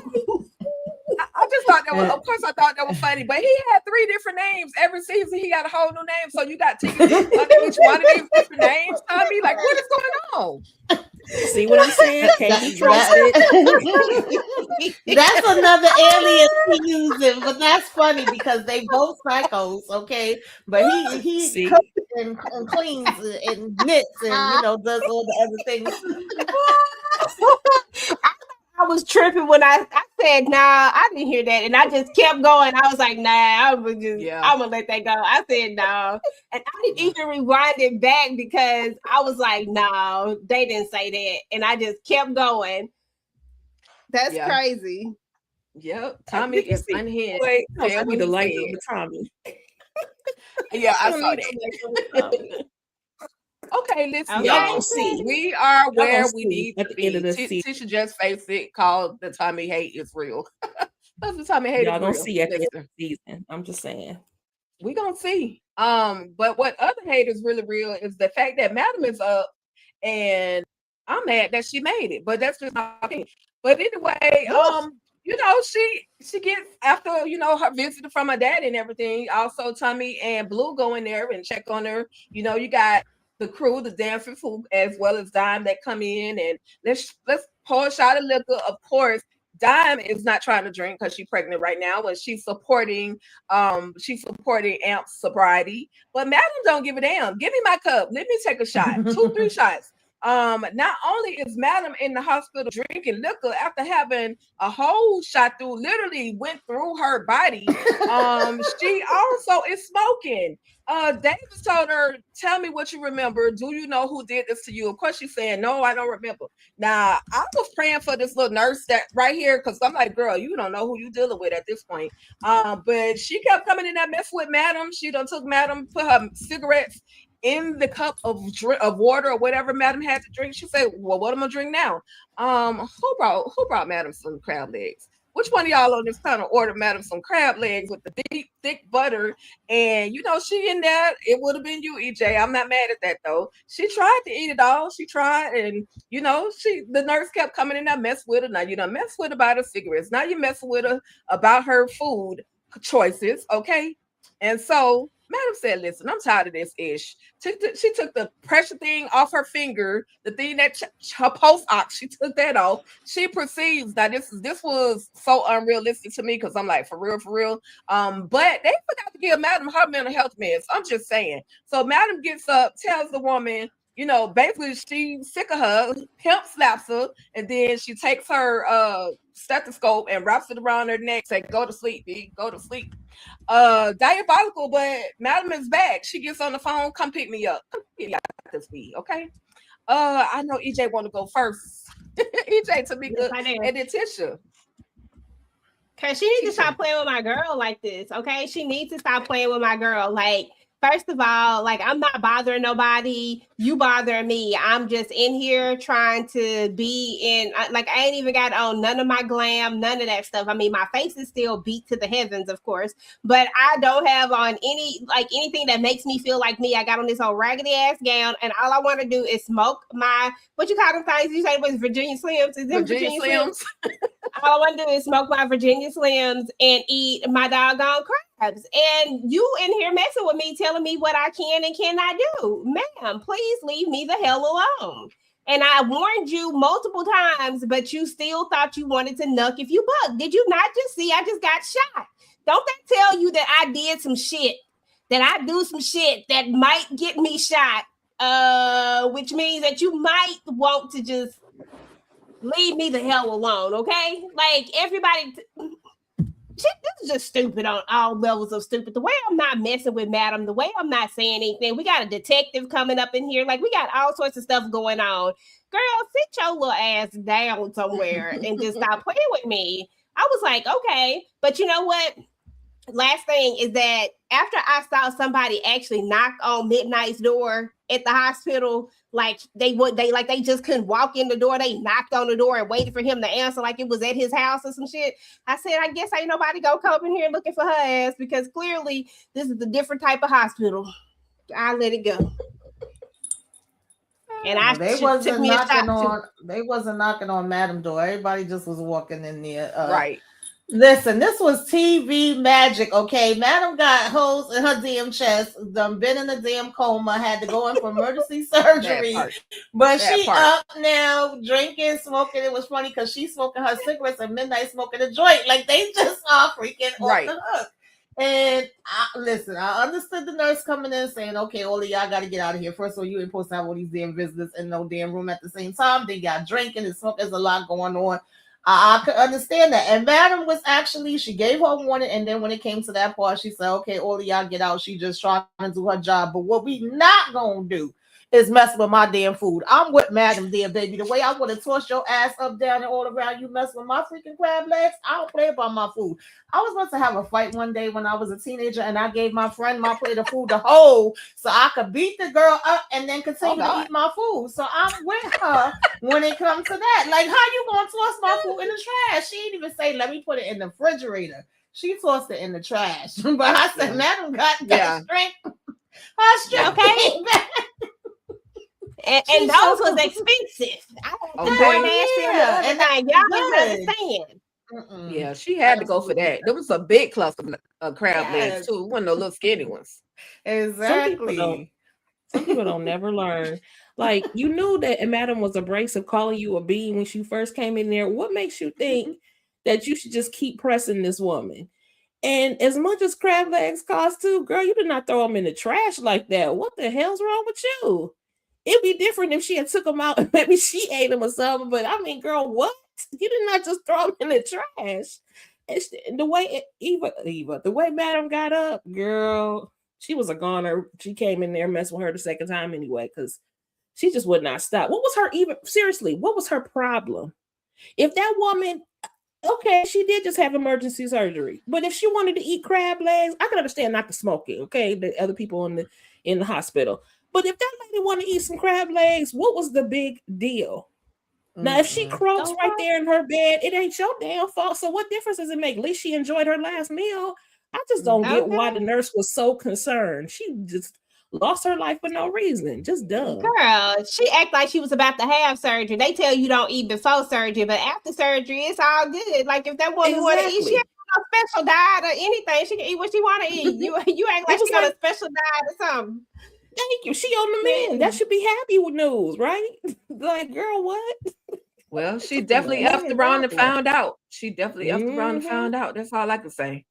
I just thought that was, of course, I thought that was funny, but he had 3 different names every season. He got a whole new name, so you got tickets under each one of these different names. Tommy, like, what is going on? See what I'm saying? Can't be trusted. That's another alias he using, but that's funny because they both psychos, okay? But he cooks and cleans and knits and does all the other things. I was tripping when I said, nah, I didn't hear that. And I just kept going. I was like, nah, I'm gonna let that go. I said no. And I didn't even rewind it back because I was like, no, they didn't say that. And I just kept going. That's crazy. Yep. Tommy is unhinged. Wait, tell me the light of Tommy. Yeah, I saw that. Okay, listen, y'all see. We are where we need to be. Tisha just faced it, called the Tommy hate is real. That's the Tommy hate y'all is real. Y'all gonna see at the end of the season. I'm just saying. We gonna see. But what other hate is really real is the fact that Madam is up, and I'm mad that she made it. But that's just my opinion. But anyway, she gets after her visit from her dad and everything. Also, Tommy and Blue go in there and check on her. You got the crew, the dancers who, as well as Dime, that come in, and let's pour a shot of liquor. Of course, Dime is not trying to drink because she's pregnant right now, but she's supporting Amp's sobriety. But Madam don't give a damn. Give me my cup. Let me take a shot. 2, 3 shots. Not only is Madam in the hospital drinking liquor after having a whole shot through, literally went through her body. She also is smoking. Davis told her, tell me what you remember. Do you know who did this to you? Of course, she's saying, no, I don't remember. Now, I was praying for this little nurse that right here, because I'm like, girl, you don't know who you dealing with at this point. But she kept coming in that mess with Madam. She done took Madam, put her cigarettes in the cup of water or whatever Madam had to drink. She said, well, what am I gonna drink now? Who brought Madam some crab legs? Which one of y'all on this panel ordered Madam some crab legs with the deep, thick butter? And she in there. It would have been you, EJ. I'm not mad at that though. She tried to eat it all. She tried, and the nurse kept coming in there, mess with her. Now you done mess with her about her cigarettes. Now you messing with her about her food choices, okay? And so Madam said, listen, I'm tired of this ish. She took the pressure thing off her finger, the thing that her post-op, she took that off. She perceives that this was so unrealistic to me, because I'm like, for real. But they forgot to give Madam her mental health meds. I'm just saying. So Madam gets up, tells the woman, basically she's sick of her, pimp slaps her, and then she takes her stethoscope and wraps it around her neck, say, go to sleep, B, go to sleep. Diabolical, but Madam is back. She gets on the phone, come pick me up. Come pick me up this week, okay? I know EJ want to go first. EJ, Tamika, and then Tisha. Cause she needs to stop playing with my girl like this, okay? She needs to stop playing with my girl. Like, first of all, like, I'm not bothering nobody. You bothering me. I'm just in here trying to be in, like, I ain't even got on none of my glam, none of that stuff. I mean, my face is still beat to the heavens, of course, but I don't have on anything that makes me feel like me. I got on this old raggedy ass gown, and all I want to do is smoke my, what you call them things? You said it was Virginia Slims. Is it Virginia Slims? All I want to do is smoke my Virginia Slims and eat my doggone crabs. And you in here messing with me, telling me what I can and cannot do. Ma'am, please leave me the hell alone. And I warned you multiple times, but you still thought you wanted to nuck if you buck. Did you not just see I just got shot? Don't that tell you that I did some shit, that I do some shit that might get me shot, which means that you might want to just leave me the hell alone, okay? Like, everybody, this is just stupid on all levels of stupid. The way I'm not messing with Madam, the way I'm not saying anything. We got a detective coming up in here. Like, we got all sorts of stuff going on. Girl, sit your little ass down somewhere and just stop playing with me. I was like, okay. But you know what? Last thing is that after I saw somebody actually knock on Midnight's door at the hospital, like they just couldn't walk in the door. They knocked on the door and waited for him to answer like it was at his house or some shit. I said, I guess ain't nobody gonna come in here looking for her ass, because clearly this is a different type of hospital. I let it go. And they wasn't knocking on Madam door. Everybody just was walking in there. Right. Listen, this was TV magic, okay? Madam got holes in her damn chest, been in a damn coma, had to go in for emergency surgery. But she up now, drinking, smoking. It was funny because she's smoking her cigarettes and Midnight smoking a joint. Like, they just are freaking off the hook. And I understood the nurse coming in saying, okay, all of y'all got to get out of here. First of all, you ain't supposed to have all these damn visitors in no damn room at the same time. They got drinking and smoking. There's a lot going on. I could understand that. And Madam was actually, she gave her warning. And then when it came to that part, she said, okay, all of y'all get out. She just trying to do her job. But what we not going to do is mess with my damn food. I'm with Madam there, baby. The way I would have tossed your ass up, down, and all around, you mess with my freaking crab legs. I don't play about my food. I was about to have a fight one day when I was a teenager, and I gave my friend my plate of food to hold so I could beat the girl up and then continue to eat my food. So I'm with her when it comes to that. Like, how you gonna toss my food in the trash? She didn't even say, let me put it in the refrigerator. She tossed it in the trash. But I said, Madam got that strength. Her strength came back. And those was expensive. I and y'all didn't understand. Yeah, she had to go for that. There was a big cluster of crab legs too. It wasn't no little skinny ones. Exactly. Some people don't never learn. Like, you knew that Madam was abrasive, calling you a B when she first came in there. What makes you think that you should just keep pressing this woman? And as much as crab legs cost too, girl, you did not throw them in the trash like that. What the hell's wrong with you? It'd be different if she had took them out and maybe she ate them or something. But I mean, girl, what? You did not just throw them in the trash. And the way Eva, the way Madam got up, girl, she was a goner. She came in there messing with her the second time anyway, because she just would not stop. What was her seriously? What was her problem? If that woman, okay, she did just have emergency surgery, but if she wanted to eat crab legs, I could understand not to smoke it. Okay, the other people in the hospital, but if that lady wanted to eat some crab legs, what was the big deal? Now, if she croaks right there in her bed, it ain't your damn fault. So what difference does it make? At least she enjoyed her last meal. I just don't get why the nurse was so concerned. She just lost her life for no reason. Just dumb. Girl, she act like she was about to have surgery. They tell you don't eat before surgery, but after surgery, it's all good. Like if that woman want to eat, she ain't on a special diet or anything. She can eat what she want to eat. You act like she on a special diet or something. Thank you. She on the mend. That should be happy with news, right? Like, girl, what? Well, she definitely effed around and found out. She definitely effed around and found out. That's all I can say.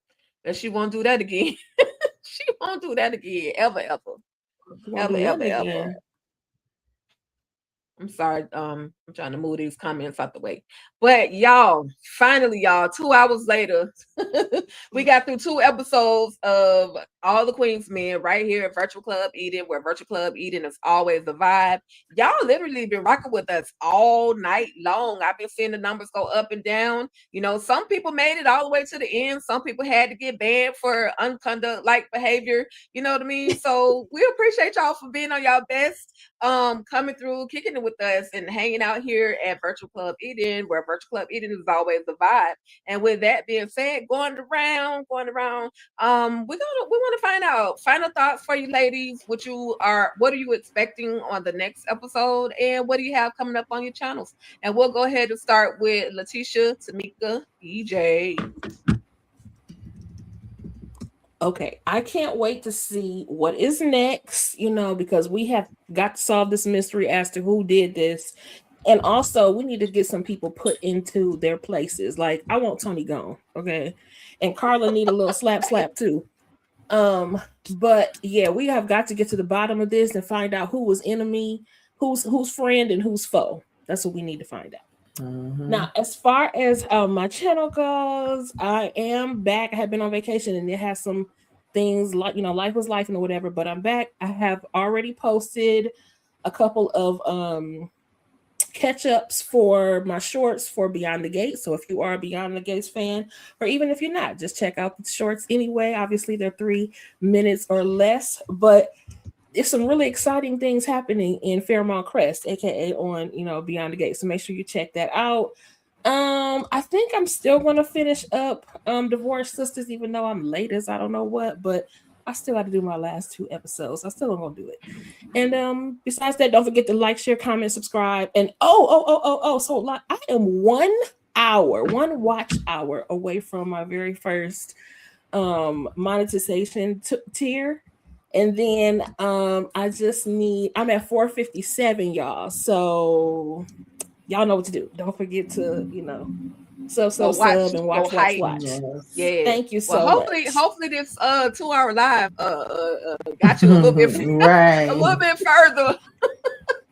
That she won't do that again. She won't do that again. Ever. I'm sorry. I'm trying to move these comments out the way. But y'all, finally, y'all, 2 hours later, we got through 2 episodes of All the Queen's Men right here at Virtual Club Eden, where Virtual Club Eden is always the vibe. Y'all literally been rocking with us all night long. I've been seeing the numbers go up and down. You know, some people made it all the way to the end. Some people had to get banned for unconduct-like behavior. You know what I mean? So we appreciate y'all for being on y'all best, coming through, kicking it with us and hanging out here at Virtual Club Eden, where Virtual Club Eden is always the vibe. And with that being said, going around, we want to find out final thoughts for you ladies. What are you expecting on the next episode, and what do you have coming up on your channels? And we'll go ahead and start with Letitia, Tamika, EJ. Okay, I can't wait to see what is next, because we have got to solve this mystery as to who did this. And also, we need to get some people put into their places. Like, I want Tony gone, okay? And Carla need a little slap too. But yeah, we have got to get to the bottom of this and find out who was enemy, who's friend, and who's foe. That's what we need to find out. Now, as far as my channel goes, I am back. I have been on vacation and it has some things like, life was life and whatever, but I'm back. I have already posted a couple of catch-ups for my shorts for Beyond the Gates. So if you are a Beyond the Gates fan, or even if you're not, just check out the shorts anyway. Obviously, they're 3 minutes or less, but there's some really exciting things happening in Fairmont Crest, aka on Beyond the Gates. So make sure you check that out. I think I'm still going to finish up Divorced Sisters, even though I'm late as I don't know what, but I still have to do my last 2 episodes. I still am going to do it. And besides that, don't forget to like, share, comment, subscribe. And so I am 1 watch hour away from my very first monetization tier. And then I'm at 457, y'all. So y'all know what to do. Don't forget to, sub and watch. Yes. Yeah. Thank you so much. Hopefully this 2-hour live got you a little bit right. a little bit further.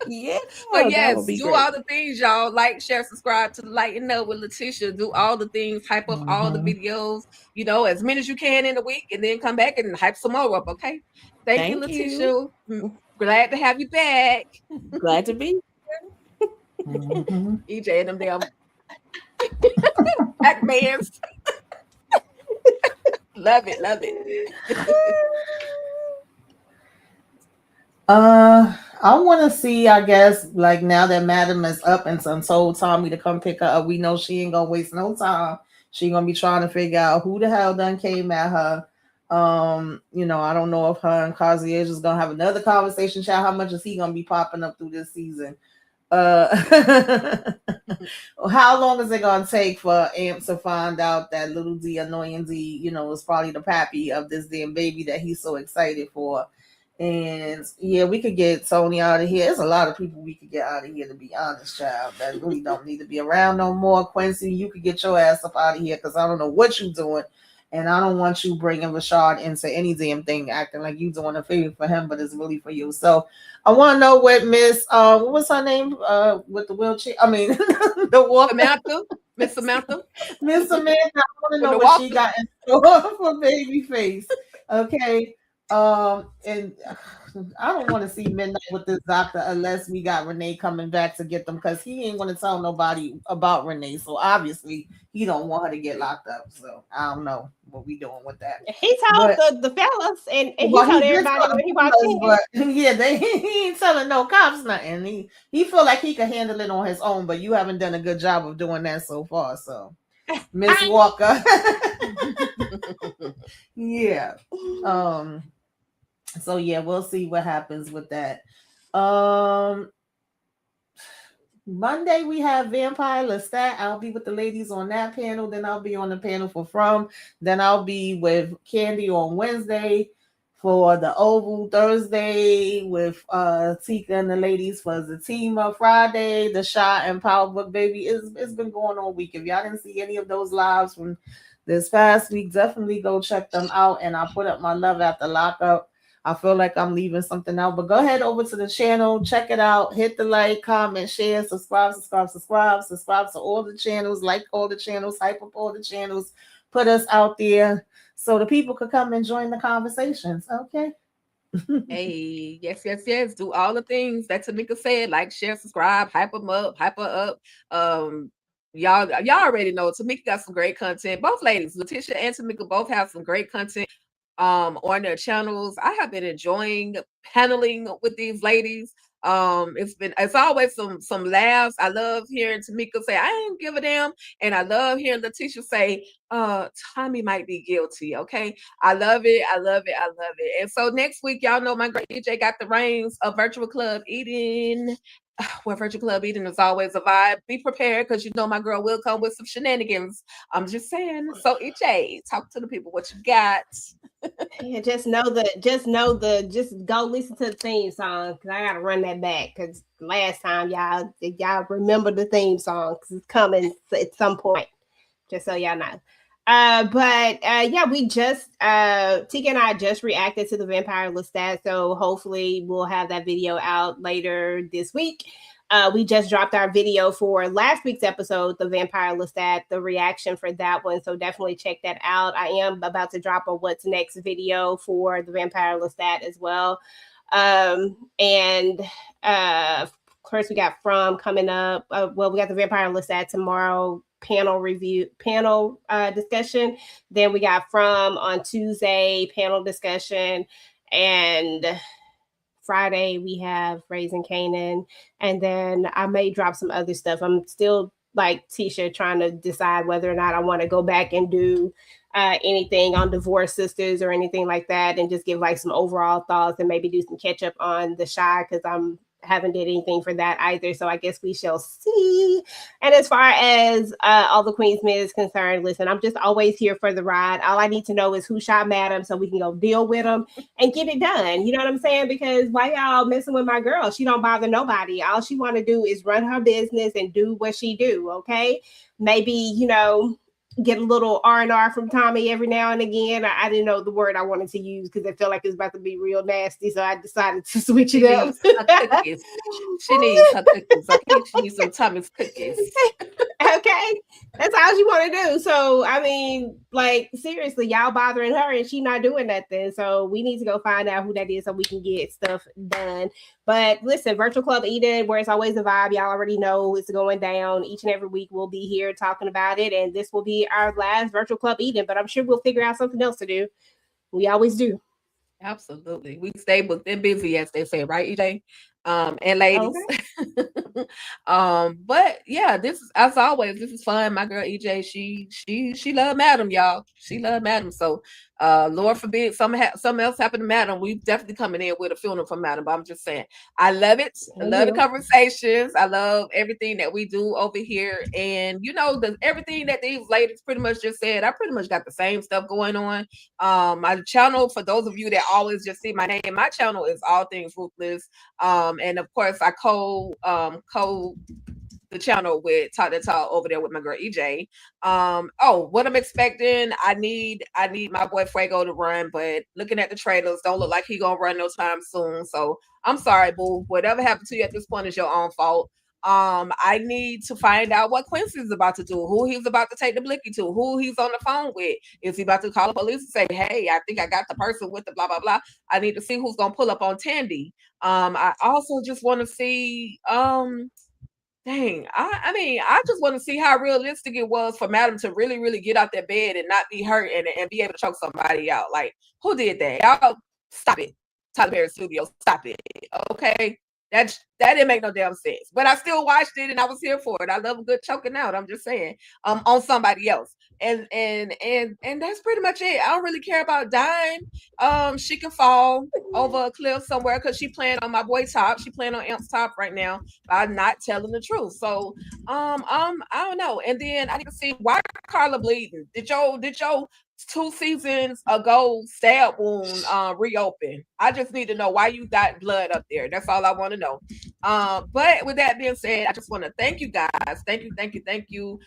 Yeah. But yes, do all the things, y'all. Like, share, subscribe to Lighten Up with Letitia. Do all the things, hype up all the videos, as many as you can in a week, and then come back and hype some more up, okay? Thank you, Letitia. Glad to have you back. Glad to be here. EJ and them damn Pac-Mans. Love it. I want to see, I guess, like now that Madam is up and told Tommy to come pick her up, we know she ain't gonna waste no time. She gonna be trying to figure out who the hell done came at her. I don't know if her and Concierge is gonna have another conversation. Child, how much is he gonna be popping up through this season? How long is it gonna take for Amp to find out that little D, annoying D, is probably the pappy of this damn baby that he's so excited for? And yeah, we could get Tony out of here. There's a lot of people we could get out of here, to be honest, child, that really don't need to be around no more. Quincy, you could get your ass up out of here because I don't know what you're doing. And I don't want you bringing Rashad into any damn thing, acting like you doing a favor for him, but it's really for you. So I want to know what Miss, what was her name? With the wheelchair. I mean, the walker. Samantha, Miss Samantha. Miss Samantha, I want to know the what she walker. got in store for Babyface. Okay. And I don't want to see Midnight with this doctor unless we got Renee coming back to get them, because he ain't going to tell nobody about Renee. So obviously he don't want her to get locked up. So I don't know what we doing with that. He told the fellas, and he Well, told did everybody tell when he the walked fellas, in. but yeah, he ain't telling no cops nothing. He feel like he can handle it on his own, but you haven't done a good job of doing that so far. So Miss Walker. Yeah. So yeah, we'll see what happens with that. Monday we have Vampire Lestat. I'll be with the ladies on that panel. Then I'll be on the panel for From. Then I'll be with Candy on Wednesday for the Oval. Thursday with Tika and the ladies for Zatima. Friday, the Shot and Power Book Baby. It's been going all week. If y'all didn't see any of those lives from this past week, definitely go check them out. And I put up my Love After Lockup. I feel like I'm leaving something out, but go ahead over to the channel, check it out, hit the like, comment, share, subscribe to all the channels, like all the channels, hype up all the channels, put us out there so the people could come and join the conversations. Okay. Hey, yes. Do all the things that Tamika said, like, share, subscribe, hype them up, hype her up. Y'all already know Tamika got some great content. Both ladies, Letitia and Tamika, both have some great content on their channels. I have been enjoying paneling with these ladies. It's always some laughs. I love hearing Tamika say, I ain't give a damn. And I love hearing Letitia say, Tommy might be guilty. Okay. I love it. And so next week, y'all know my great DJ got the reins of Virtual Club Eden. Where Virtual Club Eden is always a vibe. Be prepared, because you know my girl will come with some shenanigans. I'm just saying. So EJ, talk to the people what you got. Yeah, just go listen to the theme song, because I gotta run that back, because last time y'all remember the theme song, because it's coming at some point, just so y'all know. Yeah, we just Tika and I just reacted to the Vampire Lestat, so hopefully we'll have that video out later this week. We just dropped our video for last week's episode, the Vampire Lestat, the reaction for that one. So definitely check that out. I am about to drop a what's next video for the Vampire Lestat as well. Of course, we got From coming up. We got the Vampire Lestat tomorrow, panel discussion. Then we got From on Tuesday, panel discussion. And Friday we have Raising Kanan, and then I may drop some other stuff. I'm still, like Tisha, trying to decide whether or not I want to go back and do anything on Divorced Sisters or anything like that, and just give like some overall thoughts, and maybe do some catch up on The Chi, because I'm haven't did anything for that either. So I guess we shall see. And as far as All the Queens Men is concerned, listen, I'm just always here for the ride. All I need to know is who shot Madam, so we can go deal with them and get it done. You know what I'm saying? Because why y'all messing with my girl? She don't bother nobody. All she want to do is run her business and do what she do. Okay. Maybe, get a little R&R from Tommy every now and again. I didn't know the word I wanted to use, because I felt like it's about to be real nasty, so I decided to switch it up. She needs her cookies. Okay, she needs some Tommy's cookies. Okay, that's all she want to do. So I mean, like, seriously, y'all bothering her and she not doing nothing. So we need to go find out who that is so we can get stuff done. But listen, Virtual Club Eden, where it's always a vibe, y'all already know it's going down. Each and every week we'll be here talking about it, and this will be our last Virtual Club Eden, but I'm sure we'll figure out something else to do. We always do. Absolutely. We stay booked and busy, as they say, right, EJ? And ladies. Okay. But yeah, this is, as always, this is fun. My girl EJ, she love Madam, y'all. She love Madam. So Lord forbid something else happened to Madam. We definitely coming in with a funeral for Madam. But I'm just saying, I love it. I love the conversations. I love everything that we do over here. And you know, everything that these ladies pretty much just said, I pretty much got the same stuff going on. My channel, for those of you that always just see my name, my channel is All Things Ruthless. And of course, I co the channel with Talk That Talk over there with my girl EJ. What I'm expecting, I need my boy Fuego to run, but looking at the trailers, don't look like he gonna run no time soon. So I'm sorry, boo. Whatever happened to you at this point is your own fault. I need to find out what Quincy's about to do, who he's about to take the blicky to, who he's on the phone with. Is he about to call the police and say, hey, I think I got the person with the blah, blah, blah. I need to see who's going to pull up on Tandy. I also just want to see, I just want to see how realistic it was for Madam to really, really get out that bed and not be hurt and be able to choke somebody out. Like, who did that? Y'all stop it. Tyler Perry Studios, stop it. Okay. That didn't make no damn sense. But I still watched it and I was here for it. I love a good choking out. I'm just saying. On somebody else. And that's pretty much it. I don't really care about dying. She can fall over a cliff somewhere because she playing on my boy Top. She playing on Amp's Top right now by not telling the truth. So I don't know. And then I need to see, why Carla bleeding? Did your 2 seasons ago stab wound reopen? I just need to know why you got blood up there. That's all I want to know. But with that being said, I just want to thank you guys. Thank you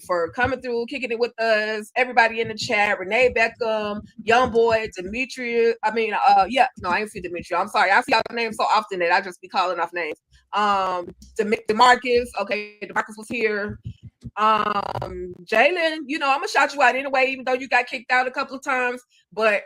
for coming through, kicking it with us. Everybody in the chat, Renee Beckham, Young Boy, Demetria. I ain't see Demetria. I'm sorry. I see y'all names so often that I just be calling off names. DeMarcus. Okay, DeMarcus was here. Jalen, I'm gonna shout you out anyway, even though you got kicked out a couple of times. But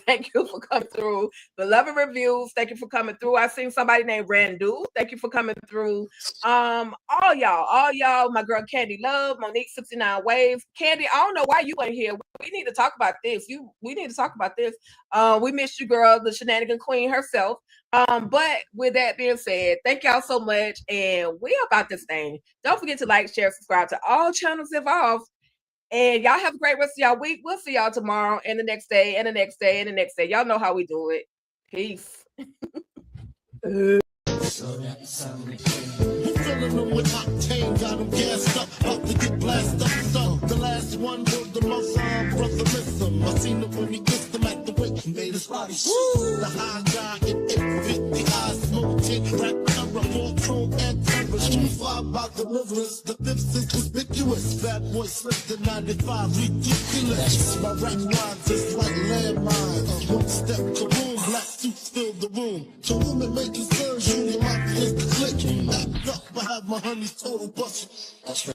thank you for coming through. The love and reviews, thank you for coming through. I seen somebody named Randu. Thank you for coming through. All y'all, my girl Candy Love, Monique 69 Waves. Candy, I don't know why you ain't here. We need to talk about this. We need to talk about this. We missed you, girl, the shenanigan queen herself. But with that being said, thank y'all so much. And we about this thing. Don't forget to like, share, subscribe to all channels involved. And y'all have a great rest of y'all week. We'll see y'all tomorrow and the next day and the next day and the next day. Y'all know how we do it. Peace. We're filling them with octane, got them gassed up, about to get blasted up. So the last one was the most brother miss him. I seen him when he kissed them at the wake, made his body shake. The high guy in 850, eyes smoking, rap camera, full chrome and terror. Street five by deliverance, the fifth is conspicuous. Bad boy slipped in 95, ridiculous. My rap lines is like landmines. One step, kaboom, black suits fill the room. To women making surgery, my is the click. Back up, I have my honey's total busted. That's right.